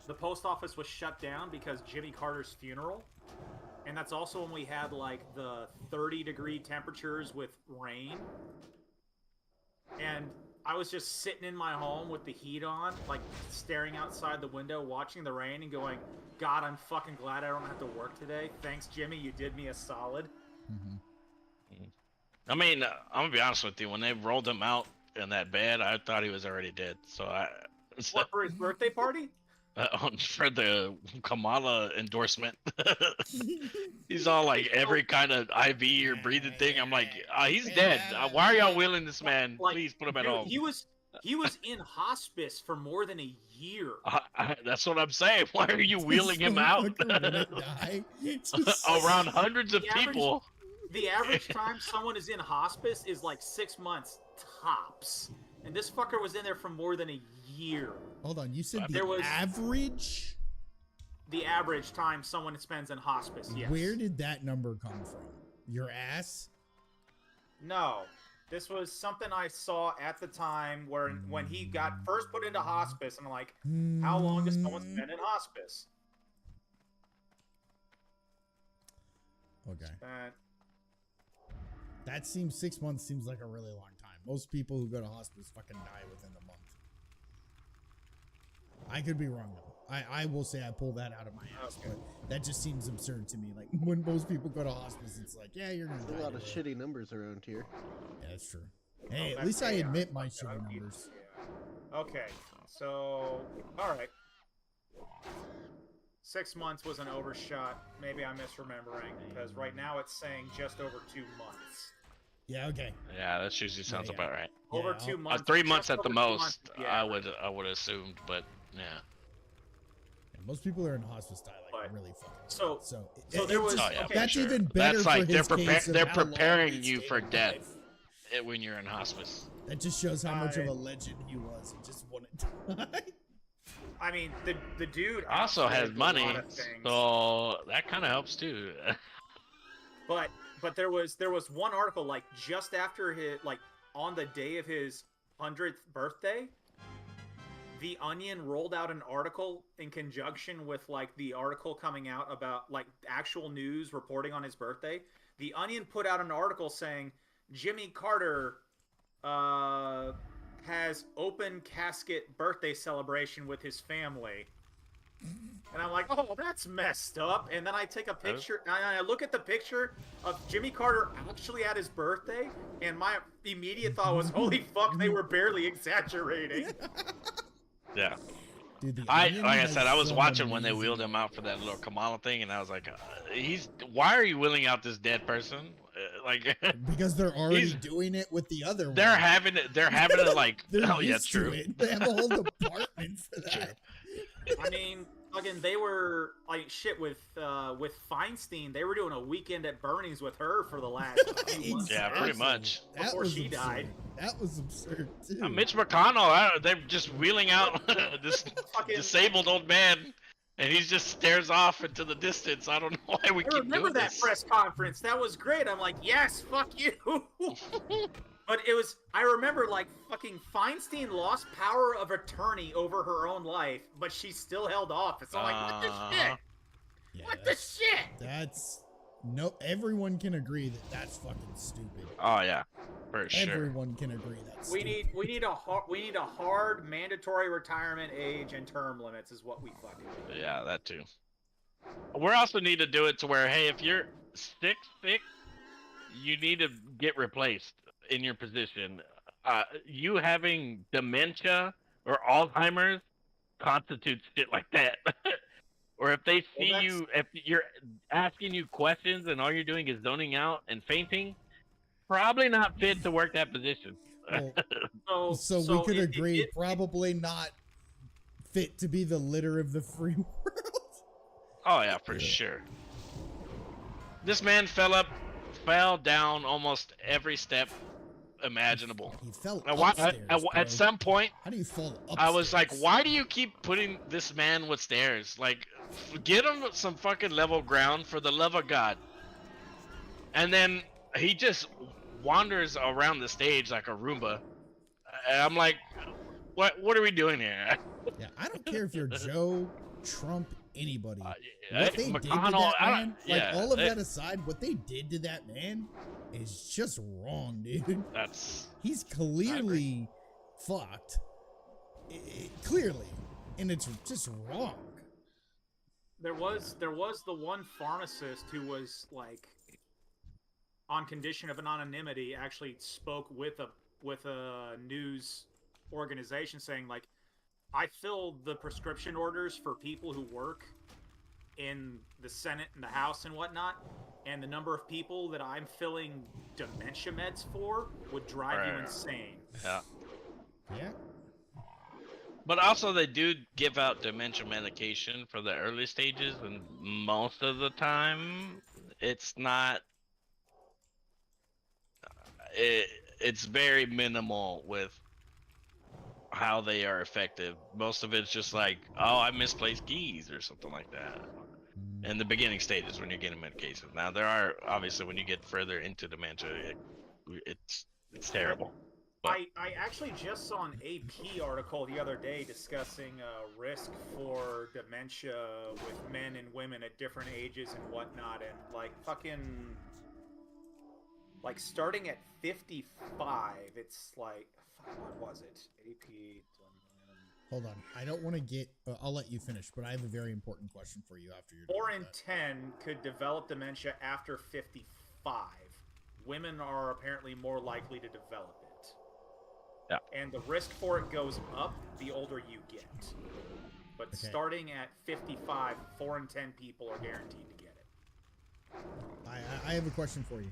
the post office was shut down because Jimmy Carter's funeral. And that's also when we had like the 30-degree temperatures with rain. And I was just sitting in my home with the heat on, like staring outside the window, watching the rain and going, God, I'm fucking glad I don't have to work today. Thanks, Jimmy. You did me a solid. Mm-hmm. I mean, I'm gonna be honest with you. When they rolled him out in that bed, I thought he was already dead. So What, for his birthday party? For the Kamala endorsement, he's all like every kind of IV or breathing thing. I'm like, he's dead. Why are y'all wheeling this man? Like, Please put him at dude, home. He was in hospice for more than a year. That's what I'm saying. Why are you wheeling him out around hundreds of people? The average time someone is in hospice is like 6 months tops, and this fucker was in there for more than a year. Hold on, you said There was- average? The average time someone spends in hospice, yes. Where did that number come from? Your ass? No. This was something I saw at the time when he got first put into hospice, and I'm like, how long does someone spend in hospice? Okay. That seems 6 months seems like a really long time. Most people who go to hospice fucking die within a month. I could be wrong though. I will say I pull that out of my ass, but that just seems absurd to me. Like when most people go to hospice, it's like, yeah, you're gonna die. There's a lot of today. shitty numbers around here. Yeah, that's true. Hey, at least I admit my shitty numbers. Yeah. Okay, so all right. 6 months was an overshot. Maybe I'm misremembering because right now it's saying just over 2 months. Yeah, okay. Yeah, that usually sounds Yeah. about right. Over Yeah, 2 months. 3 months just at the over 2 most. months, yeah. I would assumed, but yeah. Yeah, most people are in hospice die like But- really fucking. so- so there was- Oh, yeah, okay, that's sure. even better. That's like for his case of they're how long preparing he you stayed for alive. death when you're in hospice. That just shows how much of I- a legend he was. He just wouldn't die. I mean, the dude Also has outlived a money, lot of things. so that kind of helps too. But there was one article like just after his like on the day of his 100th birthday, The Onion rolled out an article in conjunction with like the article coming out about like actual news reporting on his birthday. The Onion put out an article saying Jimmy Carter has open casket birthday celebration with his family. And I'm like, oh, that's messed up. And then I take a picture, and I look at the picture of Jimmy Carter actually at his birthday, and my immediate thought was, holy fuck, they were barely exaggerating. Yeah. Dude, the Like Onion I has said, I was some watching when they amazing- wheeled him out for that little Kamala thing, and I was like, why are you wheeling out this dead person? Like, because they're already He's- doing it with the other one. they're having it like, They're oh yeah, used to true. it. They have a whole department for that. I mean, fucking, they were like shit with Feinstein. They were doing a weekend at Bernie's with her for the last few months. Yeah, pretty much. That Before was she absurd. died. That was absurd too. Mitch McConnell, they're just wheeling out this Fucking- disabled old man, and he just stares off into the distance. I don't know why we I keep remember doing that this. press conference. That was great. I'm like, yes, fuck you. But it was, I remember like fucking Feinstein lost power of attorney over her own life, but she still held office. I'm like, what the shit? Yeah, What the shit? That's no. Everyone can agree that that's fucking stupid. Oh yeah, for sure. Everyone can agree that's We stupid. need a hard mandatory retirement age and term limits is what we fucking do. Yeah, that too. We also need to do it to where, hey, if you're sick, you need to get replaced in your position, you having dementia or Alzheimer's constitutes shit like that. Or if they see Well, that's you, if you're asking you questions and all you're doing is zoning out and fainting, probably not fit to work that position. Well, so we could agree, probably not fit to be the litter of the free world. Oh yeah, for sure. This man fell down almost every step imaginable. He fell Now, upstairs, at bro. some point, How do you fall upstairs? I was like, why do you keep putting this man with stairs? Like, get him some fucking level ground for the love of God. And then he just wanders around the stage like a Roomba. And I'm like, what are we doing here? Yeah, I don't care if you're Joe, Trump, anybody. What they did to McConnell, that man, like yeah, all of that aside, what they did to that man is just wrong, dude. He's clearly fucked. Clearly, and it's just wrong. There was the one pharmacist who was like, on condition of anonymity, actually spoke with a news organization saying, like, I filled the prescription orders for people who work in the Senate and the House and whatnot, and the number of people that I'm filling dementia meds for would drive you insane. Yeah. Yeah. But also, they do give out dementia medication for the early stages, and most of the time, it's not. It's very minimal with how they are effective. Most of it's just like, oh, I misplaced keys or something like that. In the beginning stages when you're getting medication. Now there are obviously when you get further into dementia, it's terrible. But I actually just saw an AP article the other day discussing risk for dementia with men and women at different ages and whatnot, and like starting at 55, it's like, what was it? AP. Hold on, I don't want to get. I'll let you finish, but I have a very important question for you after you're 4 done in with that. 10 could develop dementia after 55. Women are apparently more likely to develop it. Yeah. And the risk for it goes up the older you get. But Okay. starting at 55, 4 in 10 people are guaranteed to get it. I have a question for you.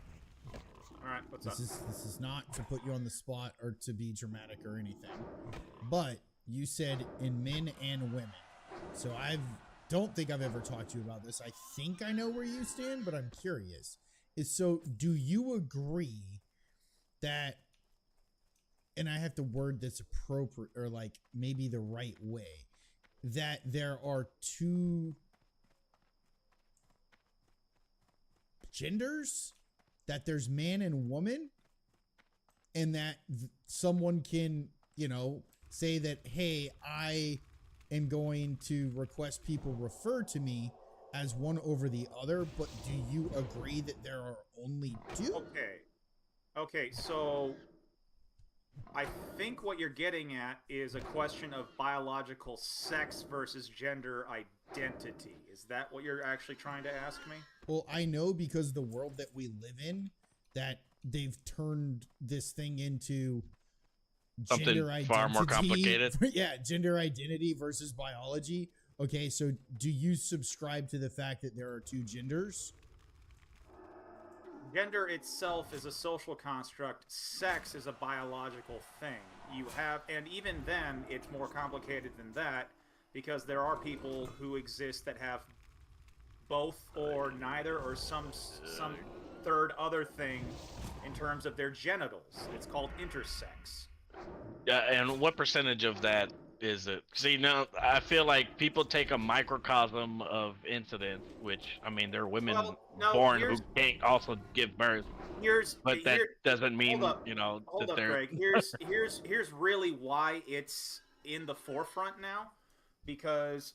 All right, what's up? This is not to put you on the spot or to be dramatic or anything, but you said in men and women. So don't think I've ever talked to you about this. I think I know where you stand, but I'm curious. So do you agree that, and I have to word this appropriate or like maybe the right way, that there are two genders, that there's man and woman, and that someone can, say that, hey, I am going to request people refer to me as one over the other, but do you agree that there are only two? Okay, so I think what you're getting at is a question of biological sex versus gender identity. Is that what you're actually trying to ask me? Well, I know because the world that we live in, that they've turned this thing into something gender identity, far more complicated. Yeah, gender identity versus biology. Okay, so do you subscribe to the fact that there are two genders? Gender itself is a social construct. Sex is a biological thing. And even then, it's more complicated than that, because there are people who exist that have both or neither or some third other thing in terms of their genitals. It's called intersex. Yeah, and what percentage of that is it? See, now I feel like people take a microcosm of incidents, which, I mean, there are women born who can't also give birth. But that doesn't mean, hold that up, they're... Greg. Here's really why it's in the forefront now, because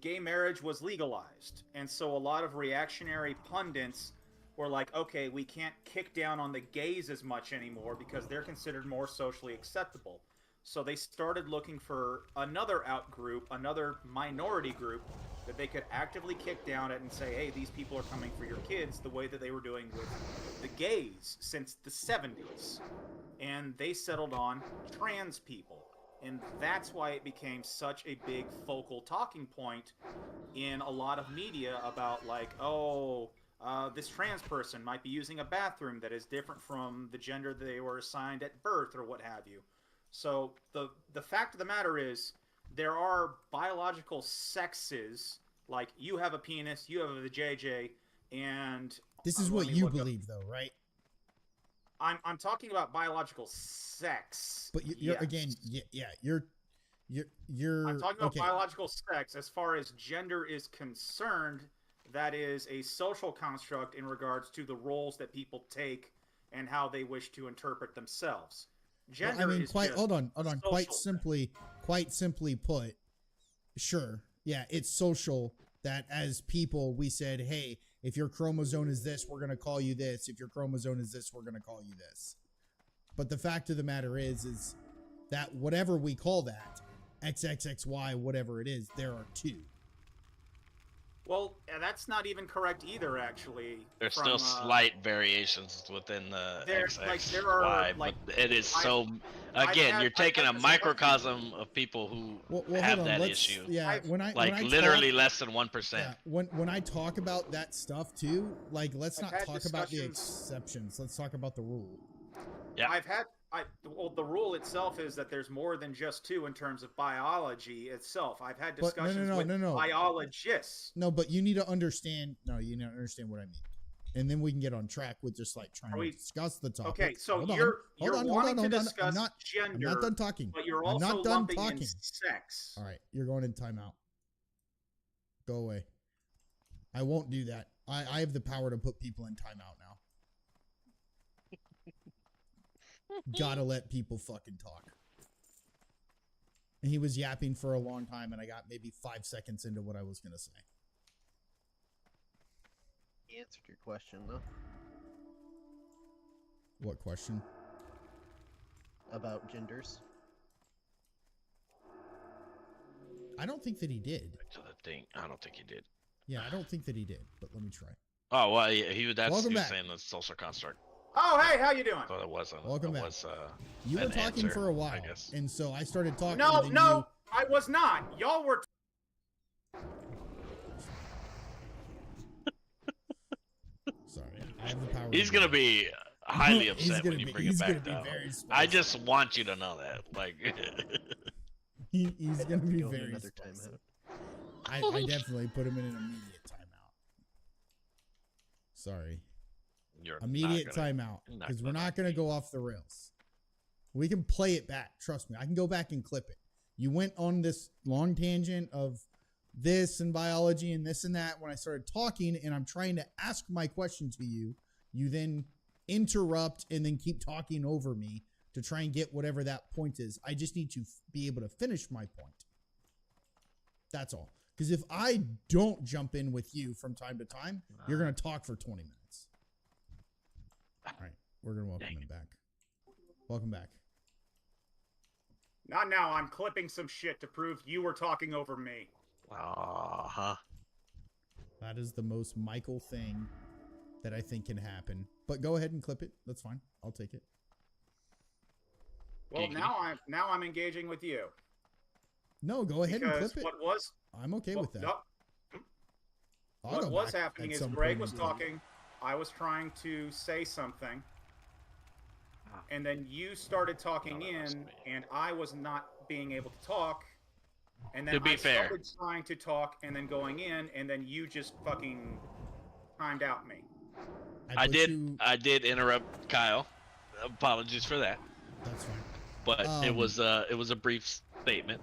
gay marriage was legalized, and so a lot of reactionary pundits were like, okay, we can't kick down on the gays as much anymore because they're considered more socially acceptable. So they started looking for another out group, another minority group that they could actively kick down at and say, hey, these people are coming for your kids, the way that they were doing with the gays since the 70s. And they settled on trans people. And that's why it became such a big focal talking point in a lot of media about, like, oh, this trans person might be using a bathroom that is different from the gender they were assigned at birth or what have you. So the fact of the matter is, there are biological sexes, like you have a penis, you have a JJ, and This is what you believe, though, right? I'm talking about biological sex. But you're yes. again, yeah, you're. I'm talking about okay. biological sex. As far as gender is concerned, that is a social construct in regards to the roles that people take and how they wish to interpret themselves. Gender Well, I mean, is quite just hold on. Quite social. simply put, sure, yeah, it's social. That as people, we said, hey, if your chromosome is this, we're gonna call you this. If your chromosome is this, we're gonna call you this. But the fact of the matter is that whatever we call that, XXXY, whatever it is, there are two. Well, that's not even correct either, actually. There's from, still slight variations within the there are, XXY, like, but it is so. I've Again, had- you're taking I've a had microcosm of people who Well, have hold on, that issue. Yeah, when I Literally talk, less than 1%. yeah, when I talk about that stuff too, like let's I've not had talk about the discussions- exceptions. Let's talk about the rule. Yeah. Well, the rule itself is that there's more than just two in terms of biology itself. I've had But no, discussions with biologists. No, but you need to understand. No, you need to understand what I mean, and then we can get on track with just like trying to discuss the topic. Okay, so Hold on, you're hold on, wanting hold to on. discuss I'm not gender, done talking. but you're I'm also not done lumping talking. in sex. All right, you're going in timeout. Go away. I won't do that. I have the power to put people in timeout now. Gotta let people fucking talk. And he was yapping for a long time, and I got maybe 5 seconds into what I was gonna say. He answered your question, though. What question? About genders. I don't think that he did. Back to the thing. I don't think he did. Yeah, I don't think that he did, but let me try. Oh well, yeah, he was Welcome he was back. saying the social construct. Oh, hey, how you doing? So it wasn't. Welcome it back. Was, You were an talking answer, for a while, I guess. and so I started talking. No, and then no, I was not. Y'all were. Sorry, I have the power. He's to gonna do be highly He's upset gonna when you be- bring he's it gonna back be down. very I spicy. just want you to know that. Like, He's gonna be Go on very another spicy. timeout. I definitely put him in an immediate timeout. Sorry, you're immediate not gonna, timeout you're not because we're gonna- not gonna go off the rails. We can play it back. Trust me, I can go back and clip it. You went on this long tangent of this and biology and this and that when I started talking, and I'm trying to ask my question to you. You then interrupt and then keep talking over me to try and get whatever that point is. I just need to be able to finish my point. That's all. Because if I don't jump in with you from time to time, you're going to talk for 20 minutes. All right. We're going to welcome him back. Welcome back. Not now. I'm clipping some shit to prove you were talking over me. Uh-huh. That is the most Michael thing that I think can happen. But go ahead and clip it. That's fine. I'll take it. Well, Giggity. now I'm engaging with you. No, go ahead and Because clip it. what was I'm okay with that. no, I'll what go was back happening at is some Greg point was and clip it. talking. I was trying to say something, Ah. and then you started talking No, that must in, be. and I was not being able to talk. And then To be I fair. started trying to talk, and then going in, and then you just fucking timed out me. I put did. you- I did interrupt Kyle. Apologies for that. That's fine. But it Um, was a brief statement.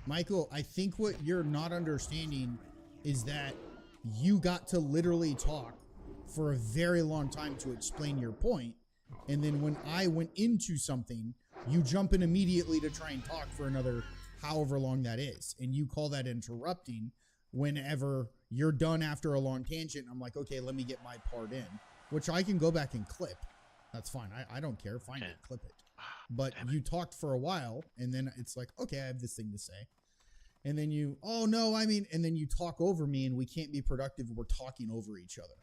Michael, I think what you're not understanding is that you got to literally talk for a very long time to explain your point. And then when I went into something, you jump in immediately to try and talk for another however long that is. And you call that interrupting whenever you're done after a long tangent. I'm like, okay, let me get my part in, which I can go back and clip. That's fine. I don't care. Find Okay. it, clip it. but Damn it. you talked for a while, and then it's like, okay, I have this thing to say. And then you, oh no, I mean, and then you talk over me, and we can't be productive. We're talking over each other.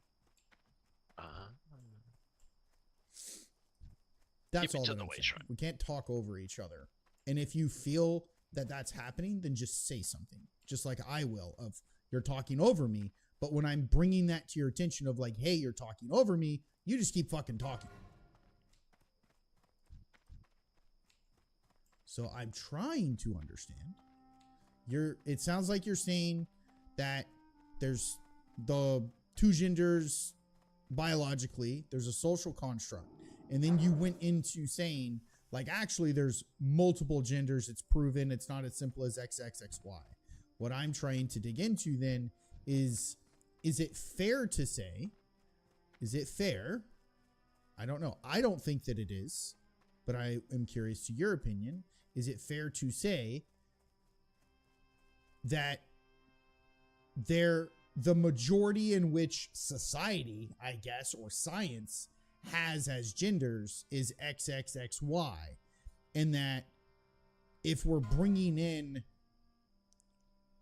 That's Keep all each that other I'm away, saying. Shrine. We can't talk over each other. And if you feel that that's happening, then just say something. Just like I will, of you're talking over me. But when I'm bringing that to your attention of like, hey, you're talking over me, you just keep fucking talking. So I'm trying to understand. It sounds like you're saying that there's the two genders biologically, there's a social construct. And then you went into saying, like, actually, there's multiple genders. It's proven. It's not as simple as XXXY. What I'm trying to dig into then is it fair to say, is it fair? I don't know. I don't think that it is, but I am curious to your opinion. Is it fair to say that the majority in which society, I guess, or science has as genders is XXXY, and that if we're bringing in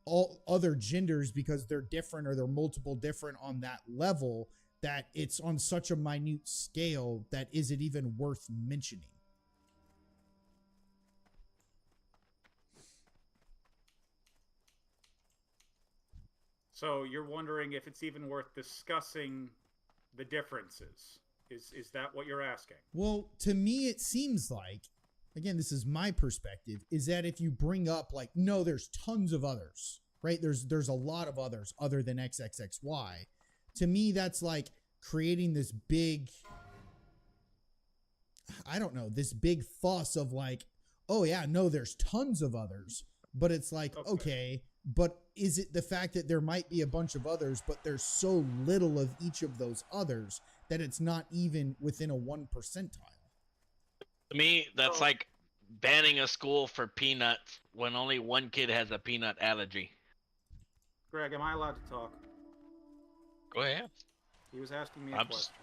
all other genders because they're different or they're multiple different on that level, that it's on such a minute scale that is it even worth mentioning? So you're wondering if it's even worth discussing the differences. Is that what you're asking? Well, to me, it seems like, again, this is my perspective, is that if you bring up like, no, there's tons of others, right? There's a lot of others other than XXXY. To me, that's like creating this big, I don't know, this big fuss of like, oh yeah, no, there's tons of others. But it's like, okay, but is it the fact that there might be a bunch of others, but there's so little of each of those others that it's not even within a 1 percentile? To me, that's like banning a school for peanuts when only one kid has a peanut allergy. Greg, am I allowed to talk? Go ahead. He was asking me a I'm question.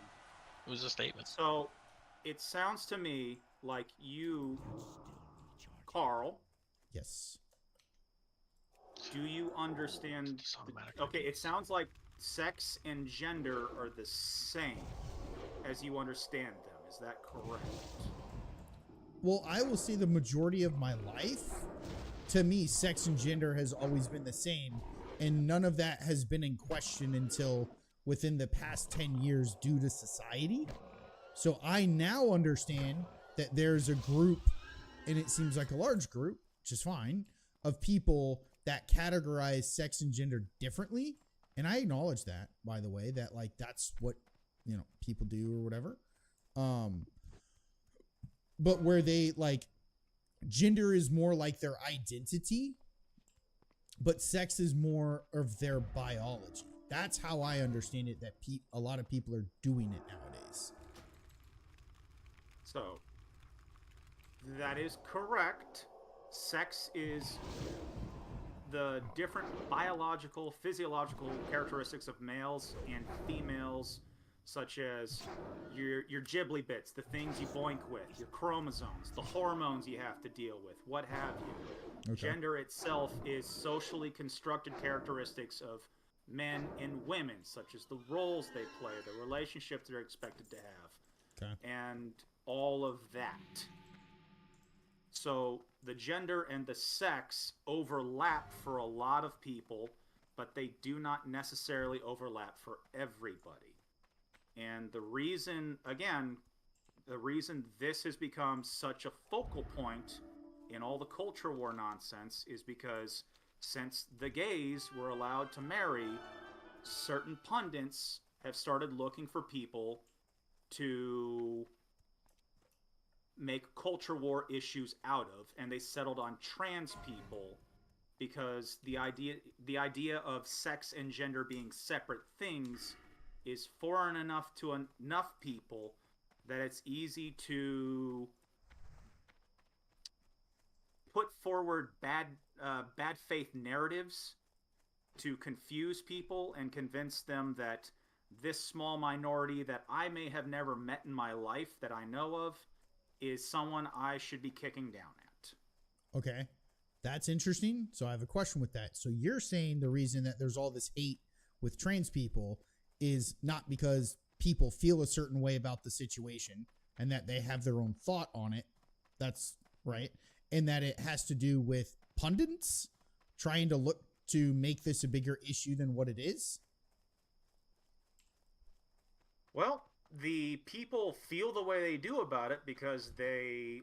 It was a statement. So, it sounds to me like you, Carl. Yes. Do you understand? Okay, it sounds like sex and gender are the same as you understand them. Is that correct? Well, I will say the majority of my life, to me, sex and gender has always been the same. And none of that has been in question until within the past 10 years due to society. So I now understand that there's a group, and it seems like a large group, which is fine, of people that categorize sex and gender differently. And I acknowledge that, by the way, that like that's what, you know, people do or whatever. But where they like gender is more like their identity, but sex is more of their biology. That's how I understand it, that a lot of people are doing it nowadays. So, that is correct. Sex is the different biological, physiological characteristics of males and females, such as your ghibli bits, the things you boink with, your chromosomes, the hormones you have to deal with, what have you. Okay. Gender itself is socially constructed characteristics of men and women, such as the roles they play, the relationships they're expected to have, Okay. and all of that. So the gender and the sex overlap for a lot of people, but they do not necessarily overlap for everybody. And the reason, again, the reason this has become such a focal point in all the culture war nonsense is because since the gays were allowed to marry, certain pundits have started looking for people to make culture war issues out of, and they settled on trans people because the idea of sex and gender being separate things is foreign enough to enough people that it's easy to put forward bad faith narratives to confuse people and convince them that this small minority that I may have never met in my life that I know of is someone I should be kicking down at. Okay. That's interesting. So I have a question with that. So you're saying the reason that there's all this hate with trans people is not because people feel a certain way about the situation and that they have their own thought on it. That's right. And that it has to do with pundits trying to look to make this a bigger issue than what it is. Well, the people feel the way they do about it because they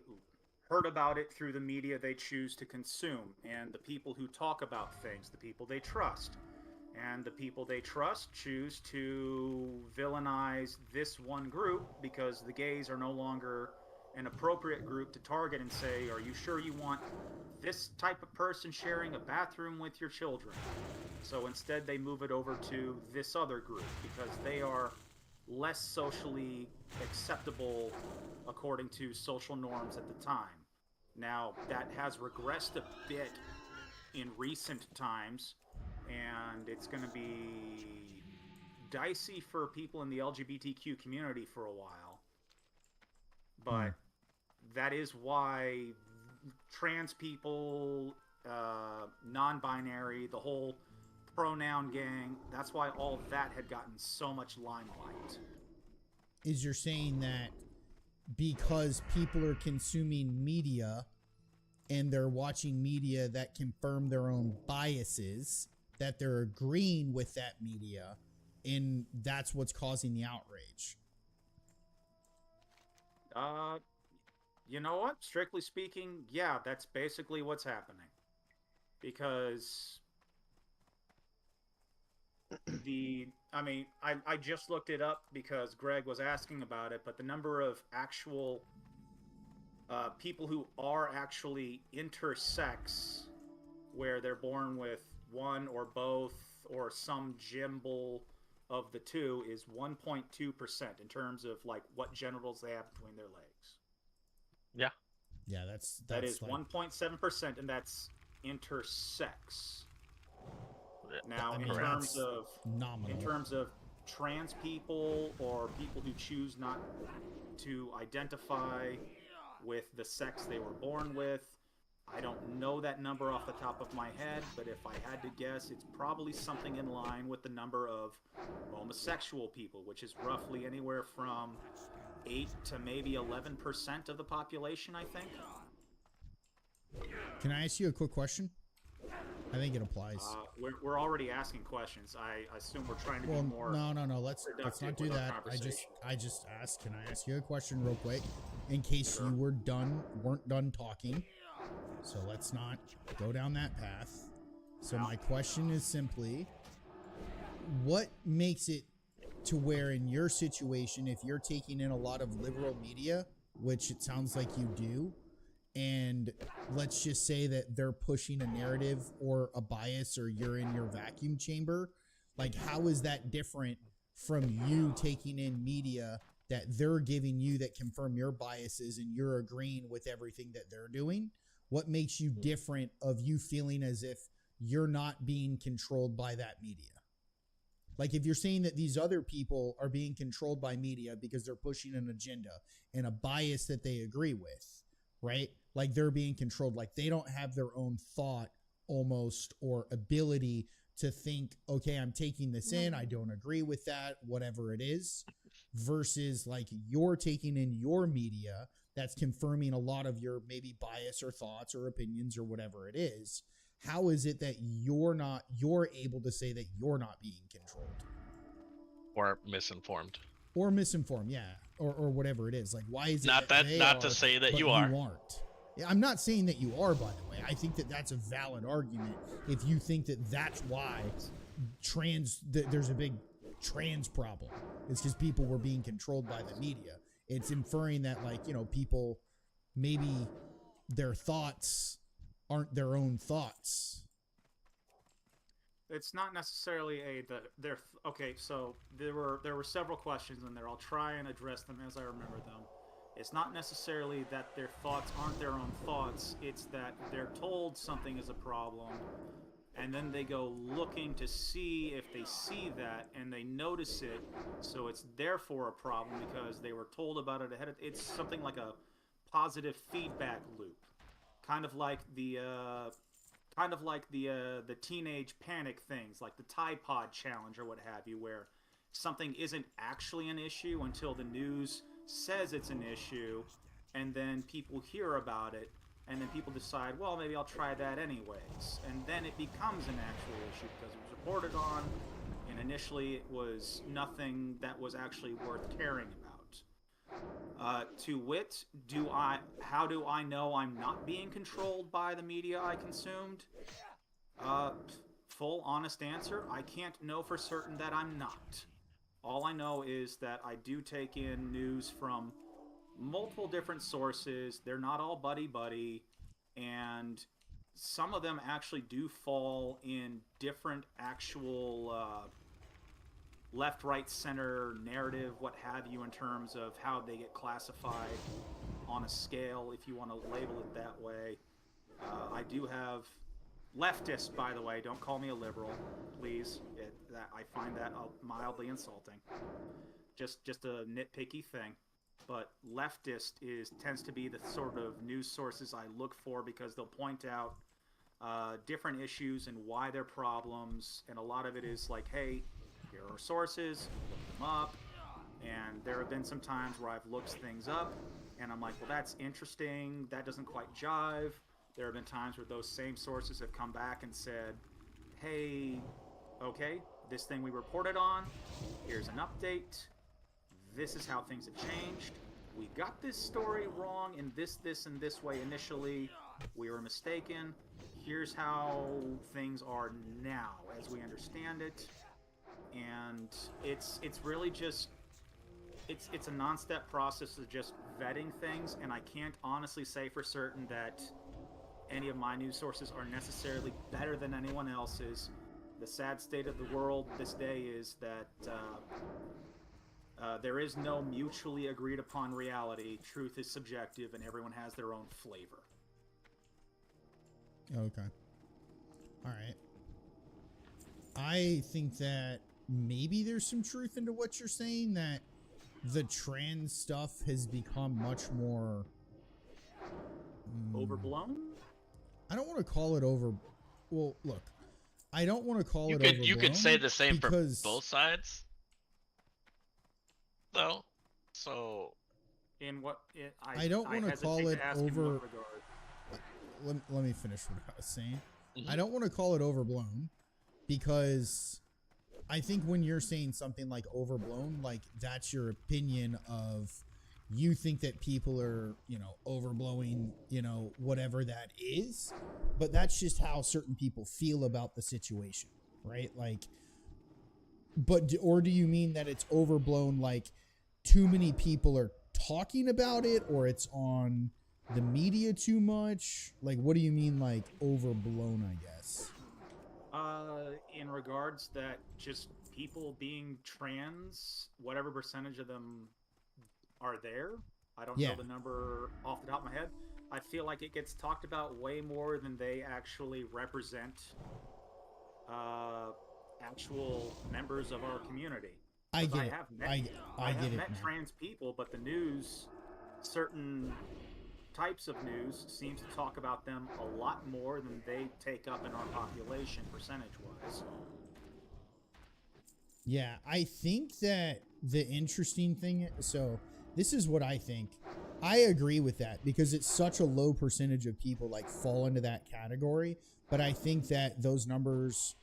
heard about it through the media they choose to consume, and the people who talk about things, the people they trust. And the people they trust choose to villainize this one group because the gays are no longer an appropriate group to target and say, are you sure you want this type of person sharing a bathroom with your children? So instead they move it over to this other group because they are less socially acceptable according to social norms at the time. Now, that has regressed a bit in recent times, and it's going to be dicey for people in the LGBTQ community for a while. But that is why trans people, non-binary, the whole pronoun gang, that's why all of that had gotten so much limelight. Is you're saying that because people are consuming media and they're watching media that confirm their own biases, that they're agreeing with that media, and that's what's causing the outrage? You know what? Strictly speaking, yeah, that's basically what's happening. Because I just looked it up because Greg was asking about it, but the number of actual people who are actually intersex, where they're born with one or both or some jimble of the two, is 1.2% in terms of like what genitals they have between their legs. Yeah. Yeah, that's That is like, 1.7%, and that's intersex. Now, I mean, in terms that's of nominal. trans people or people who choose not to identify with the sex they were born with, I don't know that number off the top of my head, but if I had to guess, it's probably something in line with the number of homosexual people, which is roughly anywhere from 8 to maybe 11% of the population, I think. Can I ask you a quick question? I think it applies. We're already asking questions. I assume we're trying to be more. No. Let's not do that. I just asked. Can I ask you a question real quick, in case you weren't done talking? So let's not go down that path. So my question is simply, what makes it to where in your situation, if you're taking in a lot of liberal media, which it sounds like you do, and let's just say that they're pushing a narrative or a bias, or you're in your vacuum chamber, like how is that different from you taking in media that they're giving you that confirm your biases and you're agreeing with everything that they're doing? What makes you different of you feeling as if you're not being controlled by that media? Like if you're saying that these other people are being controlled by media because they're pushing an agenda and a bias that they agree with, right? Like they're being controlled, like they don't have their own thought almost or ability to think, okay, I'm taking this in, I don't agree with that, whatever it is, versus like you're taking in your media that's confirming a lot of your maybe bias or thoughts or opinions or whatever it is. How is it that you're able to say that you're not being controlled? Or misinformed. Or misinformed, yeah. Or whatever it is. Like, why is it not to say that you are. You aren't. Yeah, I'm not saying that you are, by the way. I think that that's a valid argument if you think that that's why there's a big trans problem. It's because people were being controlled by the media. It's inferring that, like, you know, people, maybe their thoughts aren't their own thoughts. It's not necessarily okay. So there were several questions in there. I'll try and address them as I remember them. It's not necessarily that their thoughts aren't their own thoughts. It's that they're told something is a problem, and then they go looking to see if they see that, and they notice it. So it's therefore a problem because they were told about it ahead of. It's something like a positive feedback loop, kind of like the teenage panic things, like the Tide Pod challenge or what have you, where something isn't actually an issue until the news says it's an issue, and then people hear about it, and then people decide, well, maybe I'll try that anyways, and then it becomes an actual issue because it was reported on, and initially it was nothing that was actually worth caring about. To wit, how do I know I'm not being controlled by the media I consumed? Full honest answer, I can't know for certain that I'm not. All I know is that I do take in news from multiple different sources. They're not all buddy-buddy, and some of them actually do fall in different actual left, right, center narrative, what have you, in terms of how they get classified on a scale, if you want to label it that way. I do have leftist, by the way. Don't call me a liberal, please. I find that mildly insulting. Just a nitpicky thing. But leftist tends to be the sort of news sources I look for, because they'll point out different issues and why they're problems, and a lot of it is like, hey, here are sources, look them up, and there have been some times where I've looked things up, and I'm like, well, that's interesting, that doesn't quite jive. There have been times where those same sources have come back and said, hey, okay, this thing we reported on, here's an update, this is how things have changed, we got this story wrong in this, and this way initially, we were mistaken, here's how things are now as we understand it. And it's really just it's a non-step process of just vetting things, and I can't honestly say for certain that any of my news sources are necessarily better than anyone else's. The sad state of the world this day is that there is no mutually agreed upon reality. Truth is subjective, and everyone has their own flavor. Okay. All right. I think that maybe there's some truth into what you're saying, that the trans stuff has become much more Overblown? I don't want to call it over. Well, look, I don't want to call it overblown. You could say the same for because both sides, though. So, In what? I don't want to call it over. Regard. Let me finish what I was saying. Mhm. I don't want to call it overblown, because I think when you're saying something like overblown, like that's your opinion of, you think that people are, overblowing, whatever that is, but that's just how certain people feel about the situation, right? Like, or do you mean that it's overblown, like too many people are talking about it, or it's on the media too much? Like, what do you mean, like overblown, I guess? In regards that just people being trans, whatever percentage of them are there, I don't know the number off the top of my head. I feel like it gets talked about way more than they actually represent actual members of our community. I get it. I have met man. trans people, but the news, certain types of news, seems to talk about them a lot more than they take up in our population, percentage-wise. Yeah, I think that the interesting thing, so this is what I think. I agree with that, because it's such a low percentage of people like fall into that category, but I think that those numbers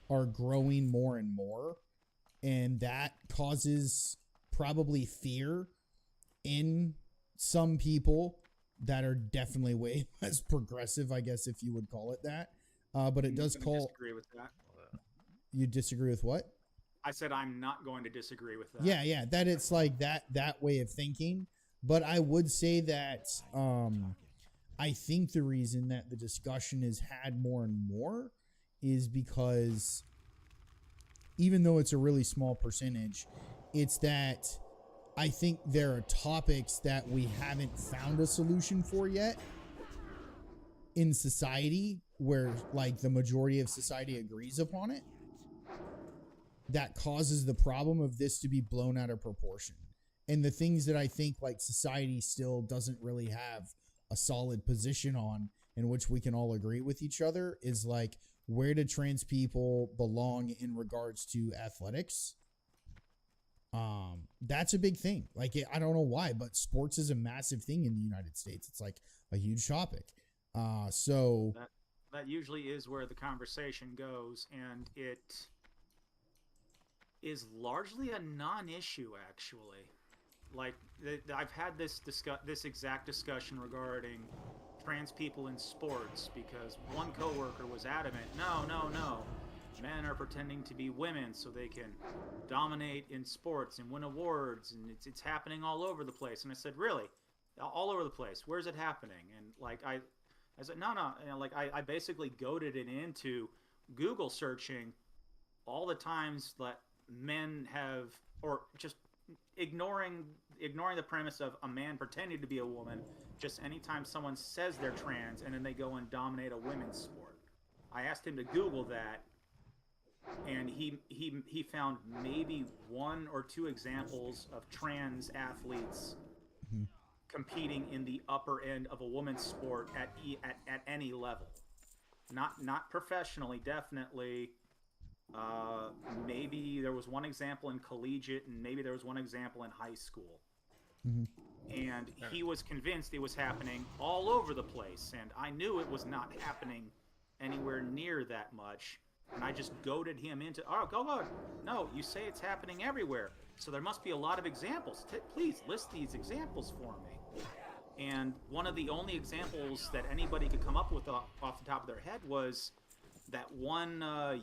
are growing more and more, and that causes probably fear in some people that are definitely way less progressive, I guess, if you would call it that. But it does call. Disagree with that. You disagree with what? I said I'm not going to disagree with that. Yeah, that it's like that way of thinking. But I would say that I think the reason that the discussion is had more and more is because, even though it's a really small percentage, it's that I think there are topics that we haven't found a solution for yet in society, where like the majority of society agrees upon it, that causes the problem of this to be blown out of proportion. And the things that I think like society still doesn't really have a solid position on, in which we can all agree with each other, is like, where do trans people belong in regards to athletics? That's a big thing. Like, I don't know why, but sports is a massive thing in the United States. It's like a huge topic. So That usually is where the conversation goes, and it is largely a non-issue, actually. Like, I've had this exact discussion regarding trans people in sports, because one coworker was adamant, no, men are pretending to be women so they can dominate in sports and win awards, and it's happening all over the place. And I said, really? All over the place? Where's it happening? And like I said, no. You know, like I basically goaded it into Google searching all the times that men have, or just ignoring the premise of a man pretending to be a woman. Just anytime someone says they're trans and then they go and dominate a women's sport. I asked him to Google that, and he found maybe 1 or 2 examples of trans athletes competing in the upper end of a women's sport at any level. Not professionally, definitely. Maybe there was one example in collegiate, and maybe there was one example in high school. And he was convinced it was happening all over the place, and I knew it was not happening anywhere near that much. And I just goaded him into, oh, go on. No, you say it's happening everywhere, so there must be a lot of examples. Please list these examples for me. And one of the only examples that anybody could come up with off the top of their head was that one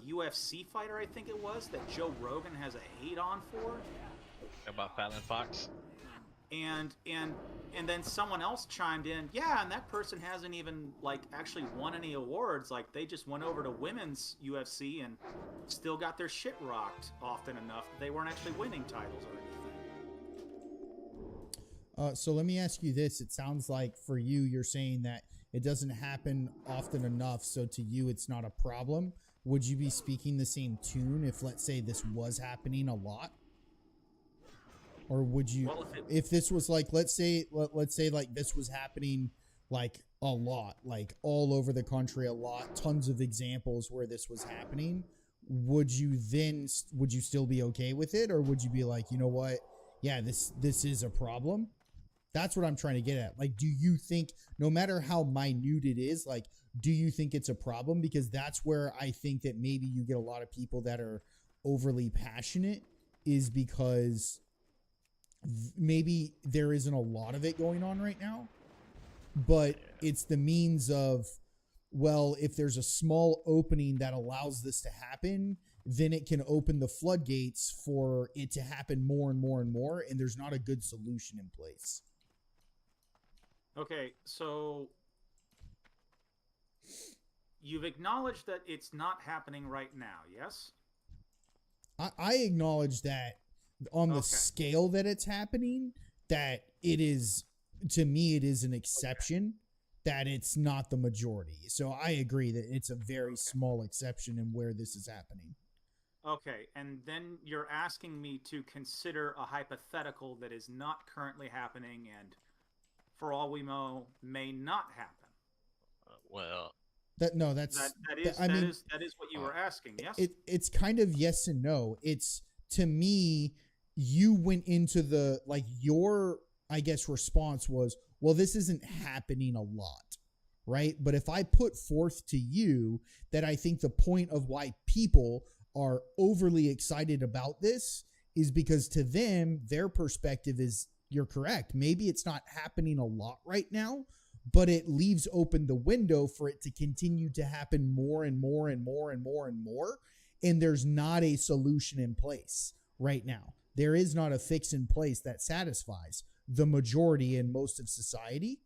UFC fighter, I think it was, that Joe Rogan has a hate on for. About Fallon Fox. And then someone else chimed in, yeah, and that person hasn't even like actually won any awards. Like, they just went over to women's UFC and still got their shit rocked often enough that they weren't actually winning titles or anything. So let me ask you this. It sounds like for you, you're saying that it doesn't happen often enough, so to you it's not a problem. Would you be speaking the same tune if, let's say, this was happening a lot? Or would you, well, if this was like, let's say like this was happening like a lot, like all over the country, a lot, tons of examples where this was happening, would you still be okay with it? Or would you be like, you know what? Yeah, this is a problem. That's what I'm trying to get at. Like, do you think, no matter how minute it is, like, do you think it's a problem? Because that's where I think that maybe you get a lot of people that are overly passionate, is because maybe there isn't a lot of it going on right now, but it's the means of, well, if there's a small opening that allows this to happen, then it can open the floodgates for it to happen more and more and more, and there's not a good solution in place. Okay, so you've acknowledged that it's not happening right now, yes? I acknowledge that on the scale that it's happening, that it is, to me, it is an exception, that it's not the majority. So I agree that it's a very small exception in where this is happening. Okay, and then you're asking me to consider a hypothetical that is not currently happening and, for all we know, may not happen. Well, that is what you were asking, yes? It's kind of yes and no. It's, to me, you went into the, like, your, I guess, response was, well, this isn't happening a lot, right? But if I put forth to you that I think the point of why people are overly excited about this is because to them, their perspective is, you're correct. Maybe it's not happening a lot right now, but it leaves open the window for it to continue to happen more and more and more and more and more. And there's not a solution in place right now. There is not a fix in place that satisfies the majority in most of society.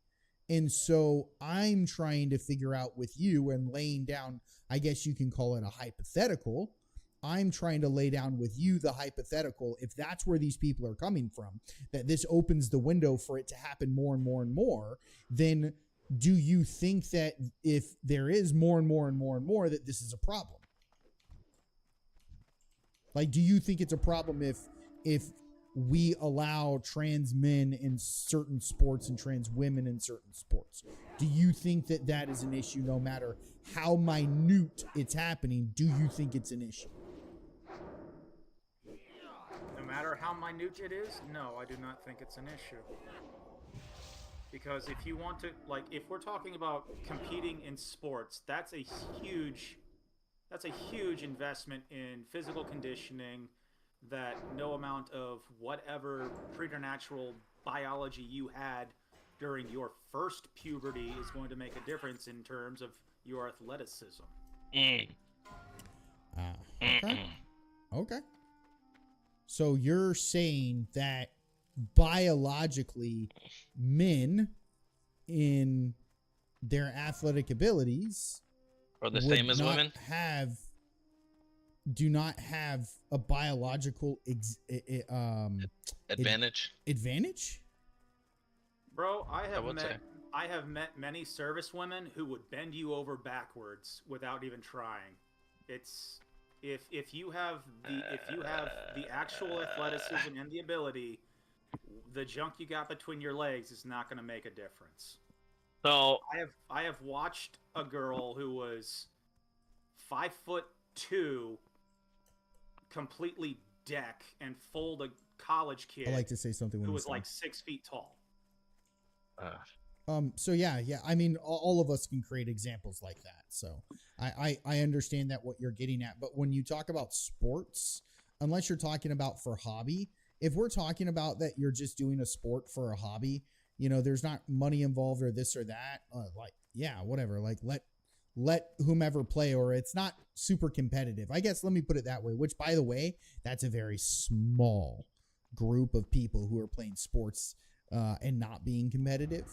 And so I'm trying to figure out with you and laying down, I guess you can call it a hypothetical. I'm trying to lay down with you the hypothetical, if that's where these people are coming from, that this opens the window for it to happen more and more and more, then do you think that if there is more and more and more and more, that this is a problem? Like, do you think it's a problem if we allow trans men in certain sports and trans women in certain sports. Do you think that that is an issue no matter how minute it's happening? Do you think it's an issue? No matter how minute it is, no, I do not think it's an issue. Because if you want to, like, if we're talking about competing in sports, that's a huge investment in physical conditioning that no amount of whatever preternatural biology you had during your first puberty is going to make a difference in terms of your athleticism. Okay. Okay. So you're saying that biologically men in their athletic abilities Or the same as women? Do not have a biological Advantage? advantage? Bro, I would say. have met many service women who would bend you over backwards without even trying. It's if you have the actual athleticism and the ability, the junk you got between your legs is not going to make a difference. So I have watched a girl who was 5'2", completely deck and fold a college kid. I like to say something when who it's was done. like 6 feet tall. So yeah. I mean, all of us can create examples like that. So I understand that what you're getting at. But when you talk about sports, unless you're talking about for hobby, if we're talking about that you're just doing a sport for a hobby, you know, there's not money involved or this or that. Like, yeah, whatever. Like let whomever play, or it's not super competitive. I guess let me put it that way, which by the way, that's a very small group of people who are playing sports and not being competitive.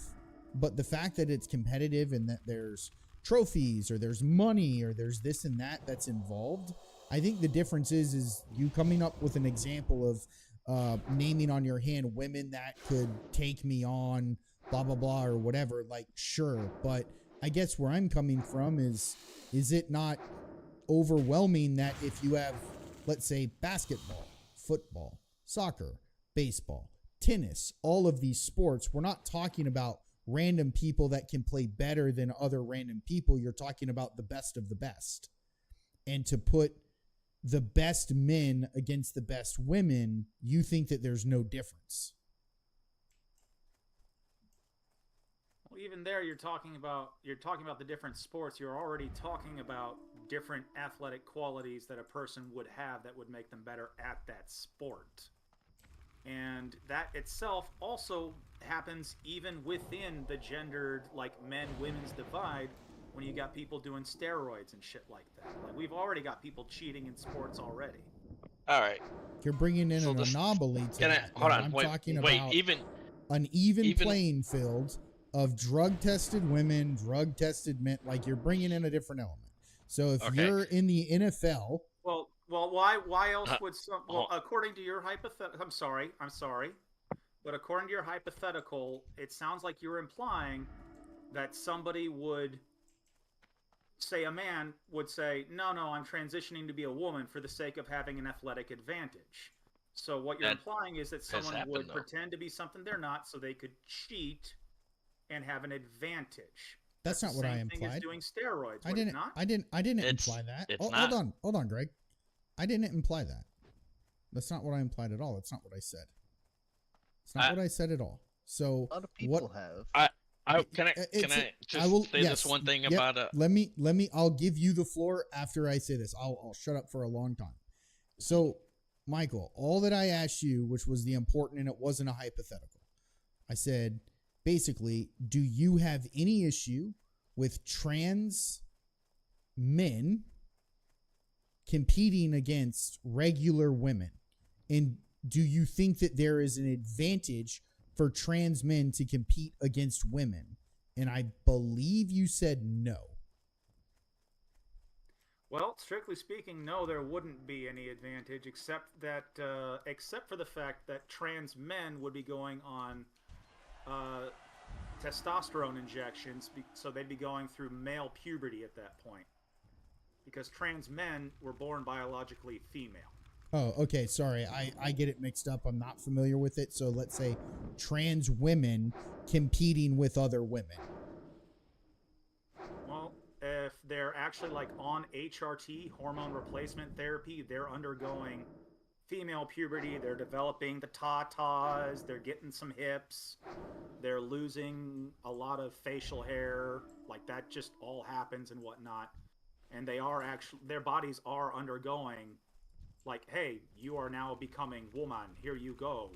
But the fact that it's competitive and that there's trophies or there's money or there's this and that that's involved, I think the difference is you coming up with an example of naming on your hand women that could take me on, blah, blah, blah, or whatever. Like, sure. But I guess where I'm coming from is it not overwhelming that if you have, let's say, basketball, football, soccer, baseball, tennis, all of these sports, we're not talking about random people that can play better than other random people. You're talking about the best of the best. And to put the best men against the best women, you think that there's no difference. Well, even there, you're talking about the different sports. You're already talking about different athletic qualities that a person would have that would make them better at that sport. And that itself also happens even within the gendered, like, men-women's divide when you got people doing steroids and shit like that. Like, we've already got people cheating in sports already. all right. You're bringing in So an this- anomaly to that. Hold on. I'm Wait, talking wait. about Even an even playing field of drug-tested women, drug-tested men. Like, you're bringing in a different element. So if Okay. you're in the NFL, Well, why else would some? Well, according to your hypothetical, I'm sorry, but according to your hypothetical, it sounds like you're implying that somebody would say, a man would say, no, I'm transitioning to be a woman for the sake of having an athletic advantage. So what you're implying is that someone would pretend to be something they're not, so they could cheat and have an advantage. that's not what I Same thing as implied. doing steroids. I would it didn't not? imply that. it's Hold not. on, Greg. I didn't imply that. That's not what I implied at all. That's not what I said. It's not what I said at all. So A lot of people what? have. Can I just say this one thing Yep. about Let me. I'll give you the floor after I say this. I'll shut up for a long time. So, Michael, all that I asked you, which was the important, and it wasn't a hypothetical. I said, basically, do you have any issue with trans men competing against regular women? And do you think that there is an advantage for trans men to compete against women? And I believe you said no. Well, strictly speaking, no, there wouldn't be any advantage except for the fact that trans men would be going on testosterone injections, so they'd be going through male puberty at that point. Because trans men were born biologically female. Oh, okay. Sorry. I get it mixed up. I'm not familiar with it. So let's say trans women competing with other women. Well, if they're actually like on HRT, hormone replacement therapy, they're undergoing female puberty, they're developing the tatas, they're getting some hips, they're losing a lot of facial hair, like that just all happens and whatnot. And they are actually, their bodies are undergoing, like, hey, you are now becoming woman, here you go.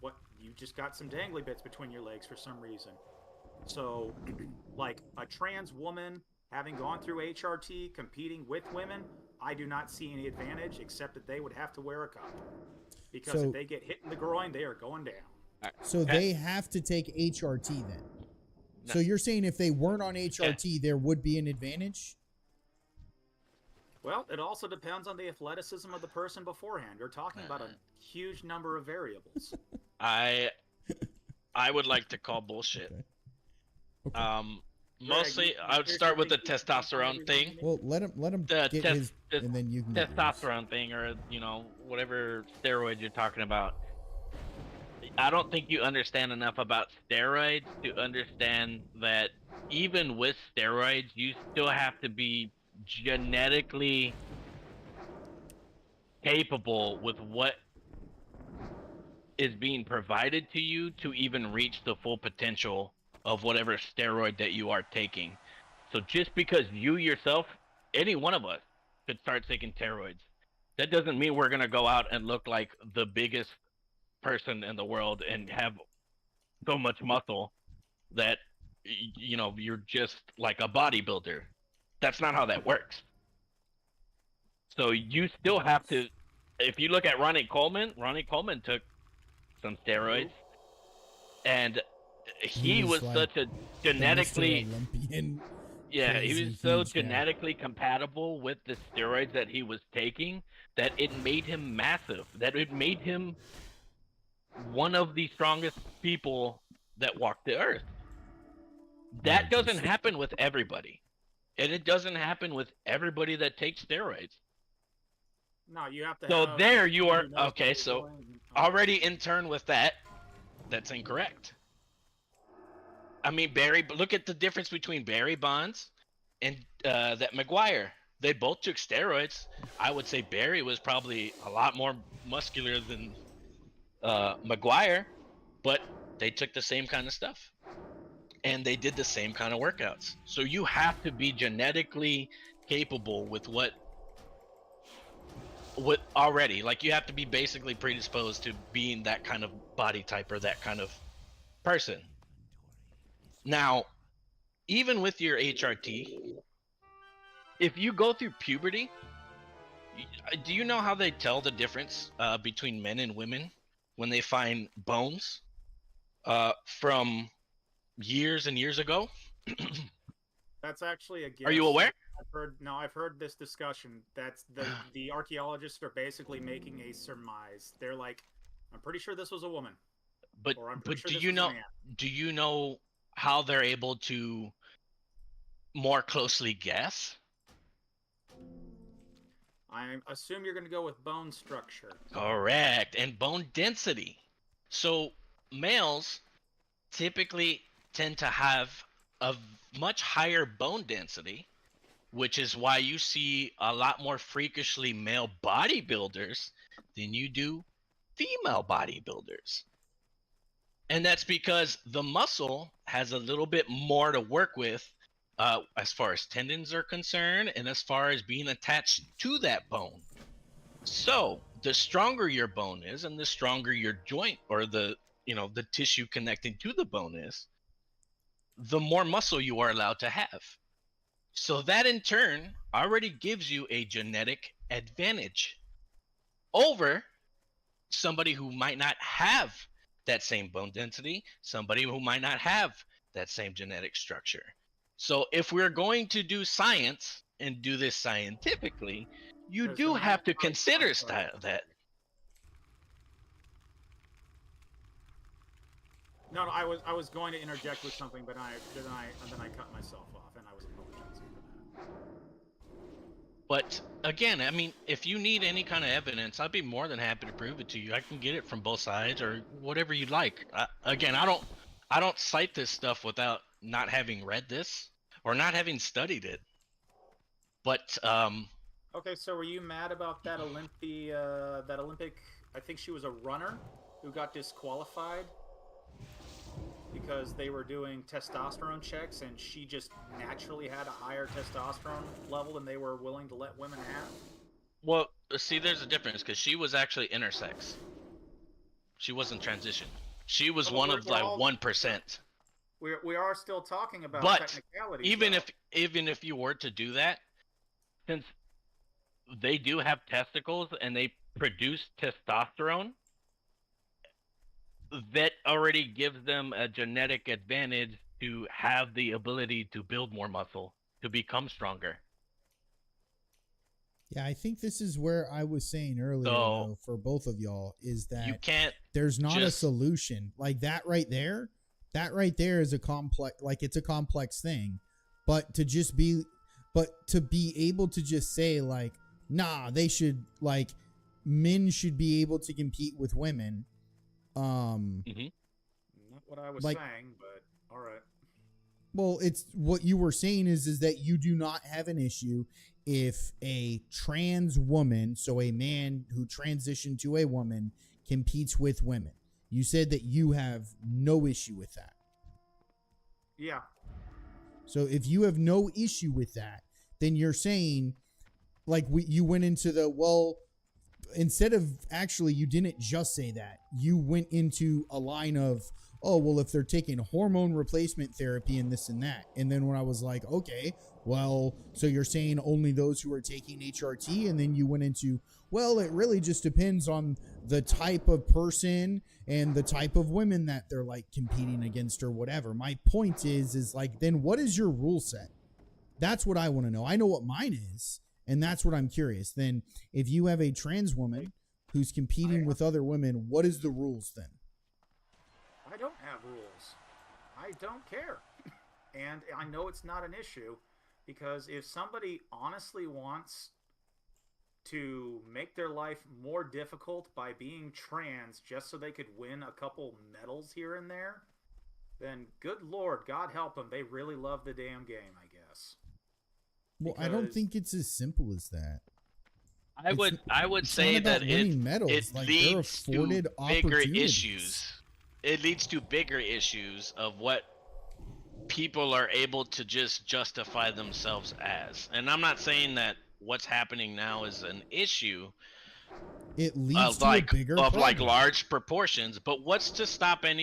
What, you just got some dangly bits between your legs for some reason. So, like a trans woman having gone through HRT, competing with women, I do not see any advantage except that they would have to wear a cup. Because So- if they get hit in the groin, they are going down. So they have to take HRT then. So you're saying if they weren't on HRT, there would be an advantage? Well, it also depends on the athleticism of the person beforehand. You're talking about a huge number of variables. I would like to call bullshit. Okay. Mostly, I would start with the testosterone thing. Well, let him The get his, and then you can get yours. Testosterone thing, or whatever steroid you're talking about. I don't think you understand enough about steroids to understand that even with steroids, you still have to be genetically capable with what is being provided to you to even reach the full potential of whatever steroid that you are taking. So just because you yourself, any one of us, could start taking steroids, that doesn't mean we're going to go out and look like the biggest person in the world and have so much muscle that you're just like a bodybuilder. That's not how that works. So you still have to, if you look at Ronnie Coleman took some steroids, and he was like such a genetically the Mr. Olympian. yeah, he crazy was so huge guy. genetically compatible with the steroids that he was taking that it made him massive, that it made him one of the strongest people that walked the earth. That doesn't happen with everybody. And it doesn't happen with everybody that takes steroids. No, you have to So have there you are. who knows Okay, what so you're doing. already in turn with that, that's incorrect. I mean, look at the difference between Barry Bonds and that McGuire. They both took steroids. I would say Barry was probably a lot more muscular than McGuire, but they took the same kind of stuff. And they did the same kind of workouts. So you have to be genetically capable with what already, like you have to be basically predisposed to being that kind of body type or that kind of person. Now, even with your HRT, if you go through puberty, do you know how they tell the difference between men and women when they find bones from years and years ago? That's actually a guess. Are you aware? I've heard this discussion. That's the archaeologists are basically making a surmise. They're like, I'm pretty sure this was a woman. But do you know how they're able to more closely guess? I assume you're going to go with bone structure. Correct. And bone density. So males typically tend to have a much higher bone density, which is why you see a lot more freakishly male bodybuilders than you do female bodybuilders. And that's because the muscle has a little bit more to work with as far as tendons are concerned and as far as being attached to that bone. So the stronger your bone is and the stronger your joint or the tissue connecting to the bone is, the more muscle you are allowed to have. So that in turn already gives you a genetic advantage over somebody who might not have that same bone density, somebody who might not have that same genetic structure. So if we're going to do science and do this scientifically, you do have to consider that. No, I was going to interject with something, but then I cut myself off, and I was apologizing for that. But again, I mean, if you need any kind of evidence, I'd be more than happy to prove it to you. I can get it from both sides or whatever you'd like. Again, I don't cite this stuff without not having read this or not having studied it. But Okay, so were you mad about that Olympic? I think she was a runner who got disqualified because they were doing testosterone checks, and she just naturally had a higher testosterone level than they were willing to let women have. well, see, there's a difference because she was actually intersex. She wasn't transition. She was Oh, one we're of like all- 1%. We are still talking about But technicalities. even though. if you were to do that, since they do have testicles and they produce testosterone, that already gives them a genetic advantage to have the ability to build more muscle, to become stronger. Yeah, I think this is where I was saying earlier, So, though, for both of y'all, is You that can't there's not a just- solution. Like that right there is a complex, like it's a complex thing. But to be able to just say like, nah, they should, like, men should be able to compete with women. Not what I was like- saying, but all right. Well, it's what you were saying is that you do not have an issue if a trans woman, so a man who transitioned to a woman, competes with women. You said that you have no issue with that. Yeah. So if you have no issue with that, then you're saying, like, you went into the, well, instead of actually, you didn't just say that. You went into a line of, oh, well, if they're taking hormone replacement therapy and this and that. And then when I was like, okay, well, so you're saying only those who are taking HRT? And then you went into, well, it really just depends on the type of person and the type of women that they're like competing against or whatever. My point is like, then what is your rule set? That's what I want to know. I know what mine is, and that's what I'm curious. Then if you have a trans woman who's competing with other women, what is the rules then? I don't have rules. I don't care. And I know it's not an issue because if somebody honestly wants to make their life more difficult by being trans just so they could win a couple medals here and there, then good Lord, God help them. They really love the damn game, I guess. Well, I don't Because- think it's as simple as that. I would It's say not about that winning medals. it Like, they're leads afforded to bigger opportunities. issues. It leads to bigger issues of what people are able to just justify themselves as. And I'm not saying that what's happening now is an issue It leads of to like a bigger of like problem. large proportions. But what's to stop a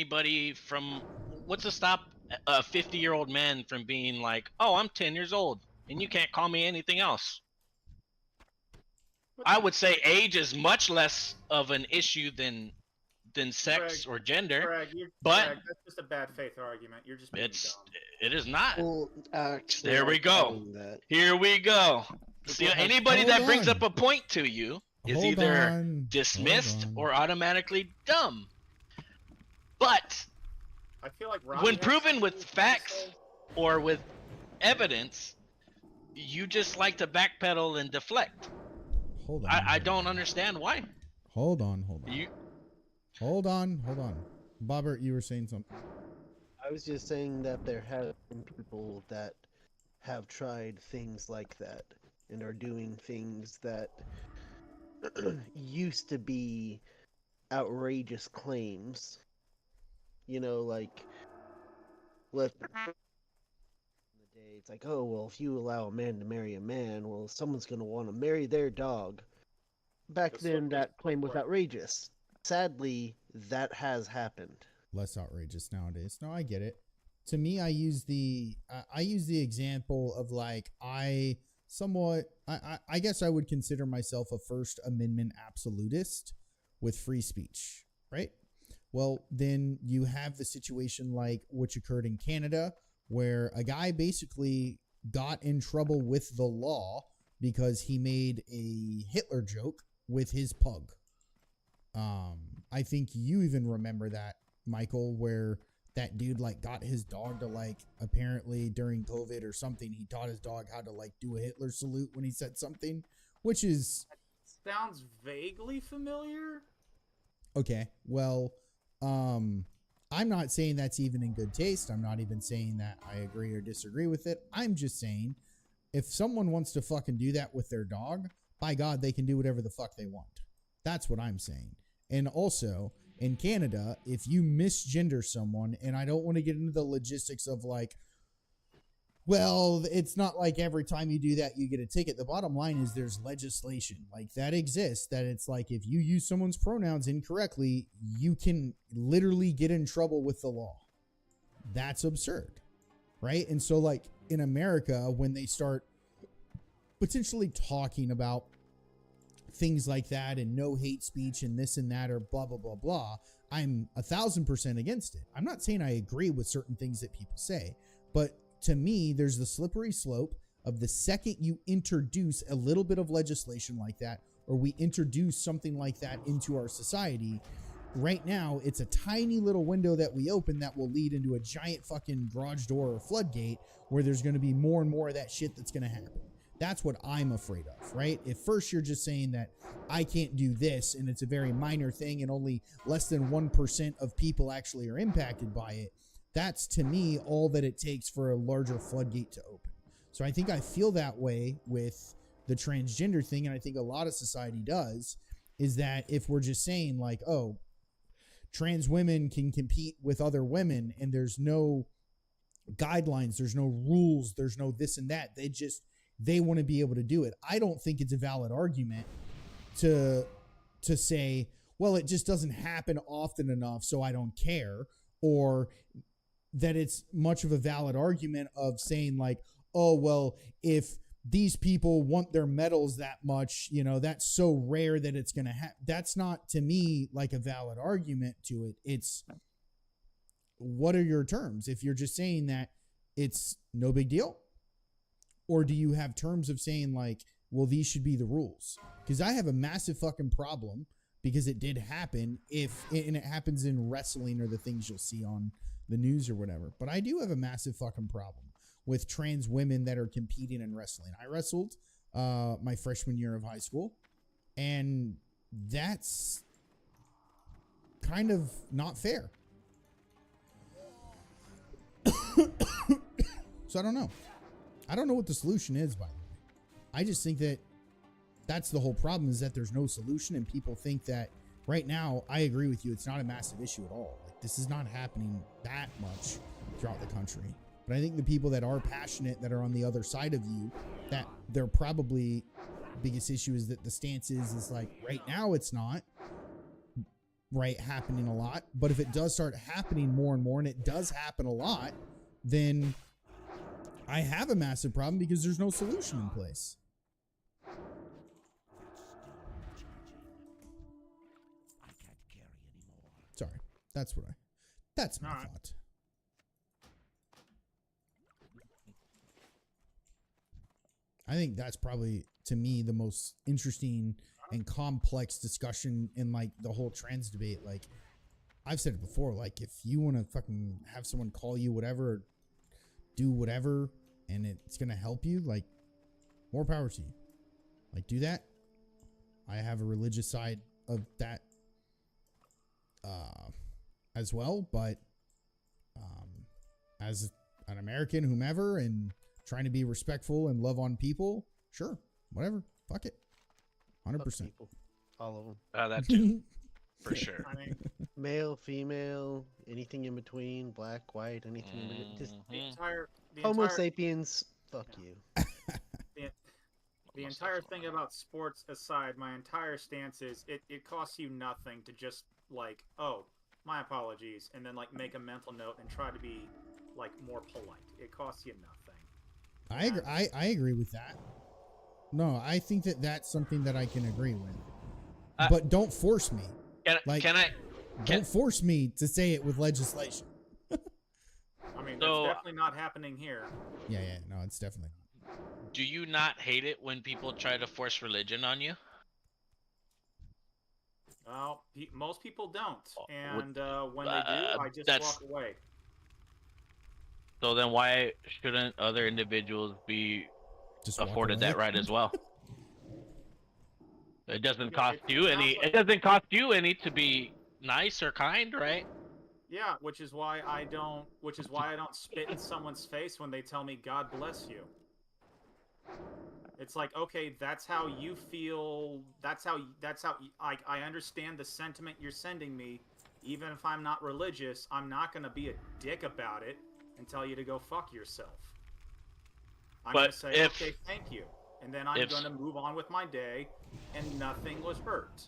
50-year-old man from being like, oh, I'm 10 years old and you can't call me anything else? I would say age is much less of an issue than sex or gender. Greg, but- Greg, that's just a bad faith argument. You're just being dumb. It is not. Well, actually, There we I'm go. saying That. Here we go. See, People have- anybody Hold that brings on. up a point to you is Hold either on. dismissed Hold on. or automatically dumb. But I feel like Robbie when has proven something with to facts say. or with evidence, you just like to backpedal and deflect. Hold on. I don't understand why. Hold on. You Hold on. Bobbert, you were saying something. I was just saying that there have been people that have tried things like that and are doing things that used to be outrageous claims. You know, like let the day it's like, oh well, if you allow a man to marry a man, well, someone's gonna want to marry their dog. Back The then, slippery that claim was slope. outrageous. Sadly, that has happened. Less outrageous nowadays. No, I get it. To me, I use the example of like I guess I would consider myself a First Amendment absolutist with free speech, right? Well, then you have the situation like which occurred in Canada where a guy basically got in trouble with the law because he made a Hitler joke with his pug. I think you even remember that, Michael, where that dude like got his dog to like, apparently during COVID or something, he taught his dog how to like do a Hitler salute when he said something, which is Sounds vaguely familiar. okay. Well, I'm not saying that's even in good taste. I'm not even saying that I agree or disagree with it. I'm just saying if someone wants to fucking do that with their dog, by God, they can do whatever the fuck they want. That's what I'm saying. And also, in Canada, if you misgender someone, and I don't want to get into the logistics of like, well, it's not like every time you do that, you get a ticket. The bottom line is there's legislation like that exists that it's like if you use someone's pronouns incorrectly, you can literally get in trouble with the law. That's absurd, right? And so like in America, when they start potentially talking about things like that and no hate speech and this and that or blah, blah, blah, blah, I'm 1,000% against it. I'm not saying I agree with certain things that people say, but to me, there's the slippery slope of the second you introduce a little bit of legislation like that, or we introduce something like that into our society. Right now, it's a tiny little window that we open that will lead into a giant fucking garage door or floodgate where there's going to be more and more of that shit that's going to happen. That's what I'm afraid of, right? If first you're just saying that I can't do this and it's a very minor thing and only less than 1% of people actually are impacted by it, that's to me all that it takes for a larger floodgate to open. So I think I feel that way with the transgender thing, and I think a lot of society does, is that if we're just saying like, oh, trans women can compete with other women and there's no guidelines, there's no rules, there's no this and that, they want to be able to do it. I don't think it's a valid argument to say, well, it just doesn't happen often enough, so I don't care, or that it's much of a valid argument of saying like, oh, well, if these people want their medals that much, you know, that's so rare that it's going to happen. That's not, to me, like a valid argument to it. It's, what are your terms? If you're just saying that it's no big deal, or do you have terms of saying like, well, these should be the rules? Because I have a massive fucking problem, because it did happen, and it happens in wrestling or the things you'll see on the news or whatever. But I do have a massive fucking problem with trans women that are competing in wrestling. I wrestled my freshman year of high school, and that's kind of not fair. So I don't know. I don't know what the solution is, by the way. I just think that that's the whole problem, is that there's no solution, and people think that right now, I agree with you, it's not a massive issue at all. Like, this is not happening that much throughout the country. But I think the people that are passionate, that are on the other side of you, that they're probably biggest issue is that the stance is like, right now it's not right happening a lot. But if it does start happening more and more, and it does happen a lot, then I have a massive problem, because there's no solution in place. Sorry, that's my thought. I think that's probably, to me, the most interesting and complex discussion in like the whole trans debate. Like, I've said it before, like, if you want to fucking have someone call you whatever, or do whatever, and it's going to help you, like, more power to you. Like, do that. I have a religious side of that as well, but as an American, whomever, and trying to be respectful and love on people, sure, whatever, fuck it, 100%. All of them. That too, for sure. I mean, Male, female, anything in between, black, white, anything in between. Just the Homo entire sapiens, fuck you. the entire thing about sports aside, my entire stance is it costs you nothing to just like, oh, my apologies, and then like make a mental note and try to be like more polite. It costs you nothing. I agree. I agree with that. No, I think that that's something that I can agree with. But don't force me. Don't force me to say it with legislation. I mean, that's definitely not happening here. Yeah, no, it's definitely not. Do you not hate it when people try to force religion on you? Well, most people don't, and when they do, I just walk away. So then why shouldn't other individuals be Just walk afforded away. that right as well? It doesn't Yeah, cost it you sounds any. like- It doesn't cost you any to be nice or kind, right? Yeah, which is why I don't spit in someone's face when they tell me God bless you. It's like, okay, that's how you feel. That's how I understand the sentiment you're sending me. Even if I'm not religious, I'm not going to be a dick about it and tell you to go fuck yourself. I'm going to say, okay, thank you. And then I'm going to move on with my day and nothing was hurt.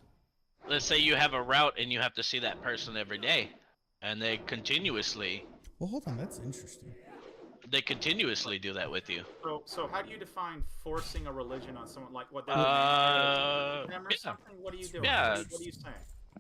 Let's say you have a route and you have to see that person every day, and they continuously Well, hold on. That's interesting. do that with you. So how do you define forcing a religion on someone? Like what? Them Yeah. or something? What are you doing? Yeah. What are you saying?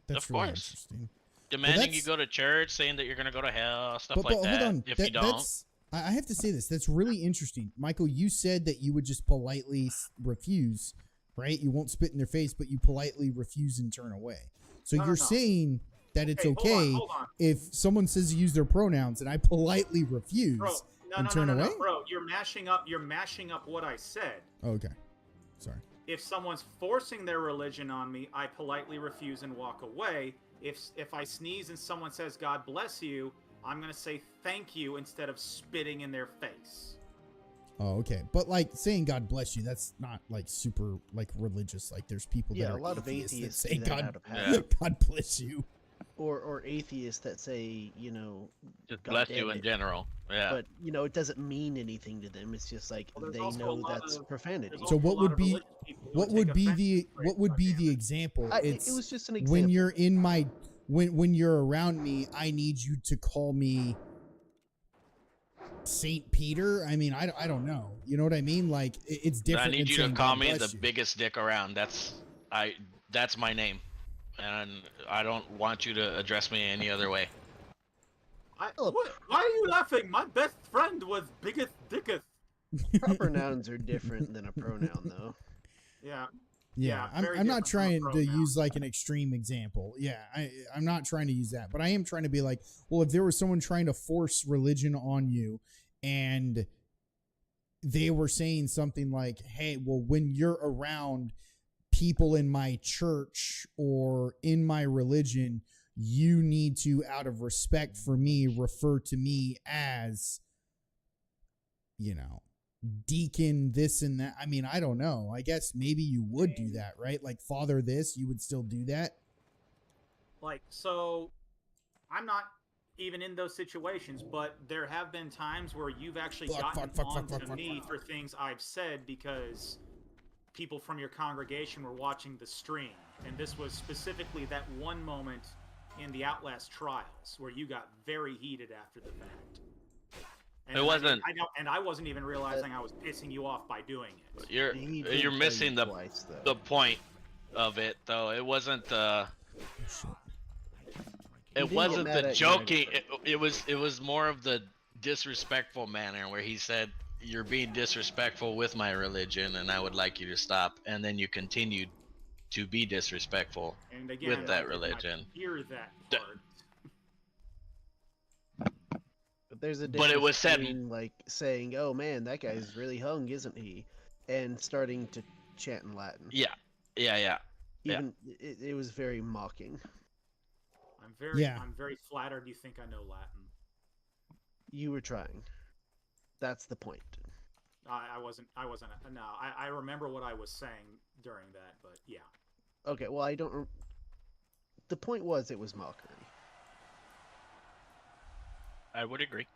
That's Of really course. interesting. Demanding you go to church, saying that you're gonna go to hell, stuff But like that. hold on. If you don't, That's, I have to say this. That's really interesting. Michael, you said that you would just politely refuse, right? You won't spit in their face, but you politely refuse and turn away. So No, you're no. saying that it's Hey, okay hold on. if someone says to use their pronouns and I politely refuse Bro, and turn away? bro. You're mashing up what I said. Okay. Sorry. If someone's forcing their religion on me, I politely refuse and walk away. If I sneeze and someone says God bless you, I'm gonna say thank you instead of spitting in their face. Oh, okay. But like saying God bless you, that's not like super like religious. Like there's people Yeah, that are a lot of atheists that atheists say do that God, out of habit. God bless you. Or atheists that say, you know, just God bless damn you in it. general. Yeah. But you know, it doesn't mean anything to them. It's just like Well, there's they also a know lot that's of- profanity. there's So also what a lot would of be religious people who what take would be offense the to it. what would be God the damn it. example? It It's was just an example. when you're in my when you're around me, I need you to call me Saint Peter. I mean, I don't know. You know what I mean? Like it's different. I need than you to saying, call "God me bless the you." biggest dick around. That's my name, and I don't want you to address me any other way. Why are you laughing? My best friend was biggest dicketh. Proper nouns are different than a pronoun, though. Yeah. Yeah, Yeah, very I'm not different from a trying to pronoun. use like an extreme example. Yeah, I'm not trying to use that, but I am trying to be like, well, if there was someone trying to force religion on you and they were saying something like, hey, well, when you're around people in my church or in my religion, you need to, out of respect for me, refer to me as, you know, deacon this and that. I mean, I don't know. I guess maybe you would do that, right? Like father this, you would still do that. Like, so I'm not even in those situations, but there have been times where you've actually gotten on to me for things I've said because people from your congregation were watching the stream. And this was specifically that one moment in the Outlast trials where you got very heated after the fact. And It wasn't- I wasn't even realizing I was pissing you off by doing it. You're He did you're tell missing you the twice, though. the point of it though. It wasn't Oh, shit. it didn't wasn't get mad the at you joking. anyway. It was more of the disrespectful manner where he said you're being disrespectful with my religion and I would like you to stop, and then you continued to be disrespectful And again, with I that did not religion. hear that D- part. But there's a But difference it was said- between like saying, "Oh man, that guy's really hung, isn't he?" and starting to chant in Latin. Yeah. Yeah. Even it was very mocking. I'm very Yeah. I'm very flattered you think I know Latin. You were trying. That's the point. I wasn't no, I remember what I was saying during that, but yeah. Okay, well I don't. The point was it was mockery. I would agree.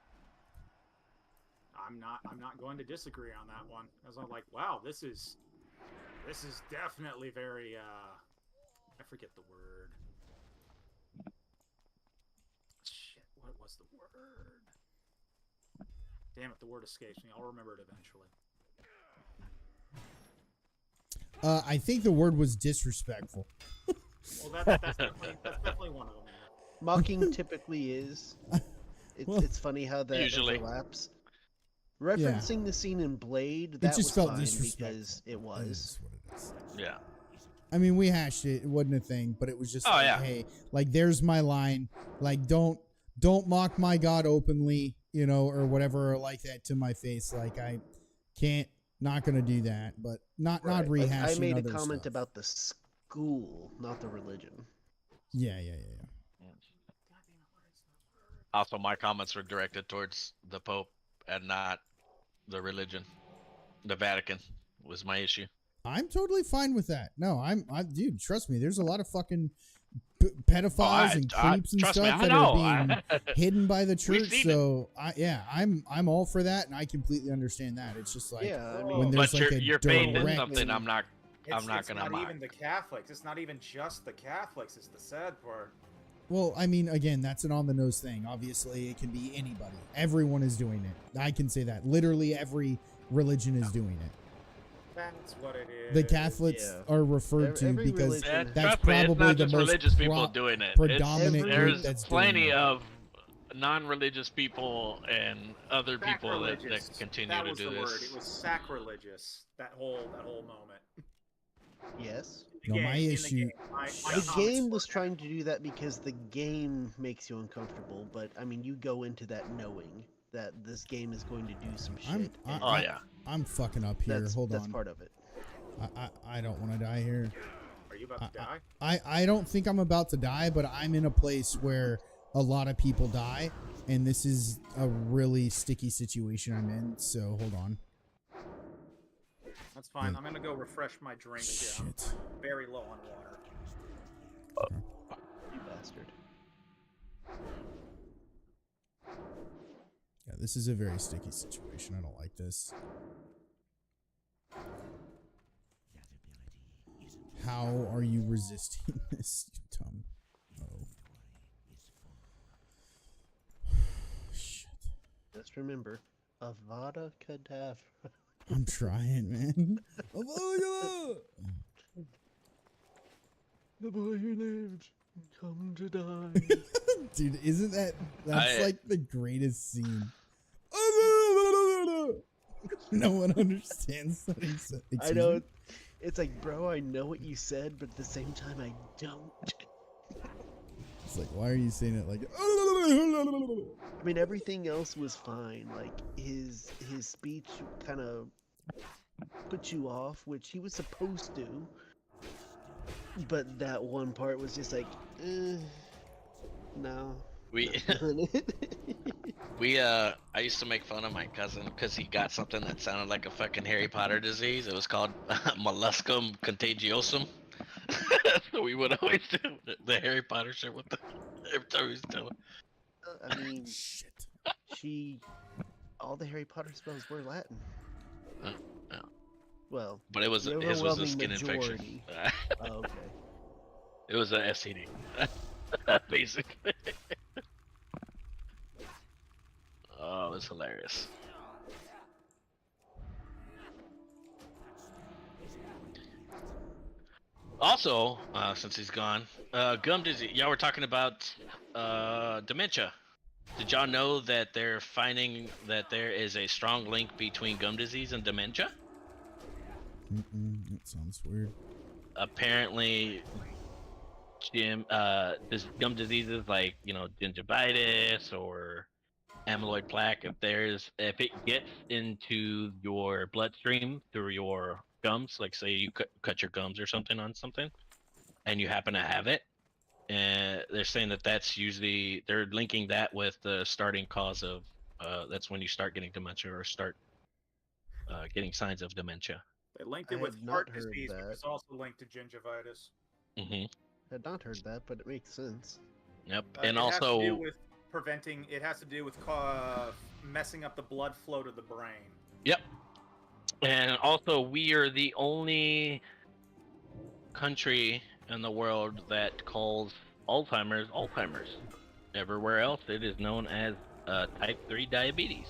I'm not going to disagree on that one. As I'm like, wow, this is definitely very I forget the word. Shit, what was the word? Damn it, the word escapes me. I'll remember it eventually. I think the word was disrespectful. Well, that's definitely one of them. Mocking typically is. Well, It's funny how that usually. overlaps. Referencing the scene in Blade, that just was felt fine disrespectful. because it It was. is what it is. Yeah. I mean, we hashed it. It wasn't a thing, but it was just Oh, like, yeah. hey, like there's my line. Like don't mock my God openly. you know, or whatever like that to my face. Like I can't, not gonna do that. But not Like, rehashing I made a other comment stuff. about the school, not the religion. Yeah. Also, my comments were directed towards the Pope and not the religion. The Vatican was my issue. I'm totally fine with that. No, dude, trust me. There's a lot of fucking pedophiles and creeps and trust me, stuff I that are know. being hidden by the We've church. seen So I'm all for that, and I completely understand that. It's just like Yeah, I when mean, there's But like your a faith is direct. something I'm not It's gonna not mock. even the Catholics. It's not even just the Catholics. It's the sad part. Well, I mean, again, that's an on the nose thing. Obviously, it can be anybody. Everyone is doing it. I can say that. Literally every religion is doing it. That's what it is. The Catholics Yeah. are referred to Every because religion- that's Trust me, it's probably not the just most religious people doing it. predominant Every- group There's that's plenty doing it. of non-religious people and other people that Sacrilegious. continue That to was do the this. word. It was sacrilegious. That whole moment. yes. No, my In the issue- game. My The comments game were was that. trying to do that because the game makes you uncomfortable, but I mean, you go into that knowing that this game is going to do some shit. and Oh yeah. I'm fucking up here. that's Hold that's on. part of it. I don't want to die here. Are you about to die? I don't think I'm about to die, but I'm in a place where a lot of people die, and this is a really sticky situation I'm in. So hold on. That's fine. Yeah. I'm gonna go refresh my drink. Yeah, I'm Shit. very low on water. You bastard. Yeah, this is a very sticky situation. I don't like this. How are you resisting this, you dumb? Oh. Shit. Just remember, Avada Kedavra. I'm trying, man. The boy who lived, come to die. Dude, isn't that's I- like the greatest scene. No one understands that. I know. It's like, bro, I know what you said, but at the same time, I don't. It's like, why are you saying it like? I mean, everything else was fine. Like his speech kind of put you off, which he was supposed to. But that one part was just like, no. We not doing it. I used to make fun of my cousin because he got something that sounded like a fucking Harry Potter disease. It was called molluscum contagiosum. So we would always do the Harry Potter shit with the every time he's telling. I mean, Shit. all the Harry Potter spells were Latin. No. Well, But it was the his was a overwhelming skin infection. majority. Oh, okay. It was a STD, basically. Oh, it was hilarious. Also, since he's gone, gum disease. Y'all were talking about dementia. Did y'all know that they're finding that there is a strong link between gum disease and dementia? That sounds weird. Apparently, this gum diseases like gingivitis or amyloid plaque. If it gets into your bloodstream through your gums, like say you cut your gums or something on something, and you happen to have it, and they're saying they're linking that with the starting cause of that's when you start getting dementia or start getting signs of dementia. They linked I it with had not heart heard disease, that. which is also linked to gingivitis. Had not heard that, but it makes sense. Yep. it And has to do also, with preventing. It has to do with messing up the blood flow to the brain. yep. And also, we are the only country in the world that calls Alzheimer's Alzheimer's. Everywhere else, it is known as type 3 diabetes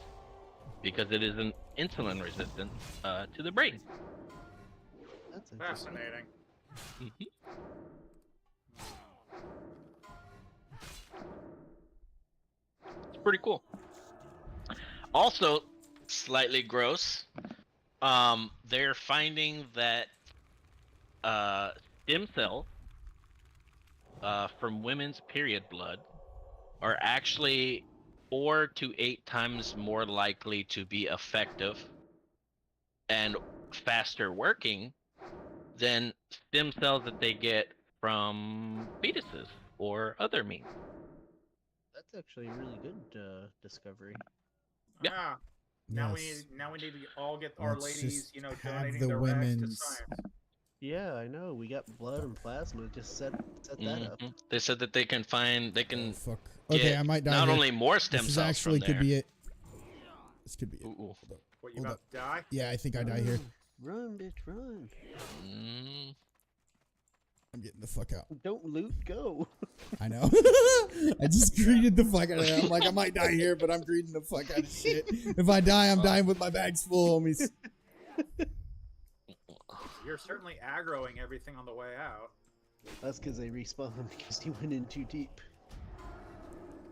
because it is an insulin resistant to the brain. That's interesting. Fascinating. It's pretty cool. Also, slightly gross. They're finding that stem cells from women's period blood are actually 4 to 8 times more likely to be effective and faster working than stem cells that they get from fetuses or other means. That's actually a really good discovery. Yep. Ah, now we Yes. need to all get our Let's ladies, just you know, have donating the their rags to women's- science. Yeah, I know. We got blood and plasma. Just set that up. Mhm. They said that they can Oh, can fuck. Okay, get I might die not here. only more stem This is cells actually from could there. be it. This could be it. Ooh, ooh. Hold up. What, you Hold about up. to die? Yeah, I think I die here. Run, bitch, run. Mm. I'm getting the fuck out. Don't loot, go. I know. I just greeted the fuck out of that. I'm like, I might die here, but I'm greeting the fuck out of shit. If I die, I'm dying with my bags full, homies. You're certainly aggroing everything on the way out. That's because they respawned because he went in too deep.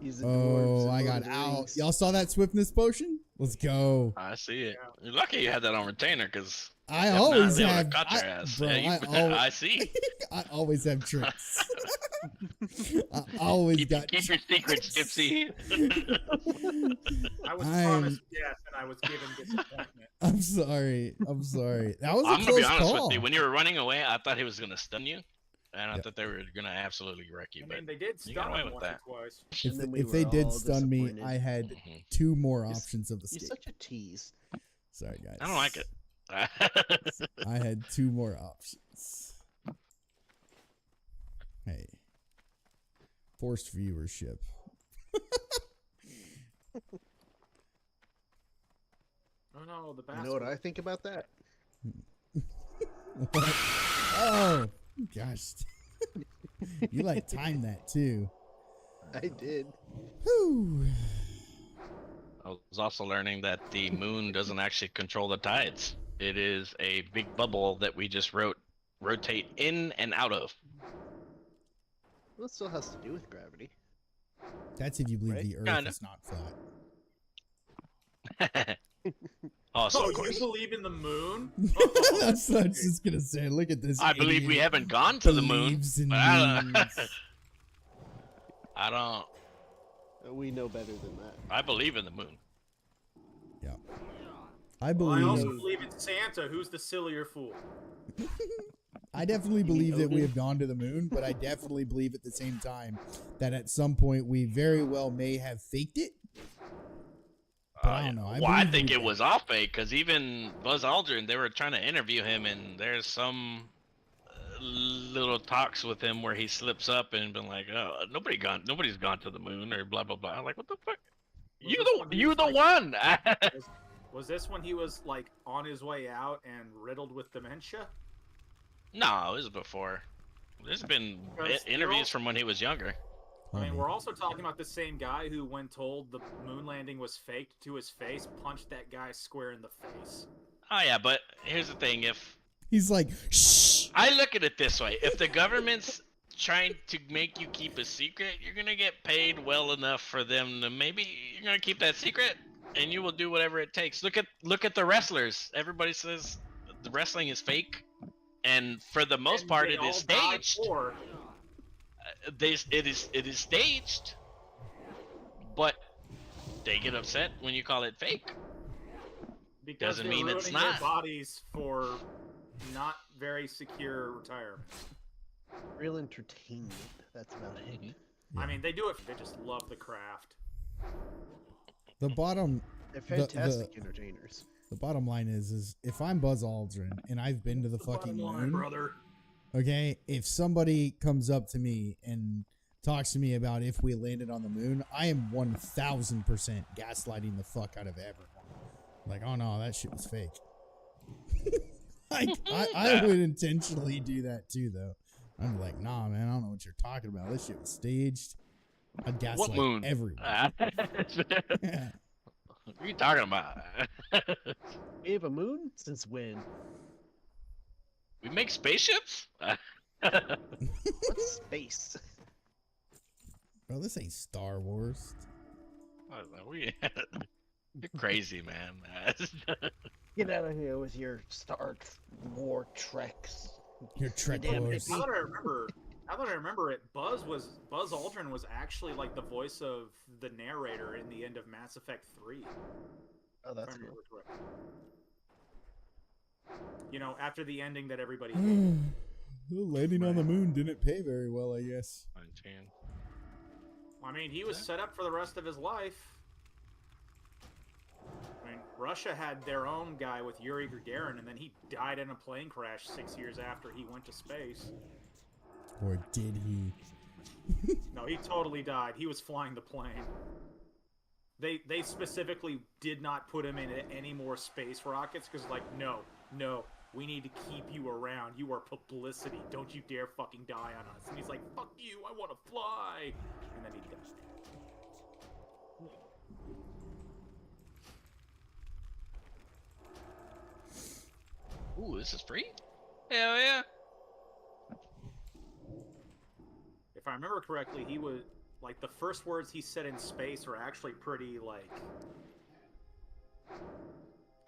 He's the Oh, I got out. Y'all saw that swiftness potion? Let's go. I see it. Yeah. You're lucky you had that on retainer, because I always they would've have. got your ass. Bro, Yeah, I see. I always have tricks. I always got Keep your secrets, Gypsy. I was I'm- promised yes, and I was given disappointment. I'm sorry. I'm sorry. That was a I'm gonna close be honest call. with you. When you were running away, I thought he was gonna stun you, and I Yep. thought they were gonna absolutely wreck you. I but mean, they did you got stun away him with once that. or twice. If, And then we if they were did all stun me, disappointed. I had Mhm. 2 more He's- options of He's escape. such a tease. Sorry, guys. I don't like it. I had 2 more options. Hey. Forced viewership. Oh no, the You bastard. know what I think about that? Oh, gosh. You like time that too. I did. Whew. I was also learning that the moon doesn't actually control the tides. It is a big bubble that we just rotate in and out of. Well, it still has to do with gravity. That's if you believe Right? the earth Kinda. is not flat. Oh, so Oh, of you course. believe in the moon? That's what I was just gonna say. Look at this. I believe we idiot. haven't gone to the moon. Believes in But I don't. moons. I don't. We know better than that. I believe in the moon. Yeah. I Well, I believe. also believe in Santa, who's the sillier fool. I definitely You mean believe that we Odin? have gone to the moon, but I definitely believe at the same time that at some point we very well may have faked it. But I don't know. Well, I believe think we it did. was all fake, because even Buzz Aldrin, they were trying to interview him, and there's some little talks with him where he slips up and been like, "Oh, nobody's gone to the moon," or blah blah blah. I'm like, what the fuck? Was You this the when he you was, the like- one. Was this when he was like on his way out and riddled with dementia? No, this is before. There's been Because interviews you're from when he was younger. I mean, Homie. we're also talking about the same guy who, when told the moon landing was faked to his face, punched that guy square in the face. Oh yeah, but here's the thing: if He's like, shh. I look at it this way, if the government's trying to make you keep a secret, you're gonna get paid well enough for them to maybe you're gonna keep that secret, and you will do whatever it takes. Look at the wrestlers. Everybody says the wrestling is fake, and for the most And part, they it all is died staged. for- It is staged, but they get upset when you call it fake. because Doesn't they're mean it's ruining their not. bodies for not very secure retirement. Real entertainment. That's about it. Mm-hmm. I mean, they do it. They just love the craft. The bottom They're The- fantastic entertainers. the bottom line is if I'm Buzz Aldrin and I've been to the fucking Bottom line, moon, brother. okay, if somebody comes up to me and talks to me about if we landed on the moon, I am 1000% gaslighting the fuck out of everyone. Like, oh no, that shit was fake. I would intentionally do that too, though. I'm like, nah, man, I don't know what you're talking about. This shit was staged. I'd gaslight What moon? everyone. What are you talking about? We have a moon? Since when? We make spaceships? What's space? Bro, this ain't Star Wars. You're crazy, man. Get out of here with your Star War Treks. Your Trek Damn Wars. Now that I remember, Now that I remember it, Buzz Aldrin was actually like the voice of the narrator in the end of Mass Effect 3. Oh, If I that's cool. remember correctly. You know, after the ending that everybody hated. Well, landing on the moon didn't pay very well, I guess. 19. I mean, he was set up for the rest of his life. I mean, Russia had their own guy with Yuri Gagarin, and then he died in a plane crash 6 years after he went to space. Or did he? No, he totally died. He was flying the plane. They specifically did not put him in any more space rockets because, like, no, we need to keep you around. You are publicity. Don't you dare fucking die on us. And he's like, fuck you, I want to fly. And then he died. Ooh, this is free? Hell yeah. If I remember correctly, he was like the first words he said in space are actually pretty like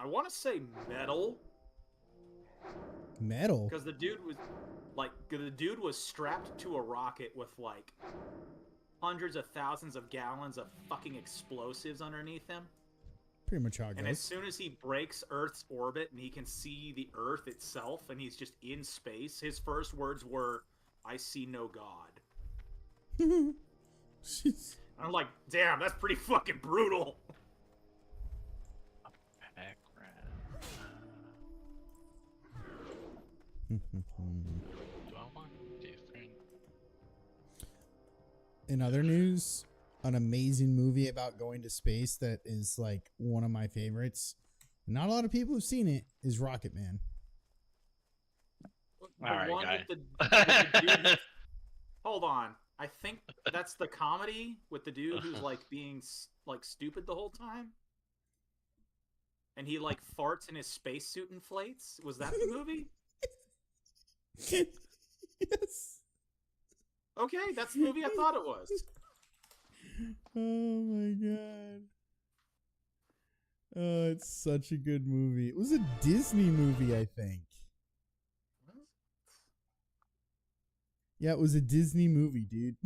I want to say metal Metal. because the dude was strapped to a rocket with like hundreds of thousands of gallons of fucking explosives underneath him. Pretty much how it And as goes. soon as he breaks Earth's orbit and he can see the Earth itself and he's just in space, his first words were, "I see no God." Jeez. I'm like, damn, that's pretty fucking brutal. Background. Do I want different? In other news, an amazing movie about going to space that is like one of my favorites. Not a lot of people have seen it. Is Rocket Man. The All right, one guy. with the dude. Hold on, I think that's the comedy with the dude who's like being like stupid the whole time, and he like farts and his spacesuit inflates. Was that the movie? Yes. Okay, that's the movie I thought it was. Oh my god. Oh, it's such a good movie. It was a Disney movie, I think. Yeah, it was a Disney movie, dude.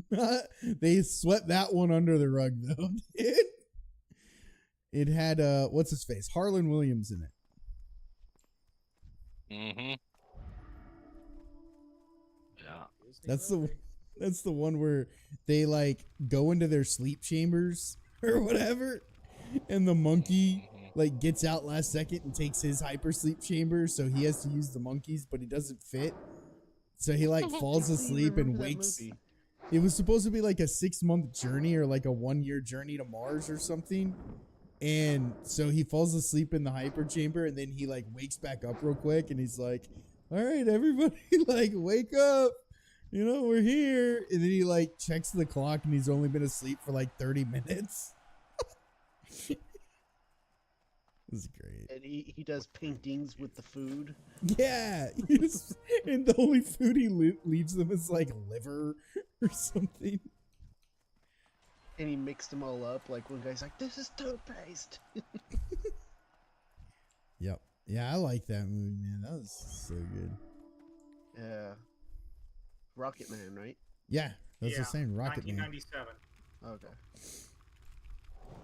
They swept that one under the rug, though, dude. It had what's his face? Harlan Williams in it. Mm-hmm. Yeah. That's the one where they like go into their sleep chambers or whatever, and the monkey like gets out last second and takes his hypersleep chamber, so he has to use the monkeys, but he doesn't fit. So he like falls asleep and wakes. It was supposed to be like a 6-month journey or like a 1-year journey to Mars or something. And so he falls asleep in the hyper chamber and then he like wakes back up real quick and he's like, all right, everybody, like wake up. You know, we're here. And then he like checks the clock and he's only been asleep for like 30 minutes. This is great. And he does paintings with the food. Yeah. And the only food he leaves them is like liver or something. And he mixed them all up. Like one guy's like, "This is toothpaste." Yep. Yeah, I like that movie, man. That was so good. Yeah. Rocket Man, right? Yeah, that's the same Rocket Man. 1997. Okay.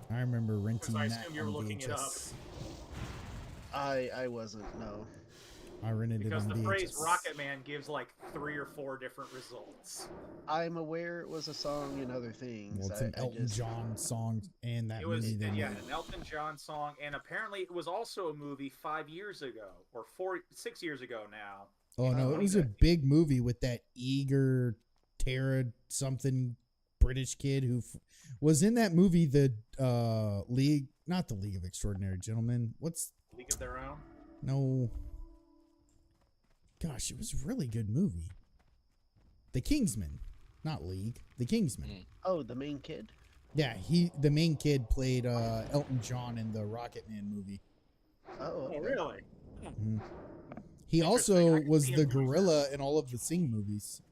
I remember renting I that assume you were on looking it up. VHS. I wasn't, no. I rented Because it the on VHS. phrase Rocket Man gives like 3 or 4 different results. I'm aware it was a song and other things. Well, it's an Elton John song and that It was, movie they yeah, made. an Elton John song, and apparently it was also a movie 5 years ago, or 6 years ago now. Oh no, it was a big movie with that eager Tara something British kid who was in that movie, the League, not the League of Extraordinary Gentlemen. What's League of Their Own? No. Gosh, it was a really good movie. The Kingsman, not League. The Kingsman. Oh, the main kid? Yeah, the main kid played Elton John in the Rocket Man movie. Oh, okay. Really? Mhm. He also was the gorilla in all of the Sing movies.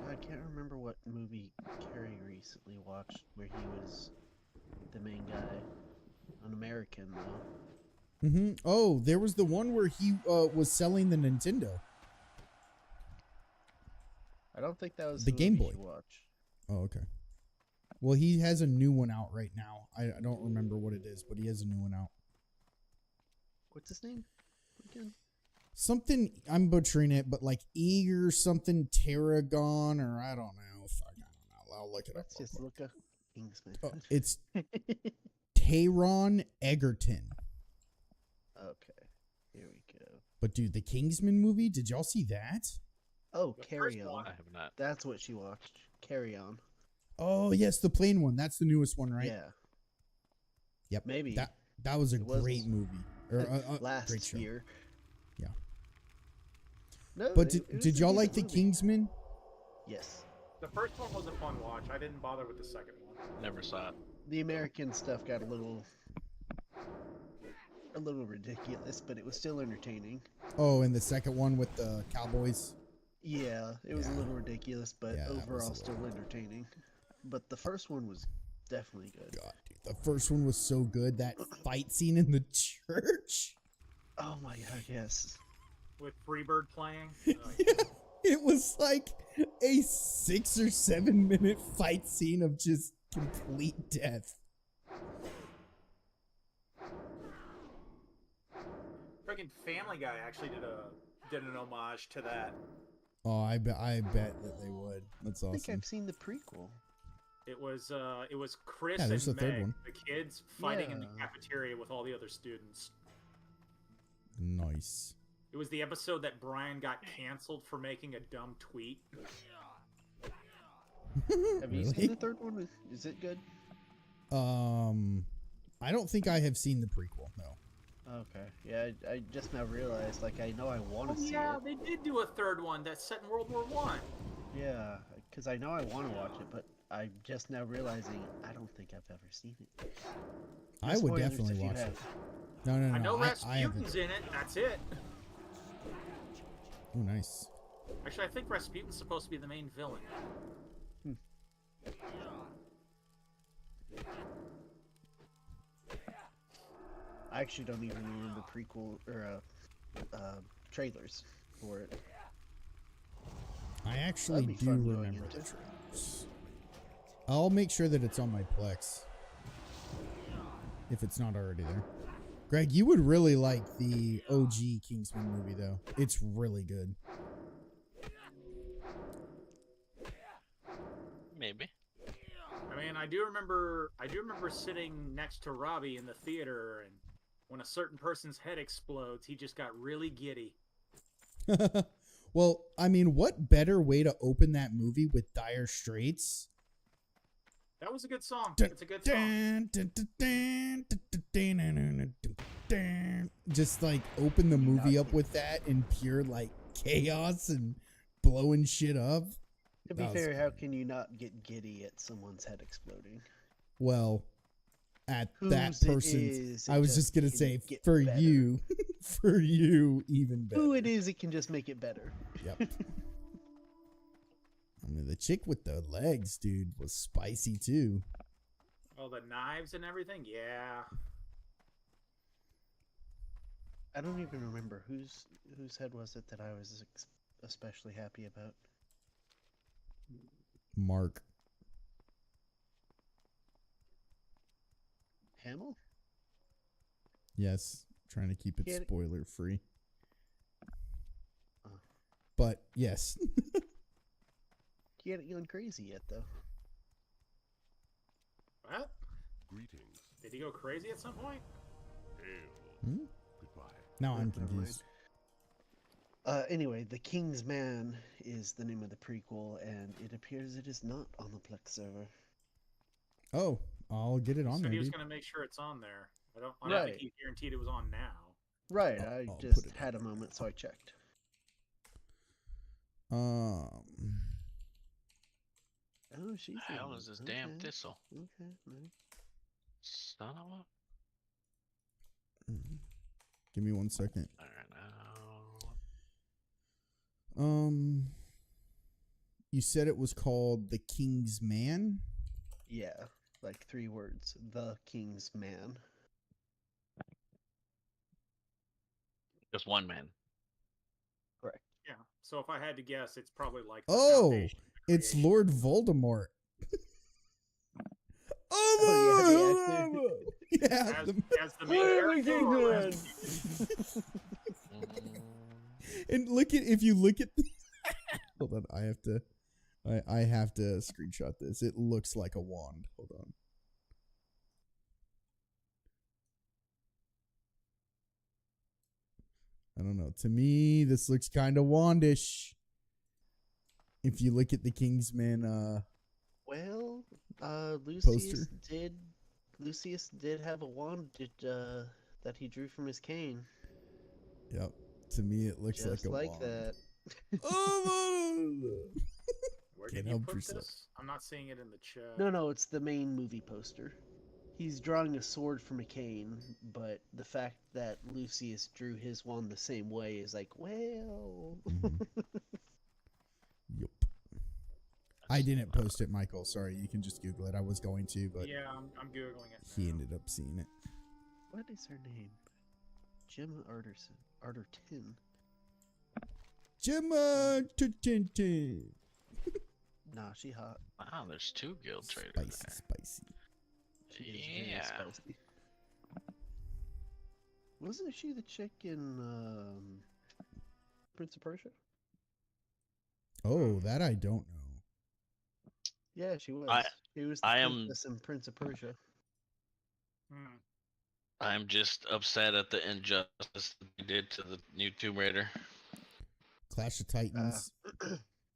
I can't remember what movie Carrie recently watched where he was the main guy. An American, though. Mm-hmm. Oh, there was the one where he was selling the Nintendo. I don't think that was The the Game movie Boy. she watched. Oh, okay. Well, he has a new one out right now. I don't remember what it is, but he has a new one out. What's his name again? Something, I'm butchering it, but like Eager something Tarragon, or I don't know. Fuck, I don't know. I'll look it Let's up. just look up Kingsman. Oh, it's Taron Egerton. Okay, here we go. But dude, the Kingsman movie, did y'all see that? Oh, The Carry first On. one. I have not. That's what she watched. Carry On. Oh, yes, the plane one. That's the newest one, right? Yeah, Yep. maybe. That was a It was great movie. Or great last show. year. Yeah. No, But it was did a y'all like the decent movie. Kingsman? Yes. The first one was a fun watch. I didn't bother with the second one. Never saw it. The American stuff got a little ridiculous, but it was still entertaining. Oh, and the second one with the cowboys. Yeah, it was a Yeah. little ridiculous, but Yeah, that was a overall little still entertaining. But the first one was definitely good. God, dude, the first one was so good. That fight scene in the church. Oh my god, yes. With Freebird playing. Yeah, it was like a 6 or 7 minute fight scene of just complete death. Freaking Family Guy actually did an homage to that. Oh, I bet that they would. That's I think awesome. I've seen the prequel. It was Chris Yeah, there's and a third Meg, one. the kids, fighting in the Yeah. cafeteria with all the other students. Nice. It was the episode that Brian got canceled for making a dumb tweet. Have you Really? seen the third one? Is it good? I don't think I have seen the prequel. No. Okay. Yeah, I just now realized, like, I know I want Oh to see yeah, it. they did do a third one that's set in World War One. Yeah, because I know I want to watch it, but I'm just now realizing I don't think I've ever seen it. I would Spoilers definitely if you watch it. have. No, no, no. I know I Rasputin's haven't. in it. That's it. Oh, nice. Actually, I think Rasputin's supposed to be the main villain. I actually don't even remember prequel or trailers for it. I actually That'd be do fun going remember the into. trailers. I'll make sure that it's on my Plex. If it's not already there. Greg, you would really like the OG Kingsman movie, though. It's really good. Maybe. I mean, I do remember sitting next to Robbie in the theater, and when a certain person's head explodes, he just got really giddy. Well, I mean, what better way to open that movie with Dire Straits? That was a good song. It's a good song. Just like open the movie up with that in pure like chaos and blowing shit up. To be That was fair, how good. can you not get giddy at someone's head exploding? Well, at that Whose it person's, is, I it was just gonna can say get for better. you, for you, even better. Who it is, it can just make it better. Yep. I mean, the chick with the legs, dude, was spicy too. Oh, the knives and everything? Yeah. I don't even remember whose head was it that I was especially happy about. Mark. Hamill? Yes, trying to keep it He had- spoiler free. Oh. But yes. He hadn't gone crazy yet, though. What? Greetings. Did he go crazy at some point? Hail. Hmm? Goodbye. Now I'm Never mind. confused. Anyway, The King's Man is the name of the prequel, and it appears it is not on the Plex server. Oh, I'll get it on Said there, he was dude. going to make sure it's on there. I don't Right. think he guaranteed it was on now. Right, I'll I put just it had a on. moment, so I checked. Um, Oh, she's The hell in is it. this damn Okay, thistle? Okay, nice. Son of a. give me 1 second. Alright, now. You said it was called The King's Man? Yeah, like 3 words. The King's Man. Just one man. Correct. Yeah. So if I had to guess, it's probably like. the Oh, Foundation it's creation. Lord Voldemort. Oh, yeah, As, the- as the main character. Or as and look at if you look at the hold on, I have to screenshot this. It looks like a wand. Hold on. I don't know. To me, this looks kind of wandish. If you look at the Kingsman Well, Poster. Lucius did have a wand that he drew from his cane. Yep. To me, it looks Just like a like wand. that. Oh, Where Can't did you help put yourself. this? I'm not seeing it in the chat. No, it's the main movie poster. He's drawing a sword from a cane, but the fact that Lucius drew his wand the same way is like, well. Mhm. Yup. I didn't post it, Michael. Sorry, you can just Google it. I was going to, but Yeah, I'm googling it. he now. ended up seeing it. What is her name? Gemma Arterton. Gemma Tintin. Nah, she hot. Wow, there's 2 guild traders Spicy, there. spicy. She is very Yeah. spicy. Wasn't she the chick in Prince of Persia? Oh, that I don't know. Yeah, she was. I- She was the I am- princess in Prince of Persia. Hmm. I'm just upset at the injustice they did to the new Tomb Raider. Clash of Titans.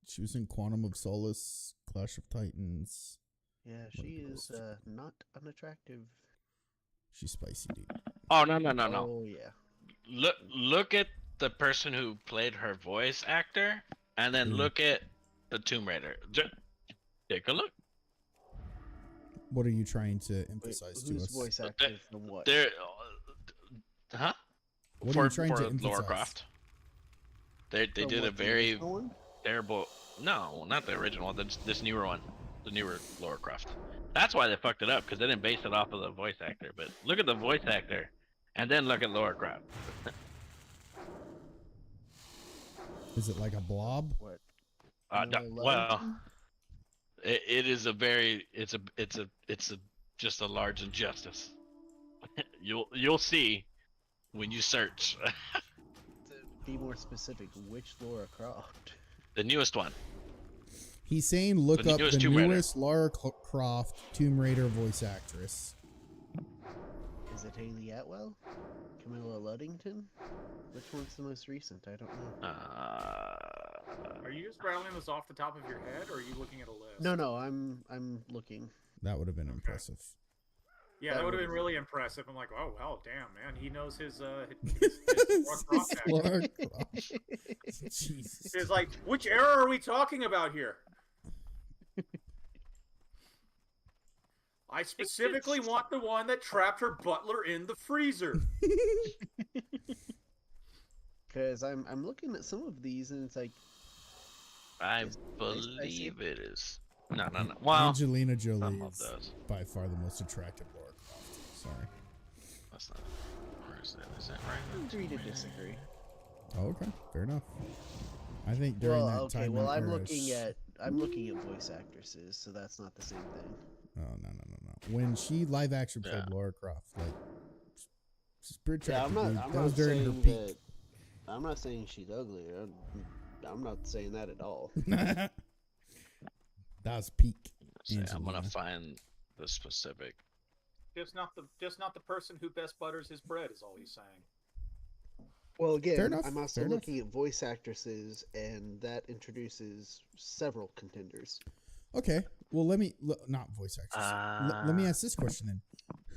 She was in Quantum of Solace. Clash of Titans. Yeah, What she else? is not unattractive. She's spicy, dude. Oh no. Oh yeah. Look at the person who played her voice actor, and then Who? look at the Tomb Raider. Just take a look. What are you trying to Wait, emphasize to who's us? voice But actor from what? They're, huh? What for are you trying to for Laura emphasize? Croft. They From did a what, the very original one? terrible. No, not the original one. This newer one, the newer Laura Croft. That's why they fucked it up, because they didn't base it off of the voice actor. But look at the voice actor, and then look at Laura Croft. Is it like a blob? What? Well, it is a very it's a just a large injustice. You'll see when you search. To be more specific, which Laura Croft? The newest one. He's saying look The up newest the Tomb Raider. newest Lara Croft Tomb Raider voice actress. Is it Haley Atwell? Camilla Luddington? Which one's the most recent? I don't know. Are you just rattling this off the top of your head, or are you looking at a list? No, I'm looking. That would have been impressive. Yeah, That that would have been would've- really impressive. I'm like, oh, well, damn, man, he knows his Laura Croft actor. Lara Croft. Jesus. It's like, which era are we talking about here? I specifically want the one that trapped her butler in the freezer. Because I'm looking at some of these and it's like, I Is it believe it is. No. Well, Angelina some Jolie of is those. by far the most attractive Lara Croft. Sorry. That's not. Where is that? Is that right? agree to disagree. Oh, okay. Fair enough. I think during that Okay, time well and I'm era, looking at voice actresses, so that's not the same thing. Oh no. When she live action played Yeah. Lara Croft, like she's pretty Yeah, attractive. I'm dude. not. I'm that not was during her saying peak. that. I'm not saying she's ugly. I'm not saying that at all. That was peak. Say, I'm gonna Angelina. find the specific. Just not the person who best butters his bread is all he's saying. Well, again, Fair enough, I'm also fair enough. looking at voice actresses, and that introduces several contenders. Okay. Well, not voice actress. Let me ask this question then: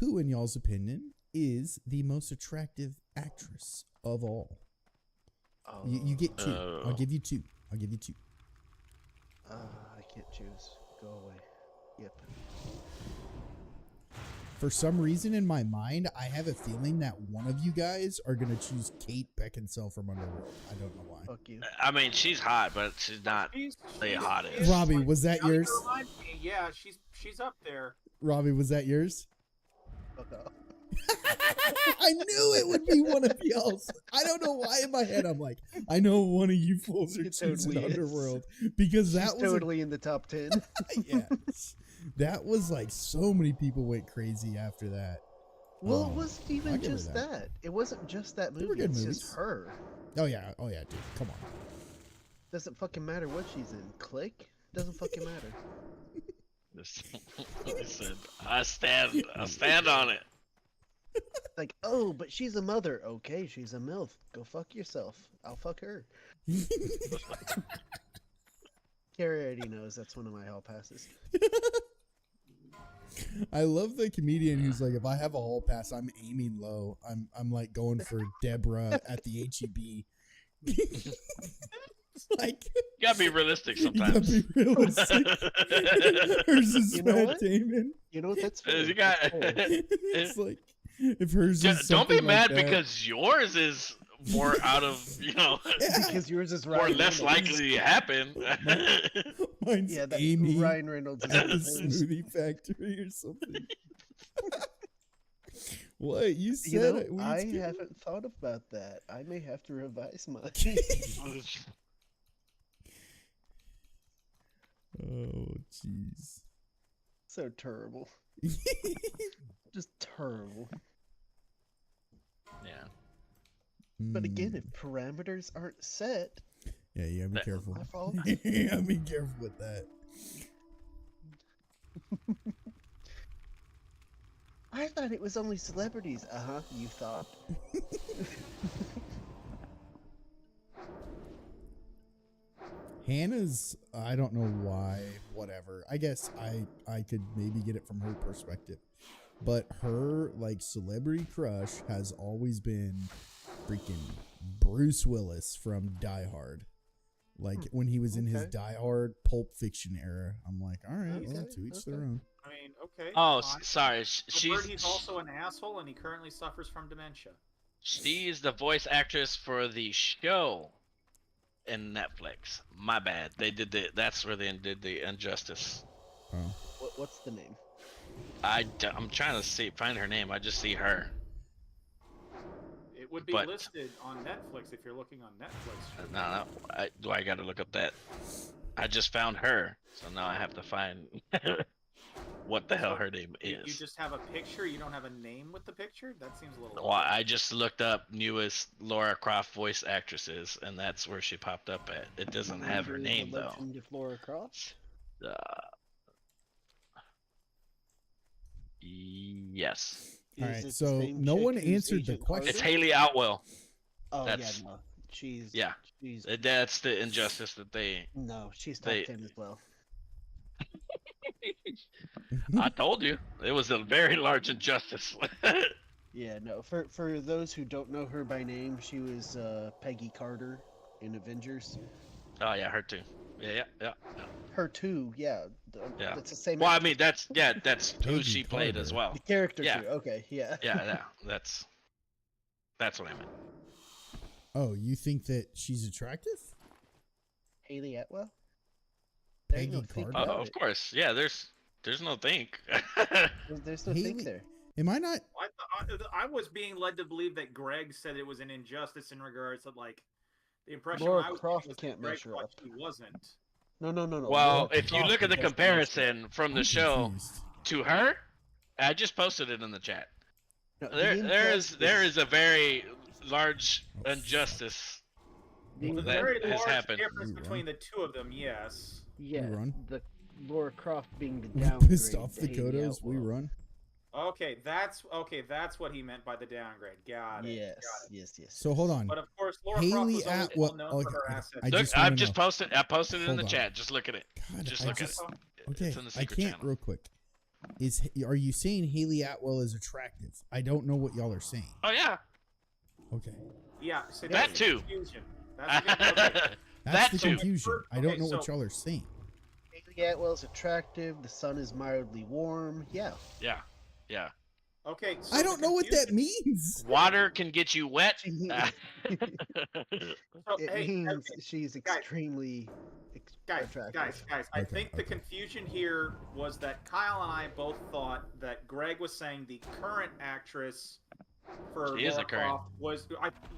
who, in y'all's opinion, is the most attractive actress of all? You get two. I'll give you two. I can't choose. Go away. Yep. For some reason in my mind, I have a feeling that one of you guys are gonna choose Kate Beckinsale from Underworld. I don't know why. Fuck you. I mean, she's hot, but she's not She's the hottest. she's Robbie, like- was that now you yours? remind me, yeah, she's up there. Robbie, was that yours? Fuck off. I knew it would be one of y'all. I don't know why in my head I'm like, I know one of you fools are It choosing totally is. Underworld because that She's was totally in the top 10. yeah, that was like so many people went crazy after that. Well, it wasn't I'll even give her just that. that. It wasn't just that They were movie. good It's movies. just her. Oh yeah, dude, come on. Doesn't fucking matter what she's in. Click. Doesn't fucking matter. He said, I stand on it. Like, oh, but she's a mother. Okay, she's a MILF. Go fuck yourself. I'll fuck her. Carrie already knows that's one of my hall passes. I love the comedian who's like, if I have a hall pass, I'm aiming low. I'm like going for Deborah at the HEB. Like, You gotta be realistic you gotta sometimes. be realistic. Hers is You know Matt what? Damon. You know what? That's fair. You got. That's fair. It's like if hers is Don't be something mad like that. because yours is more out of Yeah. Because yours is or Ryan less Reynolds. likely to happen. Mine's Yeah, that Amy Ryan Reynolds is at the in the news. smoothie factory or something. What you said? You know, it, I Weedskin? haven't thought about that. I may have to revise mine. Oh, jeez. So terrible. Just terrible. Yeah. But again, Mm. if parameters aren't set, Yeah, you gotta be That- careful. my fault. Yeah, be careful with that. I thought it was only celebrities. You thought. Hannah's, I don't know why, whatever. I guess I could maybe get it from her perspective. But her, like, celebrity crush has always been freaking Bruce Willis from Die Hard. Like, when he was in his Okay. Die Hard Pulp Fiction era. I'm like, all right, well, Okay, to each their okay. own. I mean, okay. Oh, fine. sorry. I've heard he's also an asshole, and he currently suffers from dementia. She's the voice actress for the show in Netflix. My bad. They did that's where they did the Injustice. Oh. What's the name? I'm trying to find her name. I just see her. It would be But- listed on Netflix if you're looking on Netflix. No. I got to look up that. I just found her, so now I have to find what the hell her name You is. just have a picture. You don't have a name with the picture. That seems a little. Well, I just looked up newest Laura Croft voice actresses, and that's where she popped up at. It doesn't have her The name though. Legend of Laura Croft? Yes, All Is right, it the so same no chick one who's answered the Agent question. it's Carter? Haley Outwell. Oh that's- yeah, no. She's Yeah. She's That's the injustice that they. no. She's top they- 10 as well. I told you it was a very large injustice. Yeah, no. For those who don't know her by name, she was Peggy Carter in Avengers. Oh yeah, her too. Yeah. Her too, yeah. Yeah. That's the same. Well, I actress. mean that's who Peggy she played as Carter. well. The character yeah. too. Okay, yeah. Yeah, that's what I meant. Oh, you think that she's attractive? Haley Atwell. There you Peggy go, think Carter? about Of it. course, yeah. There's no think. There's no Haley- think there. Am I not? I was being led to believe that Greg said it was an injustice in regards to like the impression Laura I was Croft getting was that can't Greg measure thought up. He wasn't. No. Well, Laura if you Croft look at the is just comparison from the I'm show confused. to her, I just posted it in the chat. No, the There is a very large injustice. the The that very has large happened. difference You between the two of them, yes. Yeah, run. the Laura Croft being the We downgrade. pissed off to the Haley Kodos. We Atwell. run. Okay, that's what he meant by the downgrade. Got it. Yes, Got it. yes. So hold on. But of course, Laura Haley Croft was always Atwell- well known okay, for her okay. assets. I Look, just wanna I posted it in Hold the on. chat. Just look at it. God, Just I look just, at it. okay, It's in the I secret can't channel. real quick. Are you saying Haley Atwell is attractive? I don't know what y'all are saying. Oh yeah. Okay, Yeah, so That that's too. Confusion. That's a good, okay. that's That the too. confusion. I don't Okay, know what so- y'all are saying. Haley Atwell's attractive. The sun is mildly warm. Yeah. Yeah. Okay, so I don't know what that means. Water can get you wet. So, It hey, means okay, she's guys. extremely attractive. guys. I Okay, think the okay. confusion here was that Kyle and I both thought that Greg was saying the current actress for She is Laura a current. Croft was.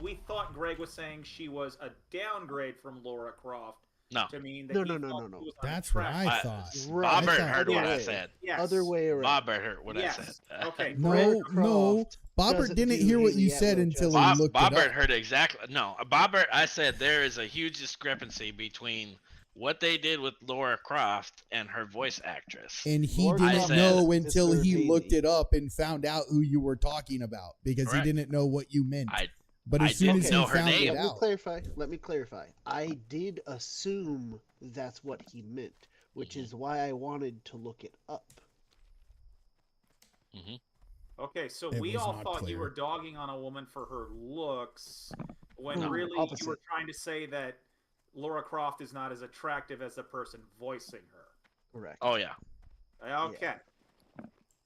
We thought Greg was saying she was a downgrade from Laura Croft. No. To mean that No, he no, no, thelt no, no. she was That's what unattractive. I thought. Right. Bobbert I thought- heard what I Yes. said. Yes. Other way around. Bobbert heard what I said. Yes. Okay. No, Greg no. Croft Bobbert doesn't didn't do hear what Haley you said Atwell until he justice. looked it Bobbert up. heard exactly. No, Bobbert. I said there is a huge discrepancy between what they did with Laura Croft and her voice actress. And he Laura didn't Croft know is until Sister he Haley. looked it up and found out who you were talking about because Correct. he didn't know what you meant. But I as soon as didn't he know her found name. it Let me out, clarify. Let me clarify. I did assume that's what he meant, which Mhm. is why I wanted to look it up. Okay, so It we was all not thought you clear. were dogging on a woman for her looks, when No, really you opposite. were trying to say that Laura Croft is not as attractive as the person voicing her. Correct. Oh yeah. Okay.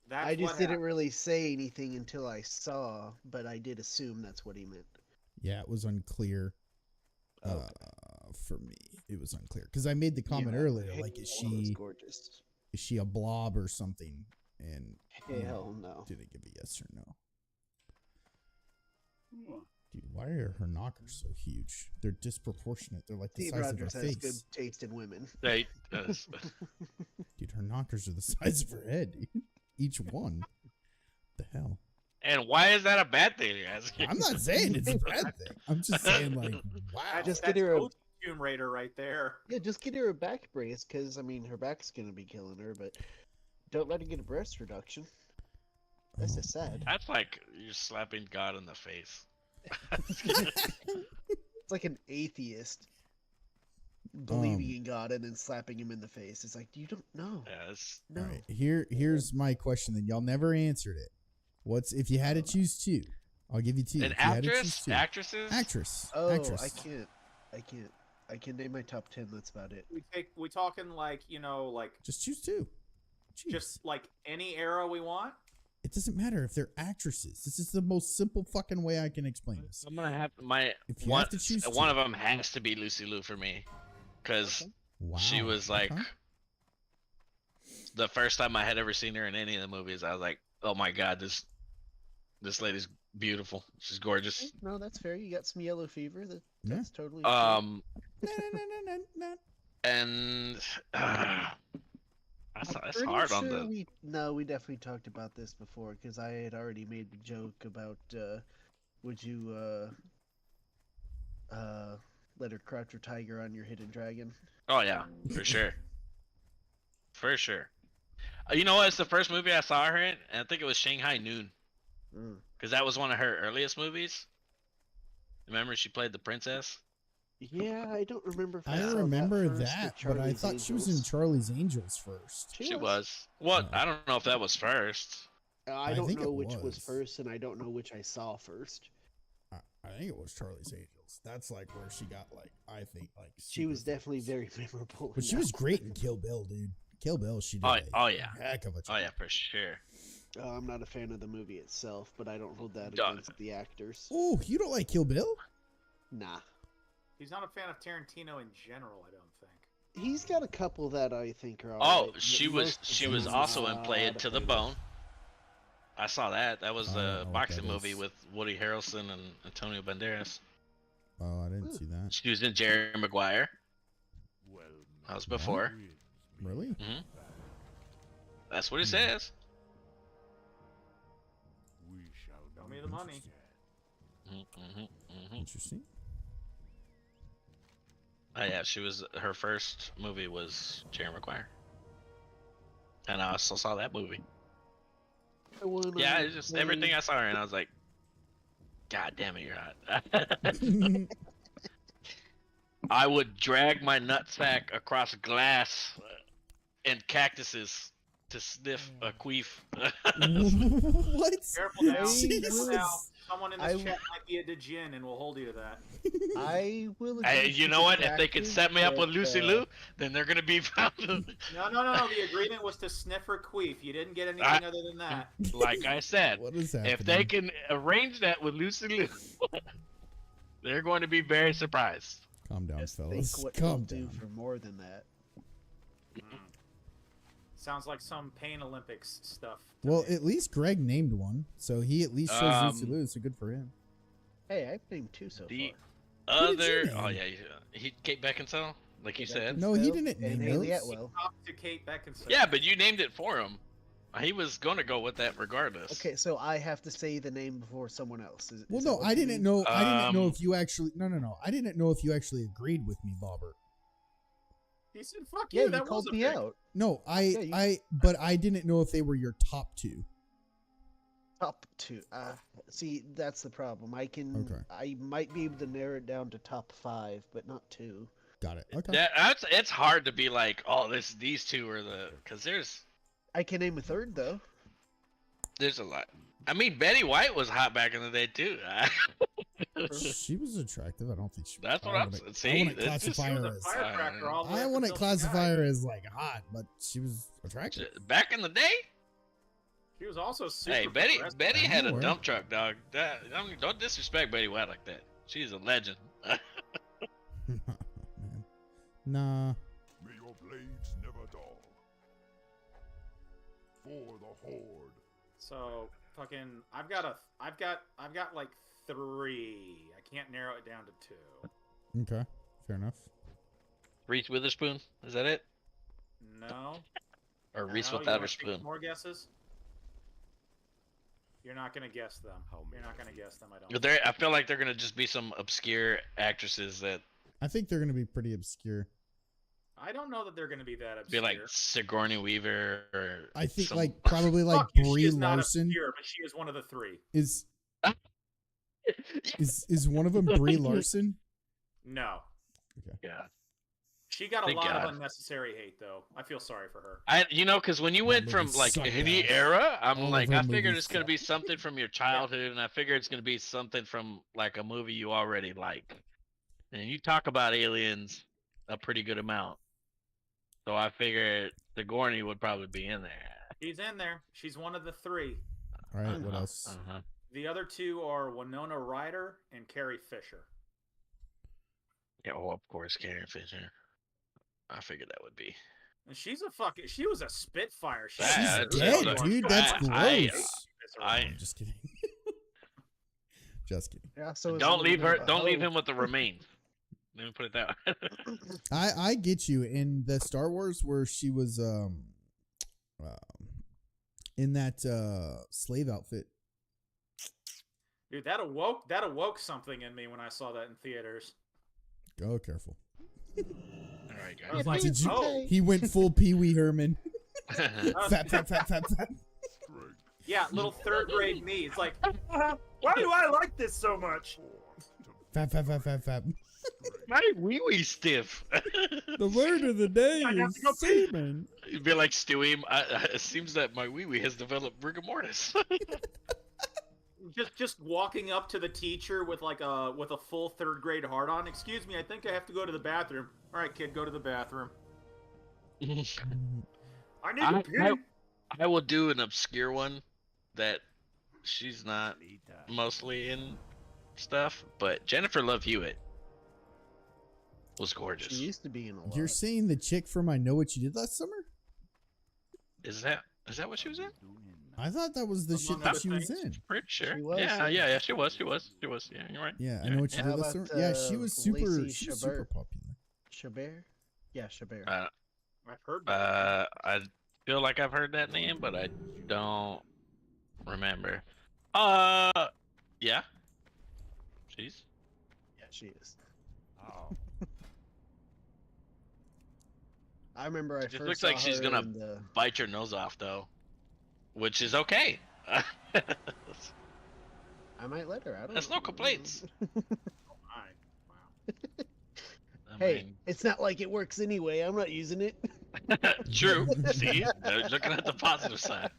That's I just what didn't happened. really say anything until I saw, but I did assume that's what he meant. yeah, it was unclear Okay. for me. It was unclear because I made the comment Yeah, earlier, like, is Haley was she gorgeous? a blob or something? And Hell no. didn't give a yes or no. Dude, why are her knockers so huge? They're disproportionate. They're like the Steve size Rogers of her has good face. taste in women. They, Dude, her knockers are the size of her head, dude. Each one. The hell? and why is that a bad thing? You're asking? I'm not saying it's a bad thing. I'm just saying, like, wow. Just That's get her a- OG Tomb Raider right there. Yeah, just get her a back brace, because, I mean, her back's going to be killing her, but don't let her get a breast reduction. That's just sad. That's like you're slapping God in the face. It's like an atheist believing in God and then slapping him in the face. It's like, you don't know. Yeah, it's, No. All right, here's my question. Then y'all never answered it. What's if you had to choose two? I'll give you two. an If you had to choose actress, two. actresses. Actress. Oh, Actress. I can't. I can name my top 10. That's about it. We talking like, like Just choose two. Jeez. just like any era we want? It doesn't matter if they're actresses. This is the most simple fucking way I can explain this. I'm gonna have my If you one. have to choose One two. of them has to be Lucy Liu for me, because Wow. she was like Okay. the first time I had ever seen her in any of the movies. I was like, oh my god, this lady's beautiful. She's gorgeous. No, that's fair. You got some yellow fever. Yeah. That's totally No, no. And that's Pretty hard on sure the. we definitely talked about this before, because I had already made the joke about would you let her crouch her tiger on your hidden dragon? Oh yeah, for sure, for sure. You know what? It's the first movie I saw her in, and I think it was Shanghai Noon, Mm. because that was one of her earliest movies. Remember, she played the princess. Yeah, I don't remember if I saw remember first or that, but I Charlie's thought she was in Angels. Charlie's Angels first. She was. What? Oh. I don't know if that was first. I I don't think know it which was was. first, and I don't know which I saw first. I think it was Charlie's Angels. That's like where she got like I think like She super was definitely famous. very memorable. But she was great in Kill Bill, dude. Kill Bill, she did Oh, a oh yeah. heck of a Oh job. yeah, for sure. I'm not a fan of the movie itself, but I don't hold that Duh. against the actors. Oh, you don't like Kill Bill? Nah. He's not a fan of Tarantino in general, I don't think. He's got a couple that I think are Oh, alright, but she was most of she them was I'm also in not Play It a to the fan of. Bone. I saw that. That was I don't the know what boxing that movie is. with Woody Harrelson and Antonio Banderas. Oh, I didn't see that. She was in Jerry Maguire. Well, That was before. Really? Hmm. That's what it says. We shall Show me the money. Interesting. Oh yeah, she was. Her first movie was Jerry Maguire, and I also saw that movie. The one Yeah, I it's just played- everything I saw her, and I was like, "God damn it, you're hot." I would drag my nutsack across glass and cactuses to sniff a queef. What? Careful now. Jesus. Careful now. Someone in I this w- chat might be a djinn, and we'll hold you to that. I will. Hey, agree you she's know what? If they can attractive, set me up but, with Lucy Lou, then they're gonna be found. No. The agreement was to sniff her queef. You didn't get anything I- other than that. Like I said, What is happening? if they can arrange that with Lucy Lou, they're going to be very surprised. Calm down, Just think fellas. what Calm they'll do down. for more than that. Sounds like some Pain Olympics stuff. to Well, me. at least Greg named one, so he at least shows Lucy Lou, so good for him. Hey, I've named 2 so The far. Who did you other, name? oh yeah, he Kate Beckinsale, like you said. No, he Stove didn't name and Haley those. Atwell. Talk to Kate Beckinsale. Yeah, but you named it for him. He was gonna go with that regardless. Okay, so I have to say the name before someone else. Is Well, that no, what I you didn't mean? know. I didn't know Um, if you actually. No. I didn't know if you actually agreed with me, Bobber. He said, "Fuck Yeah, you." you That called was a me pick. out. No, you- but I didn't know if they were your top 2. Top 2. See, that's the problem. Okay. I might be able to narrow it down to top 5, but not 2. Got it. Okay. It's hard to be like, oh, these two are the, because I can name a third though. there's a lot. I mean, Betty White was hot back in the day too. She was attractive. I don't think she. That's what I I'm wouldn't- saying. I wouldn't It's just- classify She was her a as. firecracker all the way I up wouldn't until she classify died. her as like hot, but she was attractive. Back in the day, She was also super. hey, Betty progressive. had a aware. dump truck, dog. I mean, don't disrespect Betty White like that. She's a legend. Man. Nah. May your blades never dull. For the Horde. So fucking, I've got like 3. I can't narrow it down to 2. Okay. Fair enough. Reese Witherspoon, is that it? No. Or Reese No, you without wanna her take spoon? More guesses? You're not gonna guess them. How You're not many? gonna guess them. I don't. I feel like they're gonna just be some obscure actresses that I think they're gonna be pretty obscure. I don't know that they're gonna be that be obscure. like Sigourney Weaver or I think some- like probably like Fuck you, she Brie is not Larson obscure, but she is one of the 3. is one of them Brie Larson. No. yeah. She got a Thank lot God. of unnecessary hate, though. I feel sorry for her. Because when you went That from movie like sucked any ass. era, I'm All of like, her I figured movies it's gonna suck. be something from your childhood, and I figure it's gonna be something from like a movie you already like. And you talk about aliens a pretty good amount, so I figured Sigourney would probably be in there. She's in there. She's one of the 3. All right. What Uh-huh, else? uh-huh. The other 2 are Winona Ryder and Carrie Fisher. Yeah, oh, of course, Carrie Fisher. I figured that would be. And she was a Spitfire. Yeah, She's it's- dead, it's- dude. That's I- gross. I Just kidding. Just kidding. Yeah, so is don't a little leave bit her. of a Don't leave hoe. him with the remains. Let me put it that way. I get you. In the Star Wars where she was in that slave outfit. Dude, that awoke something in me when I saw that in theaters. Oh, careful. All right, I was guys. like, Did you? oh, He went full Pee Wee Herman. uh, Fat. Greg. yeah, little 3rd grade me. It's like, why do I like this so much? Forth to Fat. My wee wee stiff. The word of the day I have is to go pee. semen. You'd be like Stewie. It seems that my wee wee has developed rigor mortis. Just walking up to the teacher with a full 3rd grade hard on. Excuse me, I think I have to go to the bathroom. All right, kid, go to the bathroom. I need to pee. I will do an obscure one that she's not mostly in stuff, but Jennifer Love Hewitt was She gorgeous. used to be in a lot. You're saying the chick from I Know What You Did Last Summer? Is that what she was in? I thought that was the shit Among that other she was things. in. Pretty sure. She was, Yeah, yeah. she was. Yeah, you're right. Yeah, I Yeah. Know What You How Did Last Summer. about, Yeah, she was super. Lacey She was super Chabert? popular. Chabert? Yeah, Chabert. I've heard that. I feel like I've heard that name, but I don't remember. Yeah. She's. Yeah, she is. Oh. I remember I Just first looks saw like she's her gonna in the... bite your nose off though, which is okay. I might let her. I don't That's know. no complaints. Oh my. Wow. I Hey, mean, it's not like it works anyway. I'm not using it. true. See, they're looking at the positive side.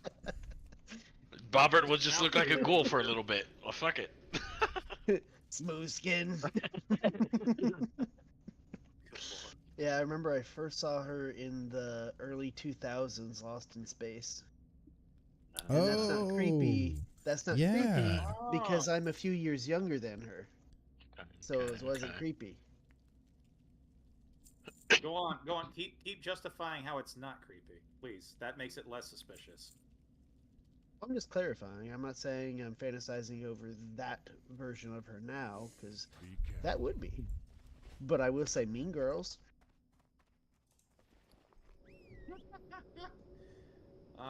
Bobbert will just look like a ghoul for a little bit. Well, fuck it. Smooth skin. Yeah, I remember I first saw her in the early 2000s, Lost in Space. And that's not creepy. Oh, That's not creepy yeah. because I'm a few years younger than her. So it wasn't Okay. creepy. Go on, go on. Keep justifying how it's not creepy, please. That makes it less suspicious. I'm just clarifying. I'm not saying I'm fantasizing over that version of her now, because Be careful. that would be. But I will say Mean Girls.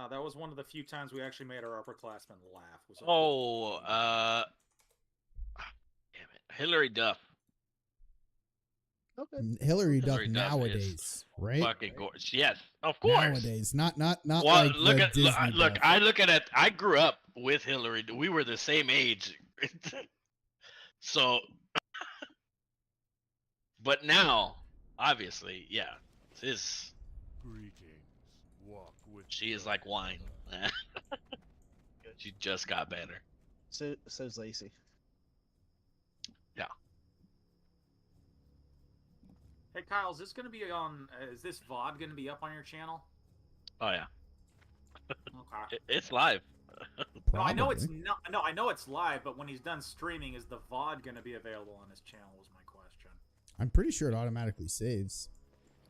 That was one of the few times we actually made our upperclassmen laugh. Was Oh, damn it, Hillary Duff. Okay. Hillary Duff Hillary Duff is nowadays, right? Fucking gorgeous. Yes, of course. Nowadays, not Well, like look the at Disney look. Duff. I look at it. I grew up with Hillary. We were the same age. So, but now, obviously, yeah, this Greetings. Walk with she is the like wine. She just got better. So's Lacey. Hey Kyle, is this going to be on? Is this VOD going to be up on your channel? Oh yeah, Okay. it's live. No, I know it's Probably. not. No, I know it's live, but when he's done streaming, is the VOD going to be available on his channel? Was my question. I'm pretty sure it automatically saves.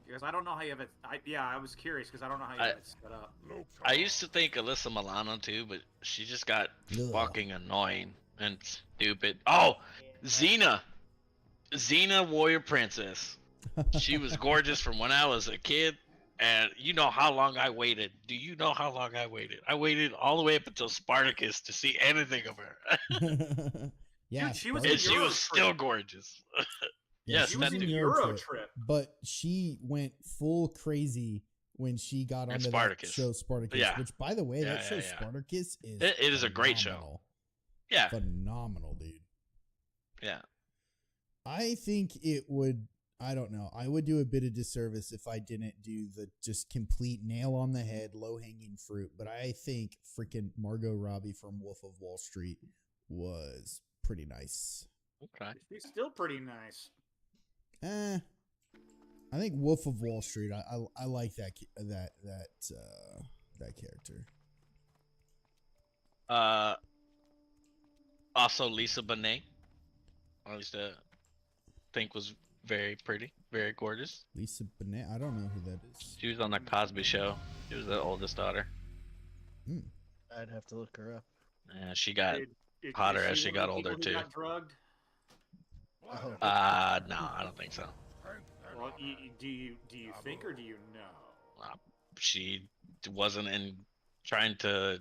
Because I don't know how you have it. I was curious because I don't know how you have it set up. local. I used to think Alyssa Milano too, but she just got Ugh. fucking annoying and stupid. Oh, Xena Warrior Princess. She was gorgeous from when I was a kid, and you know how long I waited. Do you know how long I waited? I waited all the way up until Spartacus to see anything of her. Yeah, Dude, she was And in Spartacus- she Euro was Trip. still gorgeous. yeah, Yes, She she was that in too. Euro Trip. but she went full crazy when she got And onto Spartacus. that show Spartacus. Yeah. Which, by the way, that Yeah, show yeah, yeah. Spartacus is It is a great show. phenomenal. Yeah, Phenomenal, dude. yeah. I think it would. I don't know. I would do a bit of disservice if I didn't do the just complete nail on the head, low hanging fruit. But I think freaking Margot Robbie from Wolf of Wall Street was pretty nice. Okay. She's still pretty nice. I think Wolf of Wall Street. I like that character. Also Lisa Bonet. I used to think was very pretty, very gorgeous. Lisa Bonet. I don't know who that is. She was on the Cosby Show. She was the oldest daughter. I'd have to look her up. And she got Is hotter as she one of got the older, people who too. Got drugged? Oh. no, I don't think so. Well, do you think or do you know? She wasn't in trying to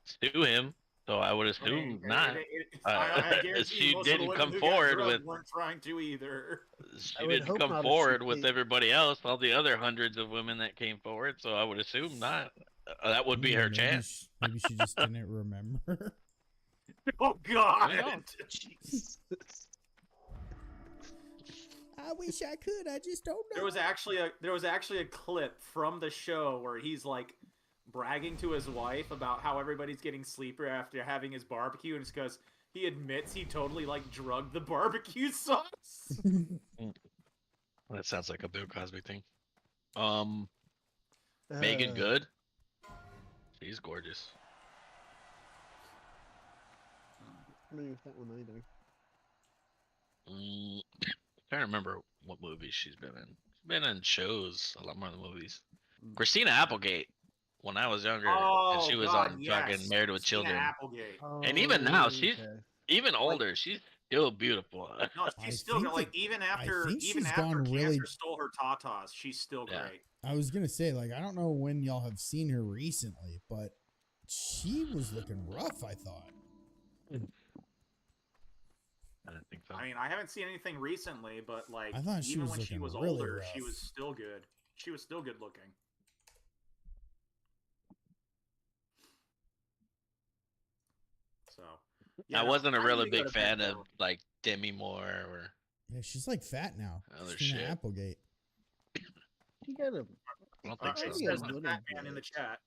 sue him, so I would assume not. I guarantee She most of the didn't women come who got forward drugged with- weren't trying to either. She would didn't hope come not if she forward with paid- everybody else, all the other hundreds of women that came forward, so I would assume not. That would be her Maybe chance. Maybe she just didn't remember. Oh God! Jesus. I wish I could. I just don't know. There was actually a clip from the show where he's like bragging to his wife about how everybody's getting sleeper after having his barbecue, and it's because he admits he totally like drugged the barbecue sauce. That sounds like a Bill Cosby thing. Megan Good. She's gorgeous. I'm familiar with that one either. Can't remember what movies she's been in. She's been in shows a lot more than movies. Christina Applegate, when I was younger, and she was God, on yes. fucking Married with Christina Children. Applegate. And even now, Oh, she's- okay. Even older, she's still beautiful. No, I she's still think like that- even I after think even she's after gone cancer really- stole her tatas, she's still Yeah. great. I was gonna say, like, I don't know when y'all have seen her recently, but she was looking rough. I thought. I don't think so. I mean, I haven't seen anything recently, but like I thought she even was when she looking was really older, she rough. was still good. She was still good looking. So I no, wasn't a I really need to go big to bed, fan of though. like Demi Moore or Yeah, she's like fat now. Other Christina shit. Applegate. You got a I don't think It so. Maybe says a the little fat man in the bit. chat.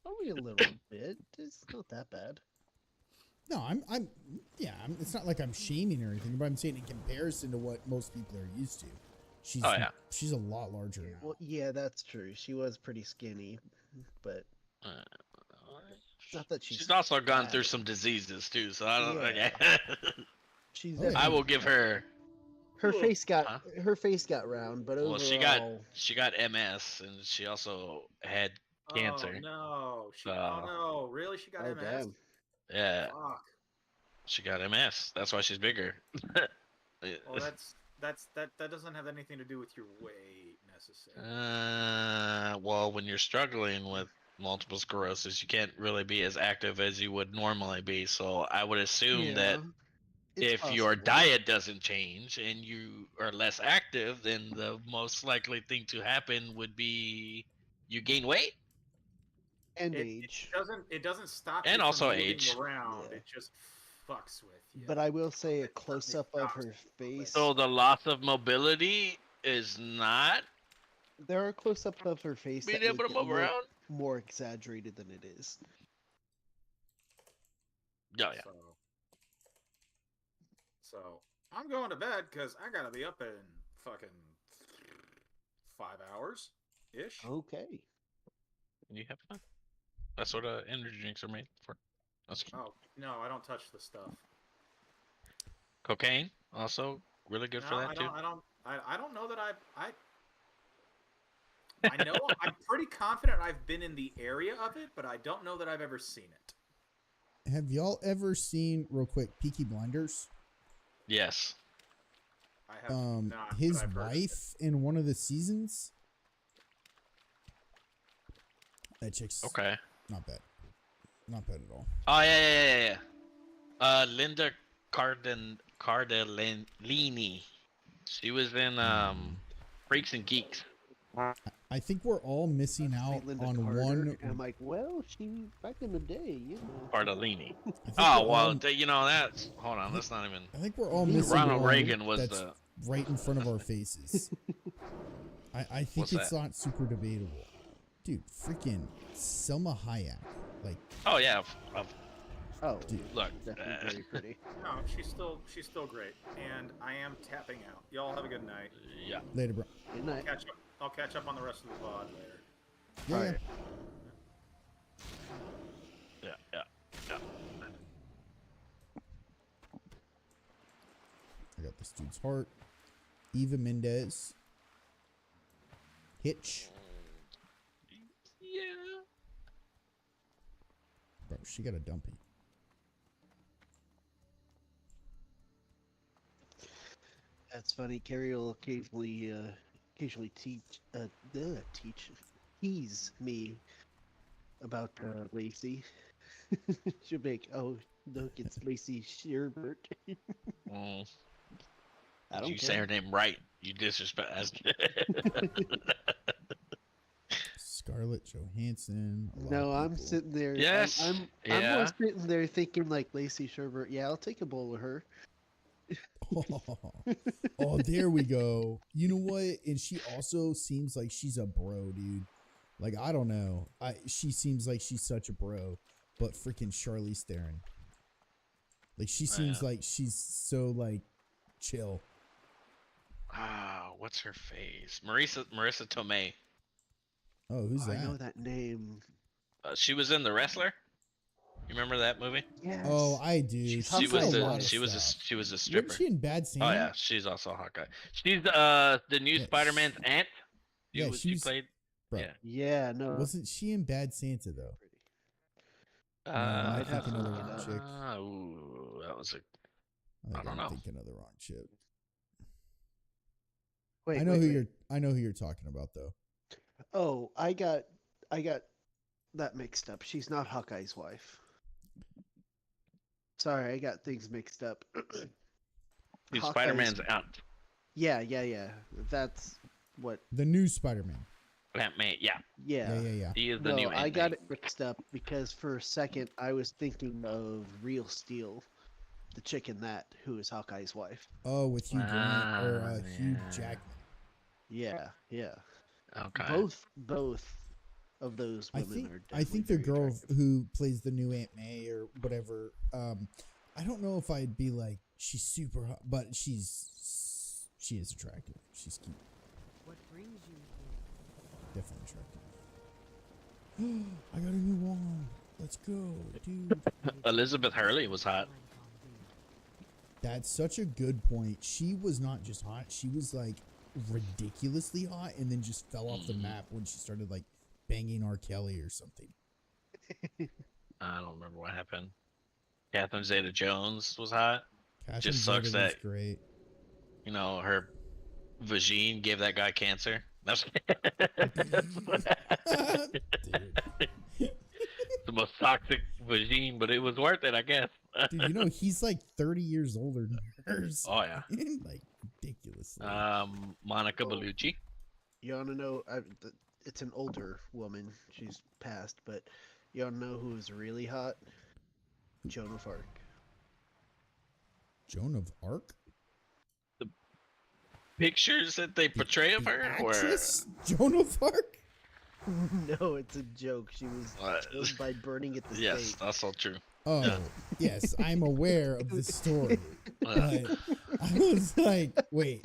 Only a little bit. It's not that bad. No, it's not like I'm shaming or anything, but I'm saying in comparison to what most people are used to, Oh yeah. she's a lot larger now. Well, yeah, that's true. She was pretty skinny, but Uh, it's not that she's also gone fat. through some diseases too, so I don't. Yeah. Okay. She's Oh, yeah. I definitely will give her. her face got Huh? round, but Well, overall, she got MS, and she also had cancer. Oh no. Oh So no. Really? She got oh MS? damn. yeah, Fuck. she got MS. That's why she's bigger. Well, that doesn't have anything to do with your weight necessarily. Well, when you're struggling with multiple sclerosis, you can't really be as active as you would normally be. So I would assume that It's if your possible. diet doesn't change and you are less active, then the most likely thing to happen would be you gain weight and It age. doesn't stop and you also from moving age. around. Yeah. It just fucks with you. But I will say a It close certainly up of stops her it a little bit. face. So the loss of mobility is not There are close ups of her face being that able make to it move look around. more exaggerated than it is. Oh yeah. So I'm going to bed because I gotta be up in fucking 5 hours ish. Okay. You have fun. That's what energy drinks are made for. That's Oh no, I don't touch the stuff. cocaine. Also really good for No, that too. I don't know that I know I'm pretty confident I've been in the area of it, but I don't know that I've ever seen it. Have y'all ever seen, real quick, Peaky Blinders? Yes. I have not. but His I've heard of it. wife in one of the seasons. That chick's Okay. not bad. Not bad at all. Oh yeah. Linda Cardellini. She was in Freaks and Geeks. I think we're all missing out Linda on Carter, one. and I'm like, well, she back in the day, you know. Cardellini. I think Oh we're well, all- you know that's. Hold on, that's not even. I think we're all missing Ronald one Reagan was that's the. right in front of our faces. I think What's it's that? not super debatable, dude. Freaking Selma Hayek, like Oh yeah. Oh, Dude. Look. definitely very pretty. No, she's still great, and I am tapping out. Y'all have a good night. Yeah. later, bro. Good night. I'll catch up on the rest of the VOD later. Yeah, Alright. Yeah. I got this dude's heart. Eva Mendez. Hitch. Yeah. Bro, she got a dumpy. That's funny. Carrie will occasionally tease me about Lacey. She'll make, oh, look, it's Lacey Sherbert. Mm. I don't You say care. her name right. You disrespect. Scarlett Johansson. a lot No, of I'm people. sitting there. Yes, I'm yeah. more sitting there thinking like Lacey Sherbert. Yeah, I'll take a bowl of her. Oh, there we go. You know what? And she also seems like she's a bro, dude. Like, I don't know. She seems like she's such a bro, but freaking Charlize Theron. Like, she seems like she's so, like, chill. Ah, what's her face? Marissa Tomei. Oh, who's I that? know that name. She was in The Wrestler. You remember that movie? Yes. Oh, I do. She's She She's in was a the lot of she was stuff. she was a stripper. Wasn't she in Bad Santa? Oh yeah, she's also a Hawkeye. She's the new Yeah, Spider-Man's aunt. Yeah, She she's- played. Bro, Yeah. Yeah, no. wasn't she in Bad Santa, though? Uh, I I'd have to thinking of the look it wrong up. chick. Ooh, that was a. I think I don't I'm know. thinking of the wrong chick. Wait, I know wait, who wait. I know who you're talking about, though. Oh, I got that mixed up. She's not Hawkeye's wife. Sorry, I got things mixed up. She's Hawkeye's- Spider-Man's aunt. Yeah. That's what. The new Spider-Man. Aunt May. Yeah, Yeah. he is the No, new Aunt I got May. it mixed up because for a second I was thinking of Real Steel, the chick in that who is Hawkeye's wife. Oh, with Hugh Grant or Hugh yeah. Jackman. Yeah. Okay. Both of those I women think are I definitely think the very girl attractive. who plays the new Aunt May or whatever. I don't know if I'd be like she's super hot, but she is attractive. She's cute, What brings you here? definitely attractive. I got a new wand. Let's go, dude. Elizabeth Hurley was hot. That's such a good point. She was not just hot; she was like ridiculously hot, and then just fell off the map when she started like banging R. Kelly or something. I don't remember what happened. Catherine Zeta-Jones was hot. Catherine Just sucks Zeta was that great. her vagine gave that guy cancer. That's Dude. the most toxic vagine, but it was worth it, I guess. Dude, you know he's like 30 years older than hers. Oh yeah. Like ridiculously. Monica Oh. Bellucci. You want to know? It's an older woman. She's passed, but you want to know who is really hot? Joan of Arc. Joan of Arc? Pictures that they portray of The her, actress Joan of Arc? No, it's a joke. She was killed by burning at the yes, stake. that's all true. Oh, Yeah. yes, I'm aware of the story. But Uh, I was like, wait,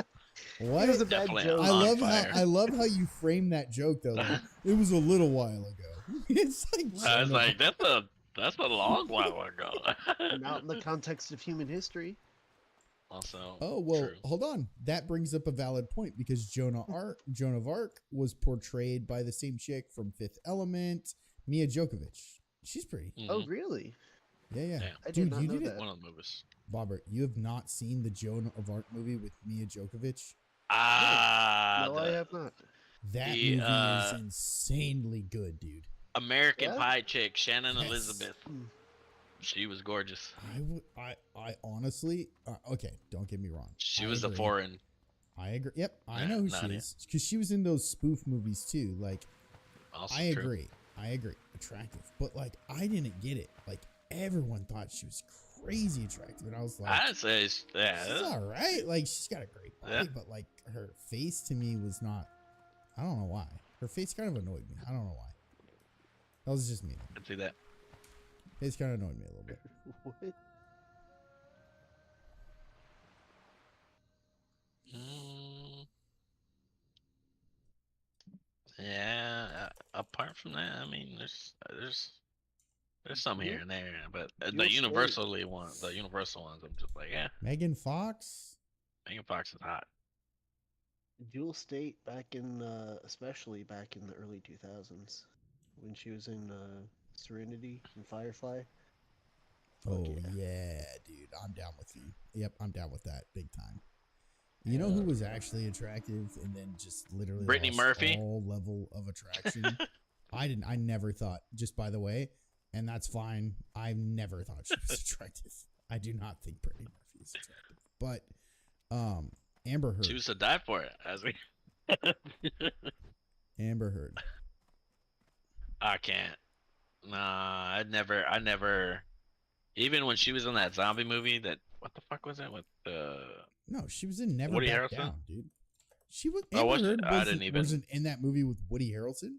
what? It was a bad Definitely joke. on fire. I love how you frame that joke though. Like, it was a little while ago. It's like I was Joan of like, that's a long while ago. Not in the context of human history. Also, Oh well, true. hold on. That brings up a valid point because Joan of Arc was portrayed by the same chick from Fifth Element, Mia Djokovic. She's pretty. Oh, Mhm. really? Yeah. Yeah. I did Dude, not you know did that. it, One of the movies. Robert. You have not seen the Joan of Arc movie with Mia Djokovic? Ah, No, I have not. That The, movie is insanely good, dude. American Yeah? Pie chick, Shannon Yes. Elizabeth. Hmm. She was gorgeous. I honestly, okay, don't get me wrong. She I was agree. a foreign. I agree. Yep, I Yeah, know who not she it. is because she was in those spoof movies too. Like, Also I true. agree. I agree. Attractive, but like, I didn't get it. Like, everyone thought she was crazy attractive, and I was like, I'd say, she's yeah. all right. Like, she's got a great body, Yeah. but like, her face to me was not. I don't know why. Her face kind of annoyed me. I don't know why. That was just me. I'd see that. Face kind of annoyed me a little bit. What? Mm, yeah. Apart from that, I mean, there's some here and there, but You'll the say- universal ones, I'm just like, yeah. Megan Fox. Megan Fox is hot. Jewel State back in, especially back in the early 2000s, when she was in Serenity and Firefly. Oh yeah. yeah, dude, I'm down with you. Yep, I'm down with that big time. You know who was actually attractive and then just literally Brittany lost Murphy? all level of attraction? I never thought, just by the way, and that's fine. I never thought she was attractive. I do not think Brittany Murphy is attractive. But Amber Heard. She was to die for it, as we. Amber Heard. I can't. Nah, I never. Even when she was in that zombie movie, what the fuck was it with No, she was in Never Woody Back Harrelson? Down, dude. She was Oh, Amber was she? Heard I didn't even- wasn't in that movie with Woody Harrelson.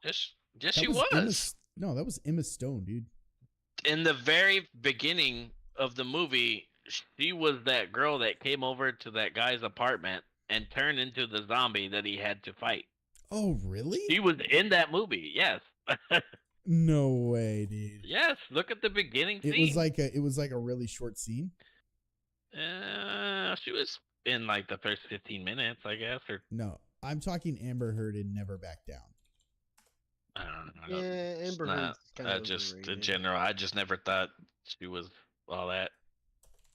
Yes, That she Emma was. no, that was Emma Stone, dude. In the very beginning of the movie, she was that girl that came over to that guy's apartment and turned into the zombie that he had to fight. Oh, really? She was in that movie. Yes. No way, dude. Yes. Look at the beginning scene. It was like a really short scene. She was in like the first 15 minutes, I guess, or No, I'm talking Amber Heard in Never Back Down. I don't know. Yeah, It's Amber not- Heard's kind of just in overrated. general, I just never thought she was all that.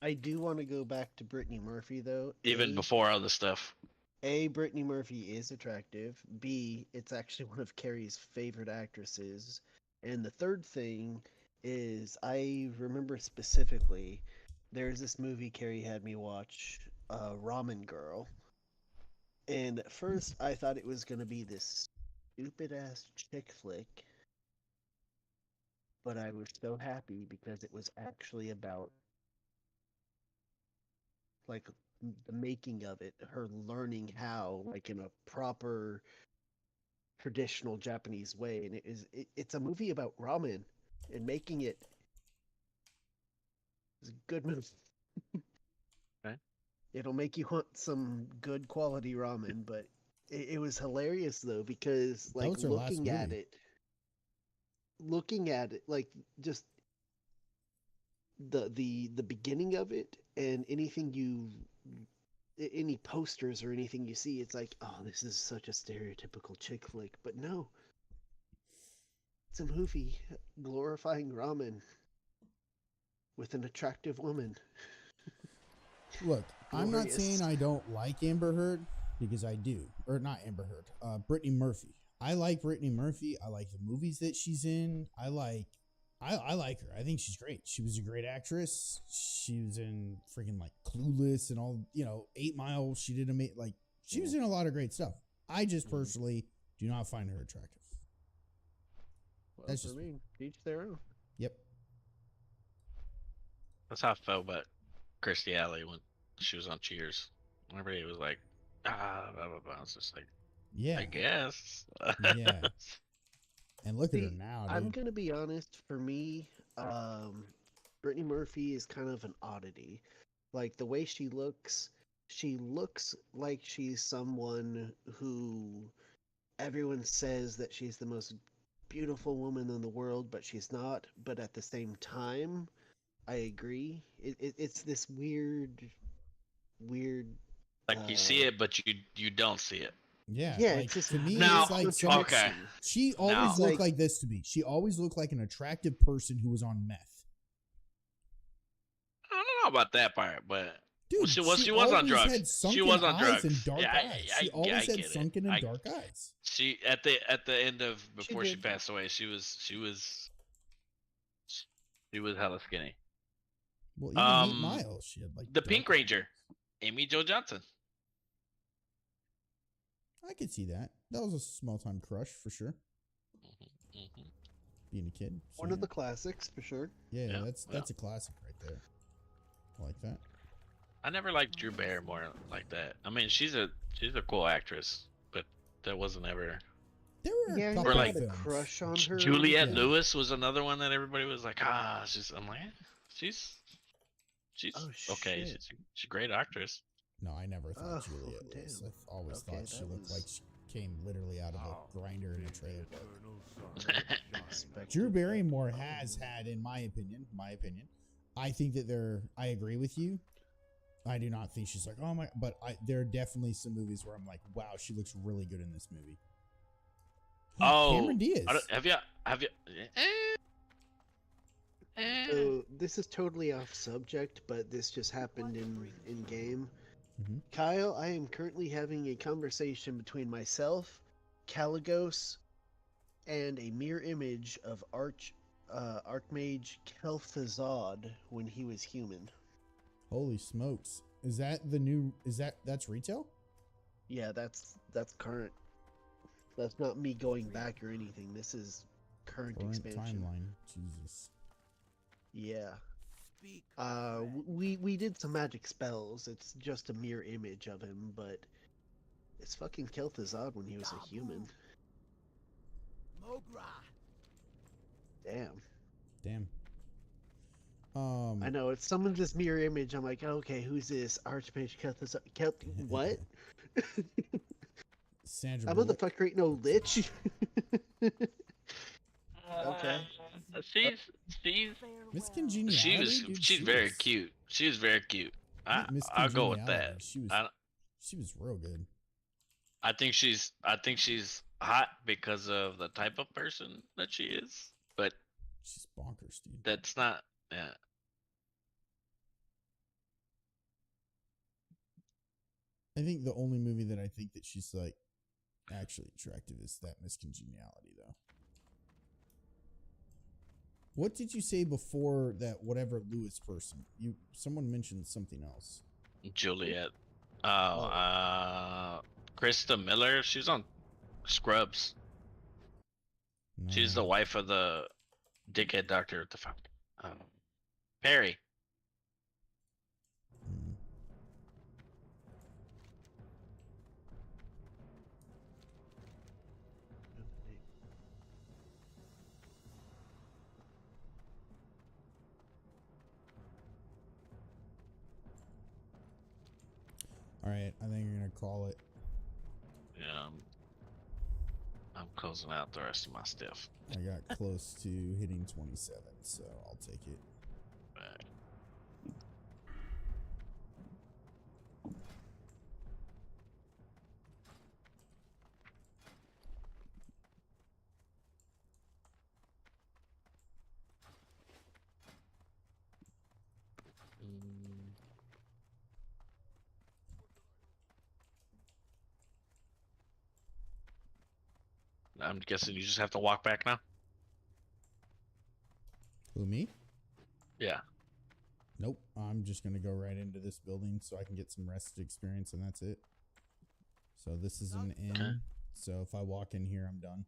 I do want to go back to Brittany Murphy, though. Even before all the stuff. A, Brittany Murphy is attractive. B, it's actually one of Carrie's favorite actresses. And the third thing is, I remember specifically, there's this movie Carrie had me watch, Ramen Girl. And at first, I thought it was going to be this stupid-ass chick flick. But I was so happy because it was actually about, like, the making of it, her learning how, like, in a proper traditional Japanese way, and it's a movie about ramen and making it. It's a good movie. Okay. It'll make you want some good quality ramen, but it was hilarious though because like was her last movie. looking at it, like just the beginning of it and any posters or anything you see, it's like, oh, this is such a stereotypical chick flick, but no, it's a movie glorifying ramen with an attractive woman. Look, I'm not saying Glorious. I don't like Amber Heard because I do, or not Amber Heard, Brittany Murphy. I like Brittany Murphy. I like the movies that she's in. I like her. I think she's great. She was a great actress. She was in freaking like Clueless and all, 8 Mile. She did she was in a lot of great stuff. I just personally do not find her attractive. Well, That's for just me, each their own. Yep. That's how I felt about Kirstie Alley when she was on Cheers. Everybody was like, blah, blah, blah. I was just like, Yeah. I guess. Yeah. And look at her See, now, dude. I'm gonna be honest. For me, Brittany Murphy is kind of an oddity. Like the way she looks like she's someone who everyone says that she's the most beautiful woman in the world, but she's not. But at the same time, I agree. It's this weird. Like you see it, but you don't see it. Yeah, Yeah, like it's just to me, Now- it's like okay. she Now- always looked Like- like this to me. She always looked like an attractive person who was on meth. I don't know about that part, but Dude, she was on always drugs. had sunken She was on eyes drugs. and dark Yeah, eyes. She always I had get it. sunken and I- dark eyes. She at the end of before she did. passed away, she was hella skinny. Well, even 8 Um, Mile, she had like The dark Pink eyes. Ranger, Amy Jo Johnson. I could see that. That was a small time crush for sure. Mhm. Being a kid, so One of yeah. the classics for sure. Yeah, Yeah, that's a classic right there. I like that. I never liked Drew Barrymore like that. I mean, she's a cool actress, but that wasn't ever. There were Yeah, a I couple Or like- had a films. crush on her. Juliette Yeah. Lewis was another one that everybody was like, I'm like, she's Oh, okay. shit. She's a great actress. No, I never thought Oh, Juliet Lewis. damn. I've always Okay, thought she that looked was- like she came literally out of How a grinder in a trailer the park. eternal sun shines. Expected Drew that. Barrymore has had, in my opinion, I think that I agree with you. I do not think she's like, oh my, but there are definitely some movies where I'm like, wow, she looks really good in this movie. Oh, Cameron Diaz. have you? So this is totally off subject, but this just happened in game. Mhm. Kyle, I am currently having a conversation between myself, Caligos, and a mirror image of Archmage Kel'Thuzad when he was human. Holy smokes. Is that that's retail? Yeah, that's current. That's not me going back or anything. This is current Current expansion. timeline. Jesus. Yeah. Speak. We did some magic spells. It's just a mirror image of him, but it's fucking Kel'Thuzad when he was a human. Mogra. Damn. Damn. I know, it's someone this mirror image. I'm like, okay, who's this? Archmage Kel'Thuzad. What? Sandra That Bullock. motherfucker ain't no lich. Okay. She's Miss Congeniality. she's very cute. She was very cute. Miss I'll go with Congeniality, that. She was real good. I think she's hot because of the type of person that she is, but She's bonkers, dude. that's not. Yeah. I think the only movie that I think that she's like actually attractive is that Miss Congeniality, though. What did you say before that? Whatever Lewis person, someone mentioned something else. Juliet. Krista Miller. She's on Scrubs. She's the No. wife of the dickhead doctor at the fountain. Perry. Mm. All right, I think you're gonna call it. Yeah, I'm closing out the rest of my stuff. I got close to hitting 27, so I'll take it. Right. I'm guessing you just have to walk back now? Who, me? Yeah. Nope. I'm just gonna go right into this building so I can get some rest experience, and that's it. So this is an inn. Okay. So if I walk in here, I'm done.